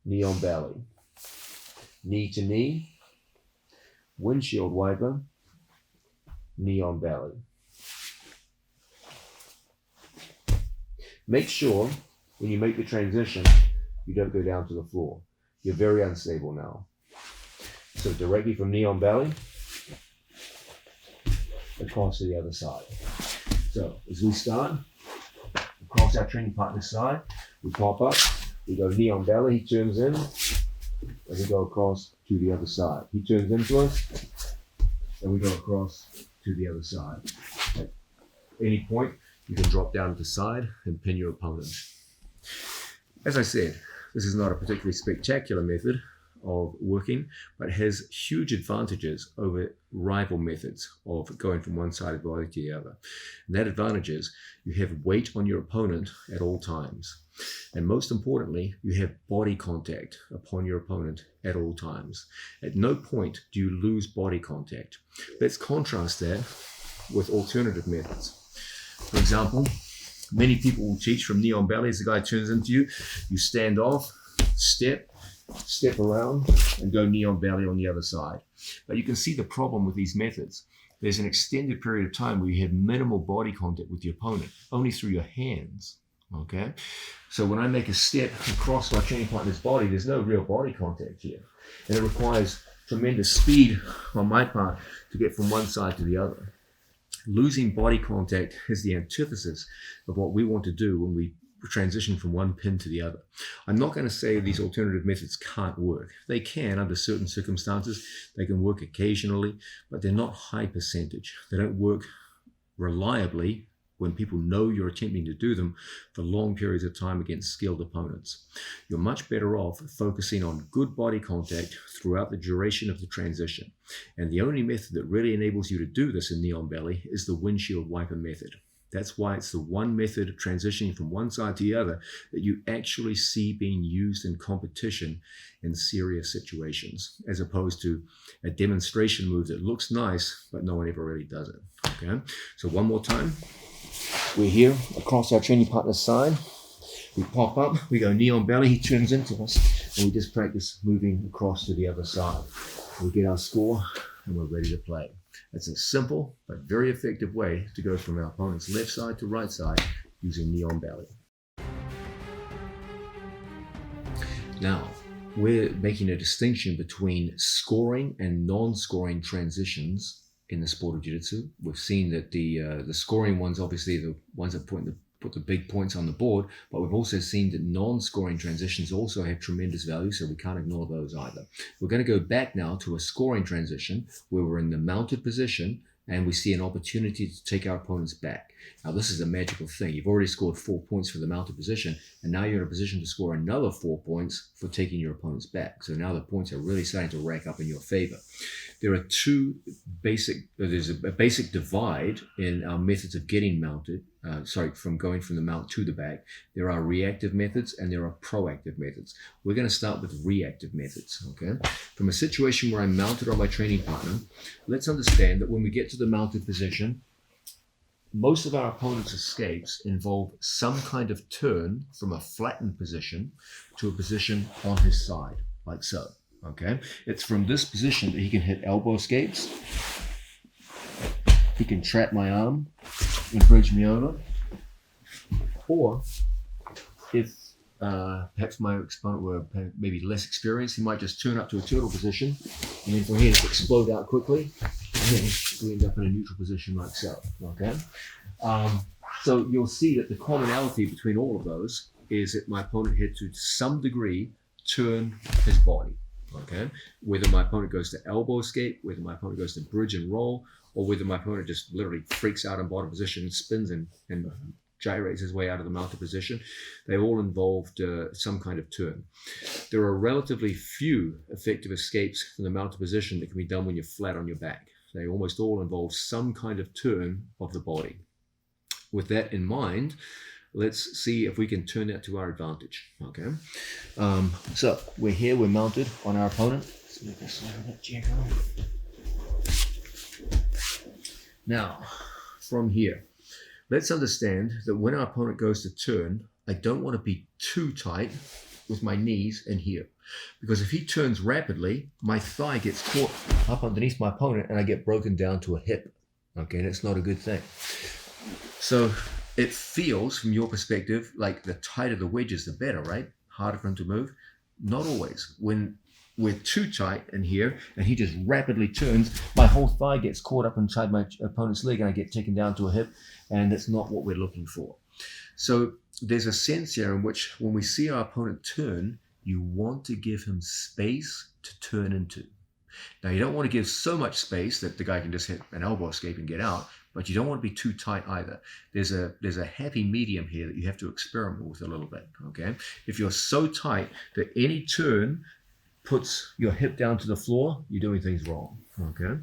Knee on belly. Knee to knee. Windshield wiper. Knee on belly. Make sure when you make the transition, you don't go down to the floor. You're very unstable now. So directly from knee on belly, across to the other side. So as we start, across our training partner's side, we pop up, we go knee on belly, he turns in, and we go across to the other side. He turns into us, and we go across to the other side. At any point, you can drop down to the side and pin your opponent. As I said, this is not a particularly spectacular method of working, but has huge advantages over rival methods of going from one side of the body to the other. And that advantage is you have weight on your opponent at all times. And most importantly, you have body contact upon your opponent at all times. At no point do you lose body contact. Let's contrast that with alternative methods. For example, many people will teach from knee on belly. As the guy turns into you, you stand off, step around, and go knee on belly on the other side. But you can see the problem with these methods. There's an extended period of time where you have minimal body contact with your opponent, only through your hands, okay? So when I make a step across my training partner's body, there's no real body contact here. And it requires tremendous speed on my part to get from one side to the other. Losing body contact is the antithesis of what we want to do when we transition from one pin to the other. I'm not going to say these alternative methods can't work. They can under certain circumstances. They can work occasionally, but they're not high percentage. They don't work reliably when people know you're attempting to do them for long periods of time against skilled opponents. You're much better off focusing on good body contact throughout the duration of the transition. And the only method that really enables you to do this in Knee on Belly is the windshield wiper method. That's why it's the one method of transitioning from one side to the other that you actually see being used in competition in serious situations, as opposed to a demonstration move that looks nice, but no one ever really does it. Okay, so one more time. We're here across our training partner's side. We pop up, we go knee on belly, he turns into us, and we just practice moving across to the other side. We get our score, and we're ready to play. That's a simple but very effective way to go from our opponent's left side to right side using knee on belly. Now, we're making a distinction between scoring and non-scoring transitions in the sport of jiu-jitsu. We've seen that the scoring ones, obviously the ones that put the big points on the board, but we've also seen that non-scoring transitions also have tremendous value, so we can't ignore those either. We're going to go back now to a scoring transition where we're in the mounted position and we see an opportunity to take our opponents back. Now, this is a magical thing. You've already scored 4 points for the mounted position, and now you're in a position to score another 4 points for taking your opponents back. So now the points are really starting to rack up in your favor. There are there's a basic divide in our methods of getting mounted, from going from the mount to the back. There are reactive methods and there are proactive methods. We're going to start with reactive methods, okay? From a situation where I'm mounted on my training partner, let's understand that when we get to the mounted position, most of our opponent's escapes involve some kind of turn from a flattened position to a position on his side, like so. Okay, it's from this position that he can hit elbow escapes. He can trap my arm and bridge me over. Or if perhaps my opponent were maybe less experienced, he might just turn up to a turtle position and then from here just explode out quickly. And then we end up in a neutral position like so. Okay, so you'll see that the commonality between all of those is that my opponent had to some degree turn his body. Okay, whether my opponent goes to elbow escape, whether my opponent goes to bridge and roll, or whether my opponent just literally freaks out in bottom position, spins and gyrates his way out of the mounted position, they all involved some kind of turn. There are relatively few effective escapes from the mounted position that can be done when you're flat on your back. They almost all involve some kind of turn of the body. With that in mind, let's see if we can turn that to our advantage, okay? So we're here, we're mounted on our opponent. Let's make this slide that jack on. Now, from here, let's understand that when our opponent goes to turn, I don't want to be too tight with my knees in here. Because if he turns rapidly, my thigh gets caught up underneath my opponent and I get broken down to a hip, okay? And it's not a good thing. So it feels, from your perspective, like the tighter the wedges, the better, right? Harder for him to move. Not always. When we're too tight in here and he just rapidly turns, my whole thigh gets caught up inside my opponent's leg and I get taken down to a hip, and that's not what we're looking for. So there's a sense here in which when we see our opponent turn, you want to give him space to turn into. Now, you don't want to give so much space that the guy can just hit an elbow escape and get out, but you don't want to be too tight either. There's a happy medium here that you have to experiment with a little bit, okay? If you're so tight that any turn puts your hip down to the floor, you're doing things wrong, okay?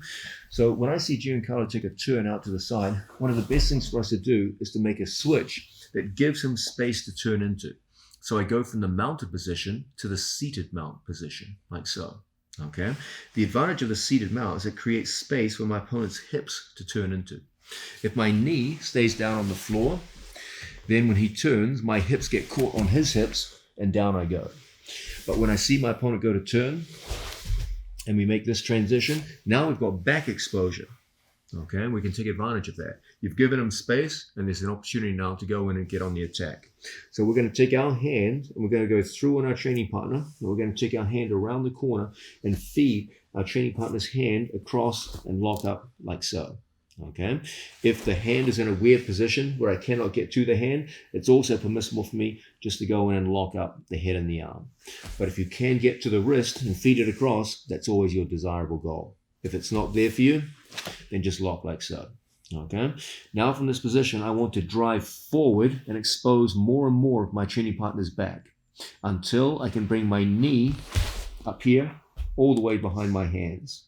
So when I see Giancarlo take a turn out to the side, one of the best things for us to do is to make a switch that gives him space to turn into. So I go from the mounted position to the seated mount position, like so. Okay. The advantage of the seated mount is it creates space for my opponent's hips to turn into. If my knee stays down on the floor, then when he turns, my hips get caught on his hips and down I go. But when I see my opponent go to turn and we make this transition, now we've got back exposure. Okay, and we can take advantage of that. You've given him space, and there's an opportunity now to go in and get on the attack. So we're going to take our hand, and we're going to go through on our training partner, and we're going to take our hand around the corner and feed our training partner's hand across and lock up like so. Okay. If the hand is in a weird position where I cannot get to the hand, it's also permissible for me just to go in and lock up the head and the arm. But if you can get to the wrist and feed it across, that's always your desirable goal. If it's not there for you, then just lock like so. Okay. Now from this position, I want to drive forward and expose more and more of my training partner's back until I can bring my knee up here all the way behind my hands.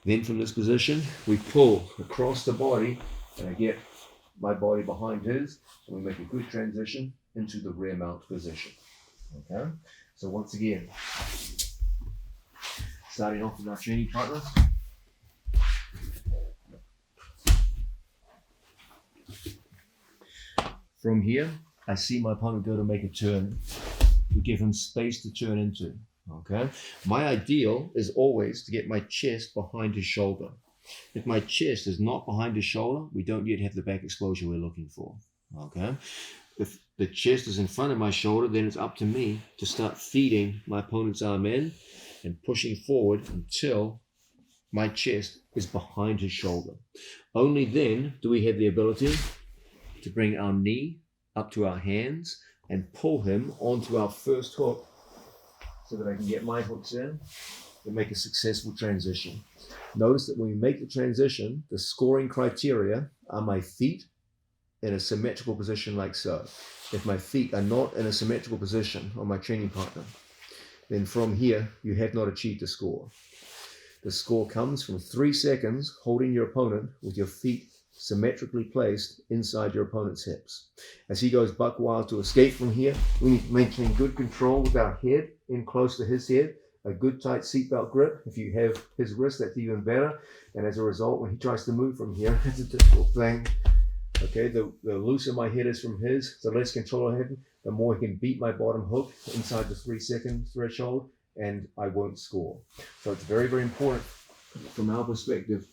Then from this position, we pull across the body and I get my body behind his, and we make a good transition into the rear mount position. Okay. So once again, starting off with our training partner. From here, I see my opponent go to make a turn. We give him space to turn into. Okay. My ideal is always to get my chest behind his shoulder. If my chest is not behind his shoulder, we don't yet have the back exposure we're looking for. Okay. If the chest is in front of my shoulder, then it's up to me to start feeding my opponent's arm in and pushing forward until my chest is behind his shoulder. Only then do we have the ability to bring our knee up to our hands and pull him onto our first hook so that I can get my hooks in and make a successful transition. Notice that when we make the transition, the scoring criteria are my feet in a symmetrical position like so. If my feet are not in a symmetrical position on my training partner, then from here, you have not achieved a score. The score comes from 3 seconds holding your opponent with your feet symmetrically placed inside your opponent's hips. As he goes buck wild to escape from here, we need to maintain good control with our head in close to his head, a good tight seatbelt grip. If you have his wrist, that's even better. And as a result, when he tries to move from here, it's a difficult thing. Okay, the looser my head is from his, the less control I have, the more he can beat my bottom hook inside the 3 second threshold, and I won't score. So it's very, very important from our perspective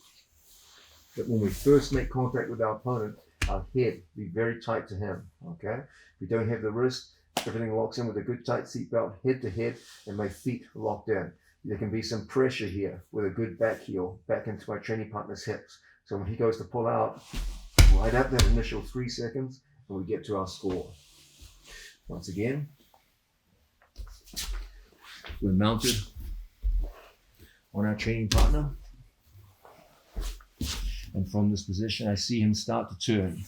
that when we first make contact with our opponent, our head be very tight to him. Okay, if we don't have the wrist, everything locks in with a good tight seatbelt, head to head, and my feet locked in. There can be some pressure here with a good back heel back into my training partner's hips. So when he goes to pull out, light up that initial 3 seconds, and we get to our score. Once again, we're mounted on our training partner. And from this position, I see him start to turn.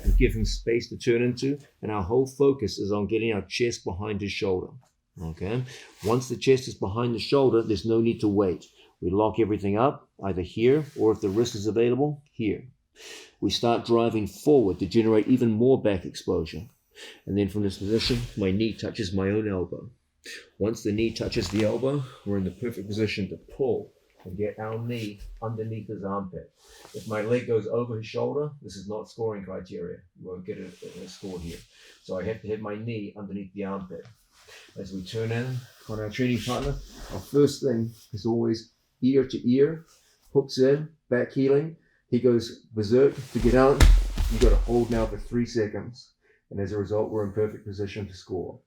We give him space to turn into, and our whole focus is on getting our chest behind his shoulder. Okay. Once the chest is behind the shoulder, there's no need to wait. We lock everything up, either here, or if the wrist is available, here. We start driving forward to generate even more back exposure. And then from this position, my knee touches my own elbow. Once the knee touches the elbow, we're in the perfect position to pull and get our knee underneath his armpit. If my leg goes over his shoulder, this is not scoring criteria. You won't get a score here. So I have to have my knee underneath the armpit. As we turn in on our training partner, our first thing is always ear to ear, hooks in, back heeling. He goes berserk to get out. You've got to hold now for 3 seconds. And as a result, we're in perfect position to score.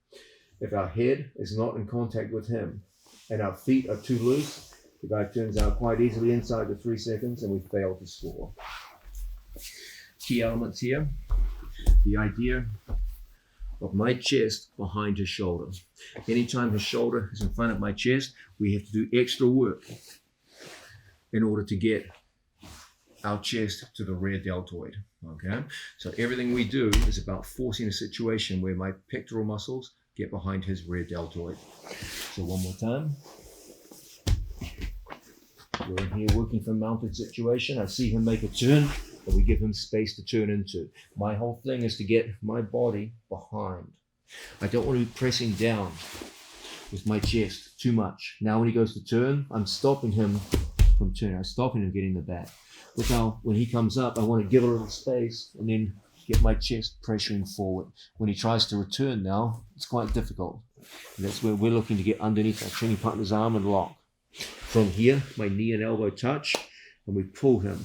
If our head is not in contact with him and our feet are too loose, the guy turns out quite easily inside the 3 seconds and we fail to score. Key elements here, the idea of my chest behind his shoulder. Anytime his shoulder is in front of my chest, we have to do extra work in order to get our chest to the rear deltoid. Okay, so everything we do is about forcing a situation where my pectoral muscles get behind his rear deltoid. So one more time. We're in here working from mounted situation. I see him make a turn, and we give him space to turn into. My whole thing is to get my body behind. I don't want to be pressing down with my chest too much. Now when he goes to turn, I'm stopping him from turning. I'm stopping him getting the back. Look how when he comes up, I want to give a little space and then get my chest pressuring forward. When he tries to return now, it's quite difficult. And that's where we're looking to get underneath our training partner's arm and lock. From here, my knee and elbow touch, and we pull him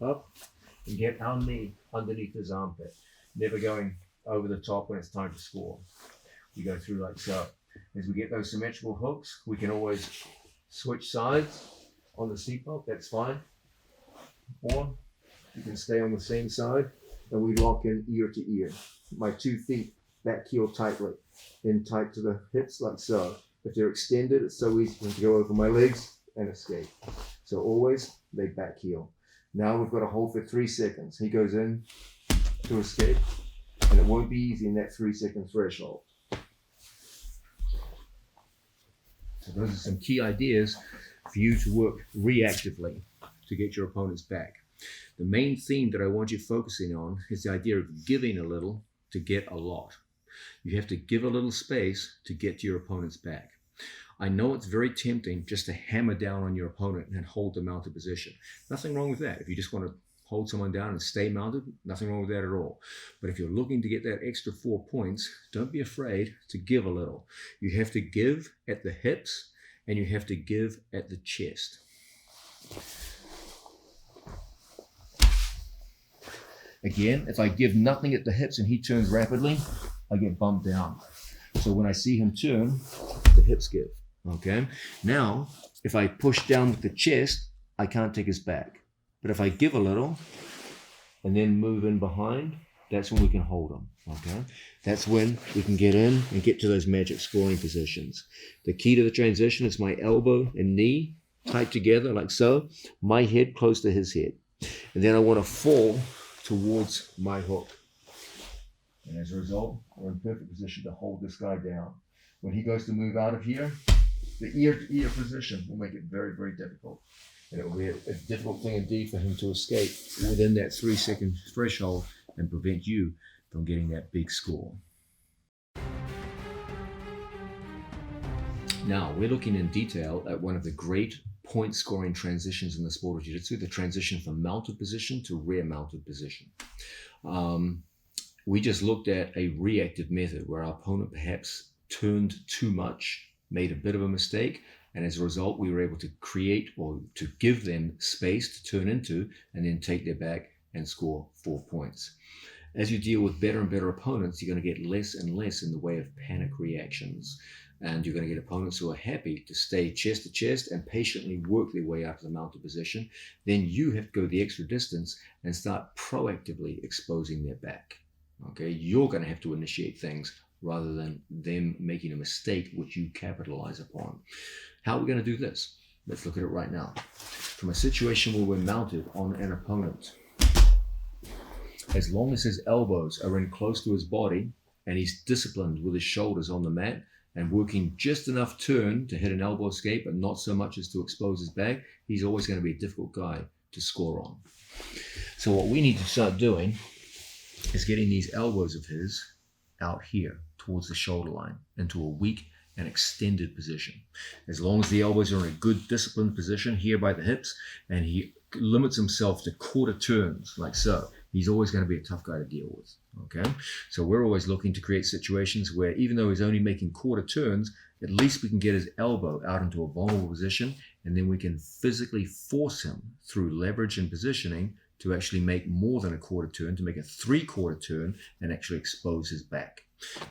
up and get our knee underneath his armpit. Never going over the top when it's time to score. We go through like so. As we get those symmetrical hooks, we can always switch sides on the seatbelt, that's fine. Or You can stay on the same side, and we lock in ear to ear. My 2 feet back heel tightly, in tight to the hips like so. If they're extended, it's so easy for them to go over my legs and escape. So always they back heel. Now we've got to hold for 3 seconds. He goes in to escape, and it won't be easy in that 3-second threshold. So those are some key ideas for you to work reactively to get your opponents back. The main theme that I want you focusing on is the idea of giving a little to get a lot. You have to give a little space to get to your opponent's back. I know it's very tempting just to hammer down on your opponent and hold the mounted position. Nothing wrong with that. If you just want to hold someone down and stay mounted, nothing wrong with that at all. But if you're looking to get that extra 4 points, don't be afraid to give a little. You have to give at the hips and you have to give at the chest. Again, if I give nothing at the hips and he turns rapidly, I get bumped down. So when I see him turn, the hips give. Okay? Now, if I push down with the chest, I can't take his back. But if I give a little and then move in behind, that's when we can hold him. Okay? That's when we can get in and get to those magic scoring positions. The key to the transition is my elbow and knee tight together like so, my head close to his head. And then I want to fall towards my hook. And as a result, we're in perfect position to hold this guy down. When he goes to move out of here, the ear-to-ear position will make it very, very difficult. And it will be a difficult thing indeed for him to escape within that 3-second threshold and prevent you from getting that big score. Now, we're looking in detail at one of the great point scoring transitions in the sport of Jiu-Jitsu, the transition from mounted position to rear mounted position. We just looked at a reactive method where our opponent perhaps turned too much, made a bit of a mistake, and as a result, we were able to create or to give them space to turn into and then take their back and score 4 points. As you deal with better and better opponents, you're going to get less and less in the way of panic reactions. And you're going to get opponents who are happy to stay chest to chest and patiently work their way out to the mounted position. Then you have to go the extra distance and start proactively exposing their back. Okay, you're going to have to initiate things rather than them making a mistake which you capitalize upon. How are we going to do this? Let's look at it right now. From a situation where we're mounted on an opponent, as long as his elbows are in close to his body and he's disciplined with his shoulders on the mat and working just enough turn to hit an elbow escape and not so much as to expose his back, he's always going to be a difficult guy to score on. So what we need to start doing is getting these elbows of his out here towards the shoulder line into a weak and extended position. As long as the elbows are in a good disciplined position here by the hips and he limits himself to quarter turns like so, he's always going to be a tough guy to deal with. Okay, so we're always looking to create situations where even though he's only making quarter turns, at least we can get his elbow out into a vulnerable position, and then we can physically force him through leverage and positioning to actually make more than a quarter turn, to make a 3/4 turn and actually expose his back.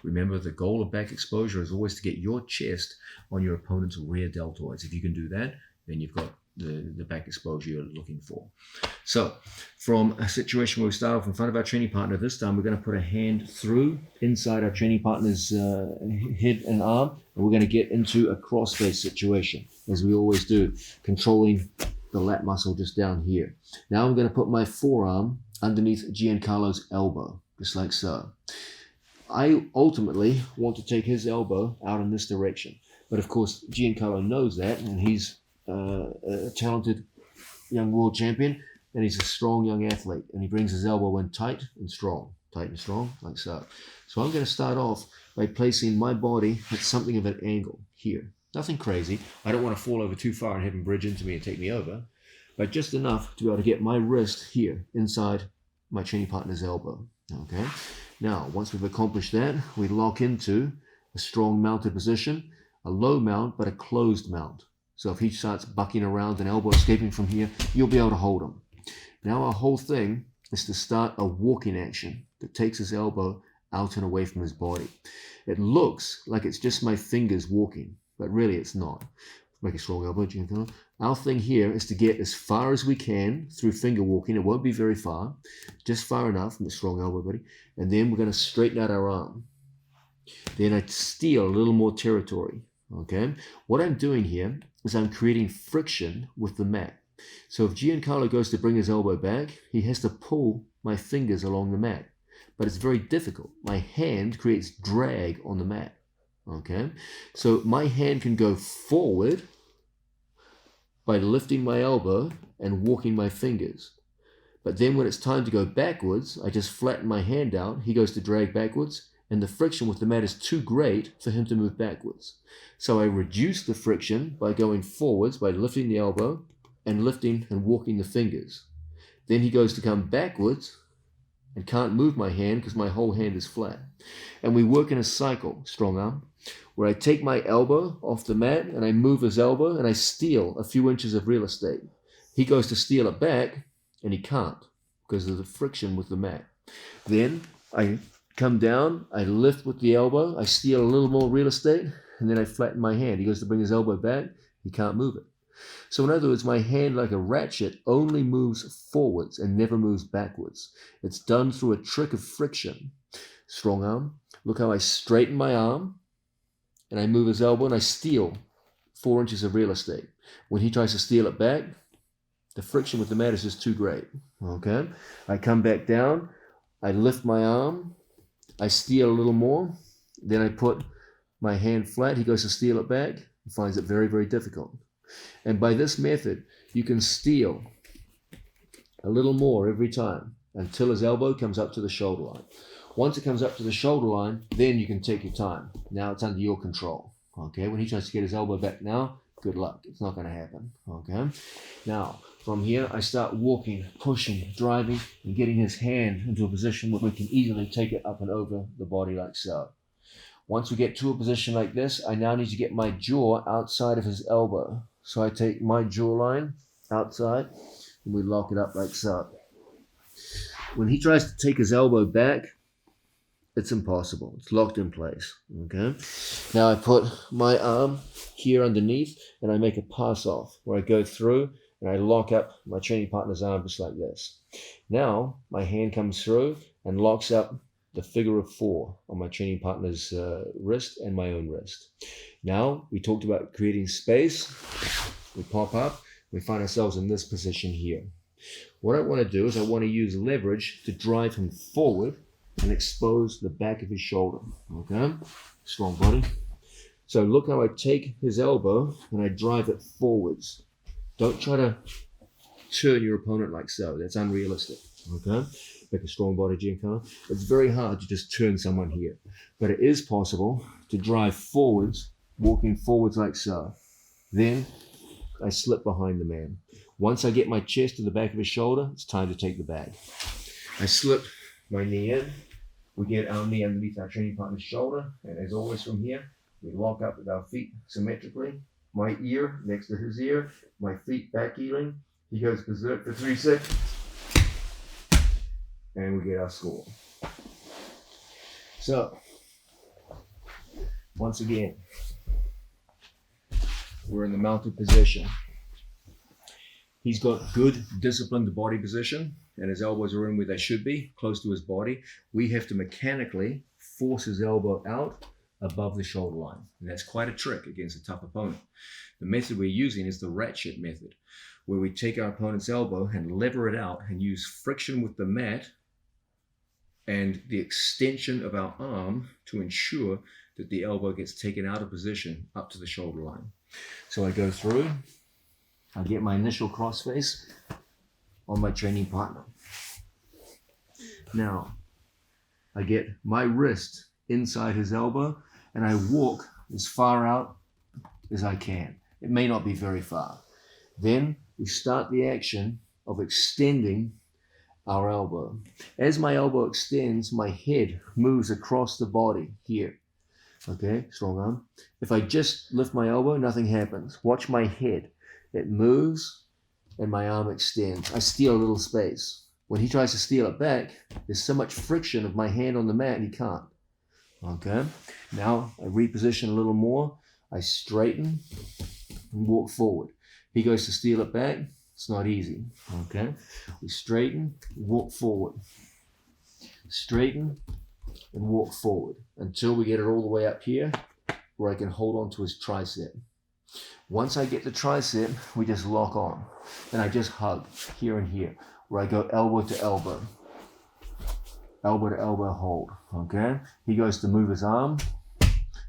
Remember, the goal of back exposure is always to get your chest on your opponent's rear deltoids. If you can do that, then you've got the back exposure you're looking for. So from a situation where we start off in front of our training partner, this time we're going to put a hand through inside our training partner's head and arm, and we're going to get into a cross-face situation, as we always do, controlling the lat muscle just down here. Now I'm going to put my forearm underneath Giancarlo's elbow, just like so. I ultimately want to take his elbow out in this direction, but of course Giancarlo knows that, and he's a talented young world champion, and he's a strong young athlete, and he brings his elbow in tight and strong, like so. So I'm going to start off by placing my body at something of an angle here. Nothing crazy. I don't want to fall over too far and have him bridge into me and take me over, but just enough to be able to get my wrist here inside my training partner's elbow. Okay. Now, once we've accomplished that, we lock into a strong mounted position, a low mount, but a closed mount. So if he starts bucking around and elbow escaping from here, you'll be able to hold him. Now our whole thing is to start a walking action that takes his elbow out and away from his body. It looks like it's just my fingers walking, but really it's not. make a strong elbow, Giancarlo. Our thing here is to get as far as we can through finger walking. It won't be very far, just far enough from the strong elbow, buddy. And then we're going to straighten out our arm. Then I steal a little more territory, okay? What I'm doing here is I'm creating friction with the mat. So if Giancarlo goes to bring his elbow back, he has to pull my fingers along the mat. But it's very difficult. My hand creates drag on the mat, okay? So my hand can go forward by lifting my elbow and walking my fingers. But then when it's time to go backwards, I just flatten my hand out. He goes to drag backwards, and the friction with the mat is too great for him to move backwards. So I reduce the friction by going forwards, by lifting the elbow and lifting and walking the fingers. Then he goes to come backwards and can't move my hand because my whole hand is flat. And we work in a cycle, strong arm, where I take my elbow off the mat and I move his elbow and I steal a few inches of real estate. He goes to steal it back and he can't because of the friction with the mat. Then I come down, I lift with the elbow, I steal a little more real estate, and then I flatten my hand. He goes to bring his elbow back, he can't move it. So in other words, my hand, like a ratchet, only moves forwards and never moves backwards. It's done through a trick of friction. Strong arm. Look how I straighten my arm, and I move his elbow, and I steal 4 inches of real estate. When he tries to steal it back, the friction with the mat is just too great. Okay? I come back down, I lift my arm, I steal a little more, then I put my hand flat. He goes to steal it back. He finds it very, very difficult. And by this method, you can steal a little more every time until his elbow comes up to the shoulder line. Once it comes up to the shoulder line, then you can take your time. Now it's under your control. Okay, when he tries to get his elbow back now, good luck. It's not going to happen. Okay, now from here, I start walking, pushing, driving, and getting his hand into a position where we can easily take it up and over the body like so. Once we get to a position like this, I now need to get my jaw outside of his elbow. So I take my jawline outside and we lock it up like so. When he tries to take his elbow back, it's impossible. It's locked in place. Okay. Now I put my arm here underneath and I make a pass off where I go through and I lock up my training partner's arm just like this. Now my hand comes through and locks up the figure of 4 on my training partner's wrist and my own wrist. Now, we talked about creating space. We pop up. We find ourselves in this position here. What I want to do is I want to use leverage to drive him forward and expose the back of his shoulder. Okay? Strong body. So look how I take his elbow and I drive it forwards. Don't try to turn your opponent like so. That's unrealistic. Okay? Make a strong body, Giancarlo. It's very hard to just turn someone here. But it is possible to drive forwards, walking forwards like so. Then I slip behind the man. Once I get my chest to the back of his shoulder, it's time to take the bag. I slip my knee in. We get our knee underneath our training partner's shoulder. And as always from here, we lock up with our feet symmetrically. My ear next to his ear. My feet back heeling. He goes berserk for 3 seconds. And we get our score. So, once again, we're in the mounted position. He's got good, disciplined body position, and his elbows are in where they should be, close to his body. We have to mechanically force his elbow out above the shoulder line. And that's quite a trick against a tough opponent. The method we're using is the ratchet method, where we take our opponent's elbow and lever it out and use friction with the mat and the extension of our arm to ensure that the elbow gets taken out of position up to the shoulder line. So I go through, I get my initial crossface on my training partner. Now, I get my wrist inside his elbow and I walk as far out as I can. It may not be very far. Then we start the action of extending our elbow. As my elbow extends, my head moves across the body here. Okay, strong arm. If I just lift my elbow, nothing happens. Watch my head. It moves and my arm extends. I steal a little space. When he tries to steal it back, there's so much friction of my hand on the mat, he can't. Okay, now I reposition a little more. I straighten and walk forward. He goes to steal it back. It's not easy. Okay, we straighten, walk forward, straighten, and walk forward until we get it all the way up here where I can hold on to his tricep. Once I get the tricep, we just lock on. Then I just hug here and here, where I go elbow to elbow hold, okay? He goes to move his arm,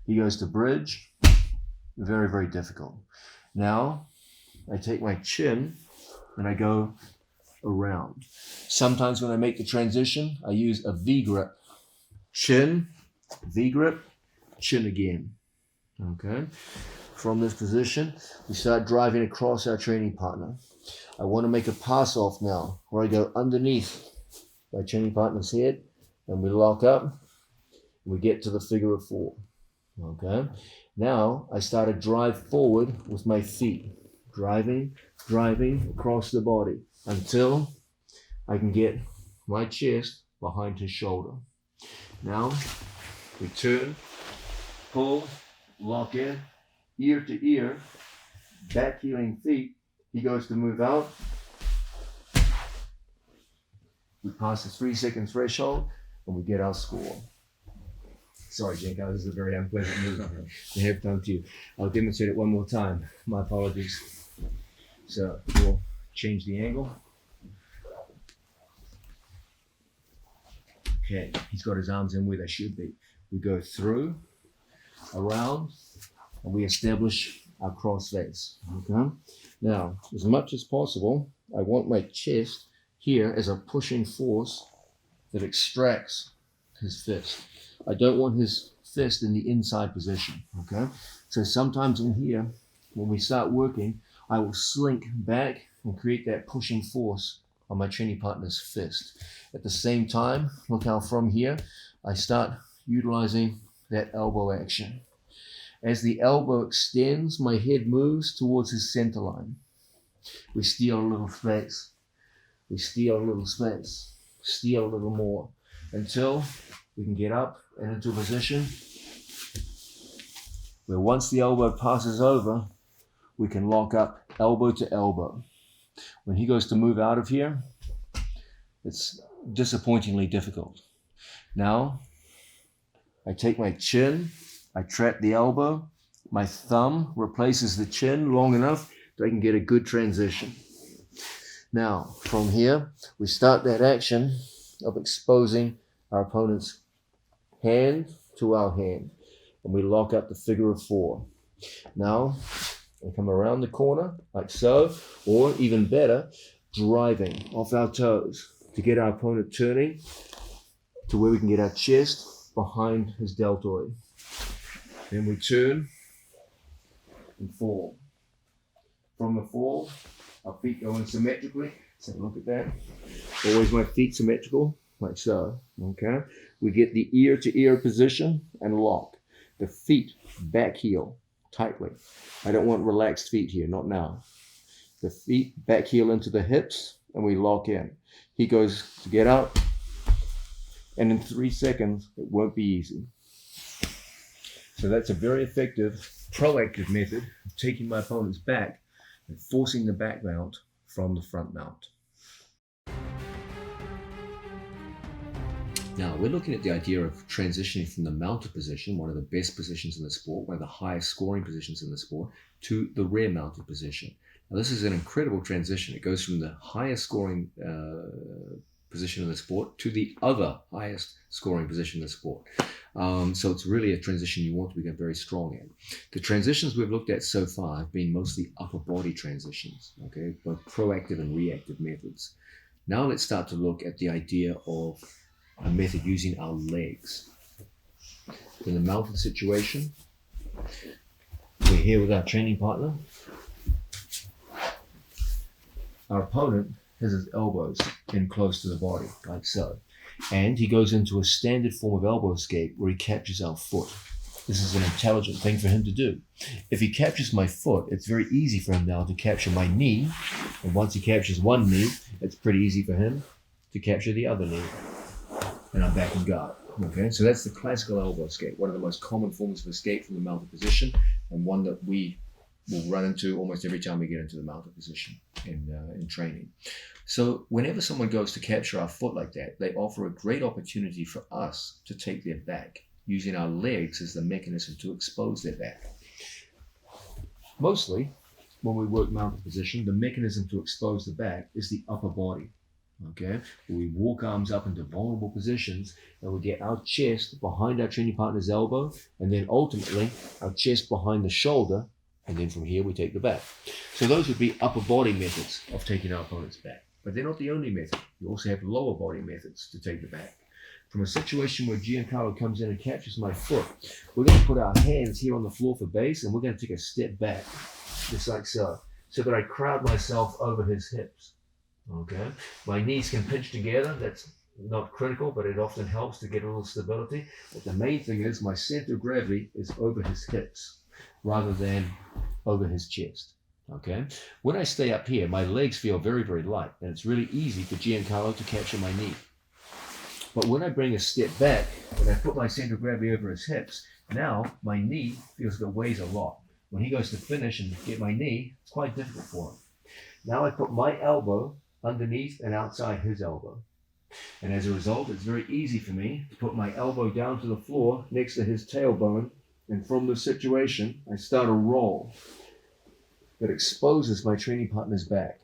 he goes to bridge, very, very difficult. Now, I take my chin and I go around. Sometimes when I make the transition, I use a V-grip. Chin, V-grip, chin again, okay? From this position, we start driving across our training partner. I want to make a pass off now, where I go underneath my training partner's head, and we lock up, and we get to the figure of 4, okay? Now, I start to drive forward with my feet, driving across the body, until I can get my chest behind his shoulder. Now, we turn, pull, lock in, ear to ear, back heeling feet. He goes to move out. We pass the 3-second threshold and we get our score. Sorry, Jenko, this is a very unpleasant move to have done to you. I'll demonstrate it one more time. My apologies. So we'll change the angle. Okay, he's got his arms in where they should be. We go through, around, and we establish our cross face. Okay. Now, as much as possible, I want my chest here as a pushing force that extracts his fist. I don't want his fist in the inside position. Okay. So sometimes in here, when we start working, I will slink back and create that pushing force on my training partner's fist. At the same time, look how from here, I start utilizing that elbow action. As the elbow extends, my head moves towards his center line. We steal a little space. We steal a little space. Steal a little more until we can get up and into a position where once the elbow passes over, we can lock up elbow to elbow. When he goes to move out of here, it's disappointingly difficult. Now, I take my chin, I trap the elbow, my thumb replaces the chin long enough that I can get a good transition. Now, from here, we start that action of exposing our opponent's hand to our hand, and we lock up the figure of 4. Now, we come around the corner like so, or even better, driving off our toes to get our opponent turning to where we can get our chest behind his deltoid. Then we turn and fall. From the fall, our feet go in symmetrically. So look at that. Always my feet symmetrical, like so. Okay. We get the ear to ear position and lock. The feet back heel tightly. I don't want relaxed feet here, not now. The feet back heel into the hips and we lock in. He goes to get up, and in 3 seconds, it won't be easy. So that's a very effective, proactive method of taking my opponent's back and forcing the back mount from the front mount. Now, we're looking at the idea of transitioning from the mounted position, one of the best positions in the sport, one of the highest scoring positions in the sport, to the rear mounted position. Now, this is an incredible transition. It goes from the highest scoring position in the sport to the other highest scoring position in the sport. So it's really a transition you want to become very strong in. The transitions we've looked at so far have been mostly upper body transitions, okay, both proactive and reactive methods. Now let's start to look at the idea of a method using our legs. In the mounted situation, we're here with our training partner. Our opponent has his elbows in close to the body, like so. And he goes into a standard form of elbow escape where he captures our foot. This is an intelligent thing for him to do. If he captures my foot, it's very easy for him now to capture my knee. And once he captures one knee, it's pretty easy for him to capture the other knee. And I'm back in guard. Okay, so that's the classical elbow escape, one of the most common forms of escape from the mounted position, and one that we we'll run into almost every time we get into the mounted position in training. So whenever someone goes to capture our foot like that, they offer a great opportunity for us to take their back, using our legs as the mechanism to expose their back. Mostly, when we work mounted position, the mechanism to expose the back is the upper body. Okay, we walk arms up into vulnerable positions and we get our chest behind our training partner's elbow, and then ultimately our chest behind the shoulder, and then from here we take the back. So those would be upper body methods of taking our opponent's back. But they're not the only method. You also have lower body methods to take the back. From a situation where Giancarlo comes in and captures my foot, we're going to put our hands here on the floor for base, and we're going to take a step back, just like so that I crowd myself over his hips. Okay, my knees can pinch together. That's not critical, but it often helps to get a little stability. But the main thing is my center of gravity is over his hips rather than over his chest. Okay, when I stay up here, my legs feel very, very light, and it's really easy for Giancarlo to capture my knee. But when I bring a step back, when I put my center of gravity over his hips, now my knee feels like it weighs a lot. When he goes to finish and get my knee, it's quite difficult for him. Now I put my elbow underneath and outside his elbow. And as a result, it's very easy for me to put my elbow down to the floor next to his tailbone, and from this situation, I start a roll that exposes my training partner's back.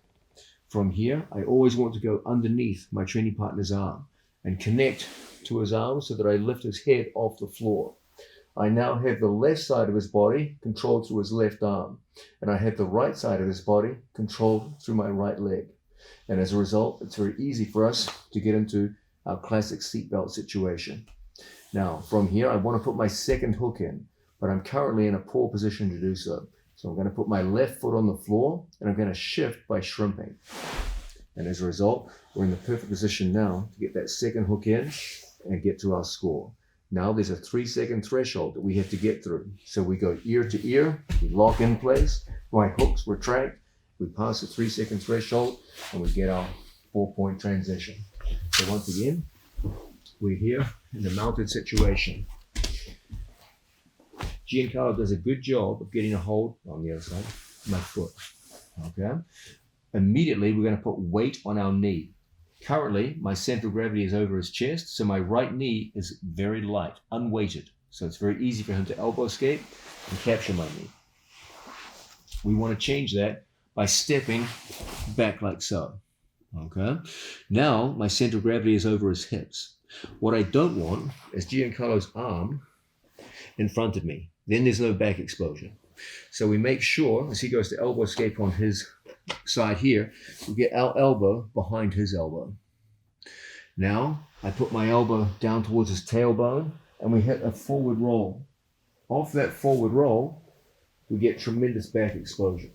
From here, I always want to go underneath my training partner's arm and connect to his arm so that I lift his head off the floor. I now have the left side of his body controlled through his left arm, and I have the right side of his body controlled through my right leg. And as a result, it's very easy for us to get into our classic seatbelt situation. Now, from here, I want to put my second hook in, but I'm currently in a poor position to do so. So I'm going to put my left foot on the floor, and I'm going to shift by shrimping. And as a result, we're in the perfect position now to get that second hook in and get to our score. Now there's a 3-second threshold that we have to get through. So we go ear to ear, we lock in place, my hooks retract, we pass the 3-second threshold, and we get our 4-point transition. So once again, we're here in the mounted situation. Giancarlo does a good job of getting a hold on the other side of my foot. Okay. Immediately, we're going to put weight on our knee. Currently, my center of gravity is over his chest, so my right knee is very light, unweighted. So it's very easy for him to elbow escape and capture my knee. We want to change that by stepping back like so. Okay. Now, my center of gravity is over his hips. What I don't want is Giancarlo's arm in front of me. Then there's no back exposure. So we make sure, as he goes to elbow escape on his side here, we get our elbow behind his elbow. Now, I put my elbow down towards his tailbone, and we hit a forward roll. Off that forward roll, we get tremendous back exposure.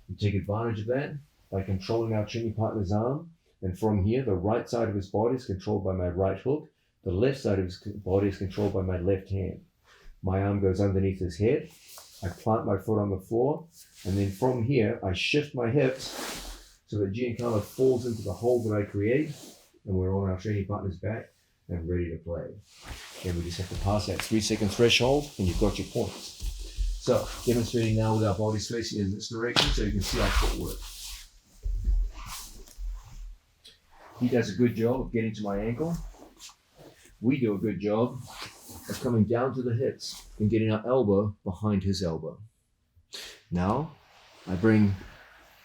We take advantage of that by controlling our training partner's arm, and from here, the right side of his body is controlled by my right hook, the left side of his body is controlled by my left hand. My arm goes underneath his head, I plant my foot on the floor, and then from here, I shift my hips so that Giancarlo falls into the hole that I create, and we're on our training partner's back and ready to play. And we just have to pass that 3-second threshold, and you've got your points. So, demonstrating now with our bodies facing in this direction so you can see our footwork. He does a good job of getting to my ankle. We do a good job of coming down to the hips and getting our elbow behind his elbow. Now, I bring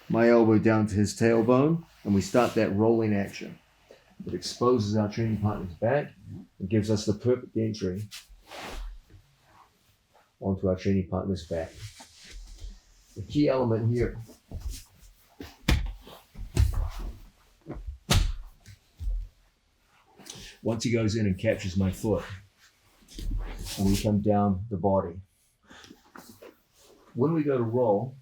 my elbow down to his tailbone, and we start that rolling action. It exposes our training partner's back and gives us the perfect entry onto our training partner's back. The key element here once he goes in and captures my foot, and we come down the body. When we go to roll,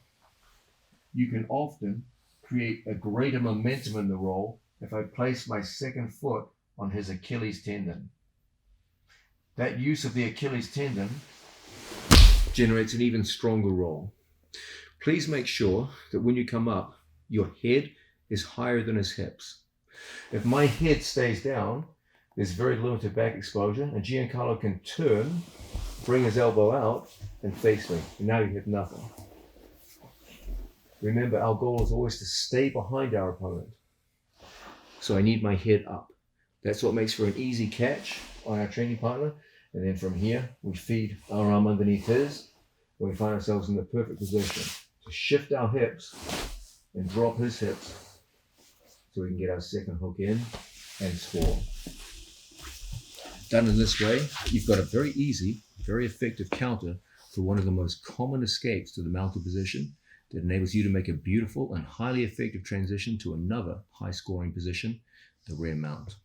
you can often create a greater momentum in the roll if I place my second foot on his Achilles tendon. That use of the Achilles tendon generates an even stronger roll. Please make sure that when you come up, your head is higher than his hips. If my head stays down, there's very limited back exposure, and Giancarlo can turn, bring his elbow out, and face me. And now you have nothing. Remember, our goal is always to stay behind our opponent. So I need my head up. That's what makes for an easy catch on our training partner. And then from here, we feed our arm underneath his. We find ourselves in the perfect position to shift our hips and drop his hips so we can get our second hook in and score. Done in this way, you've got a very easy, very effective counter for one of the most common escapes to the mounted position that enables you to make a beautiful and highly effective transition to another high scoring position, the rear mount.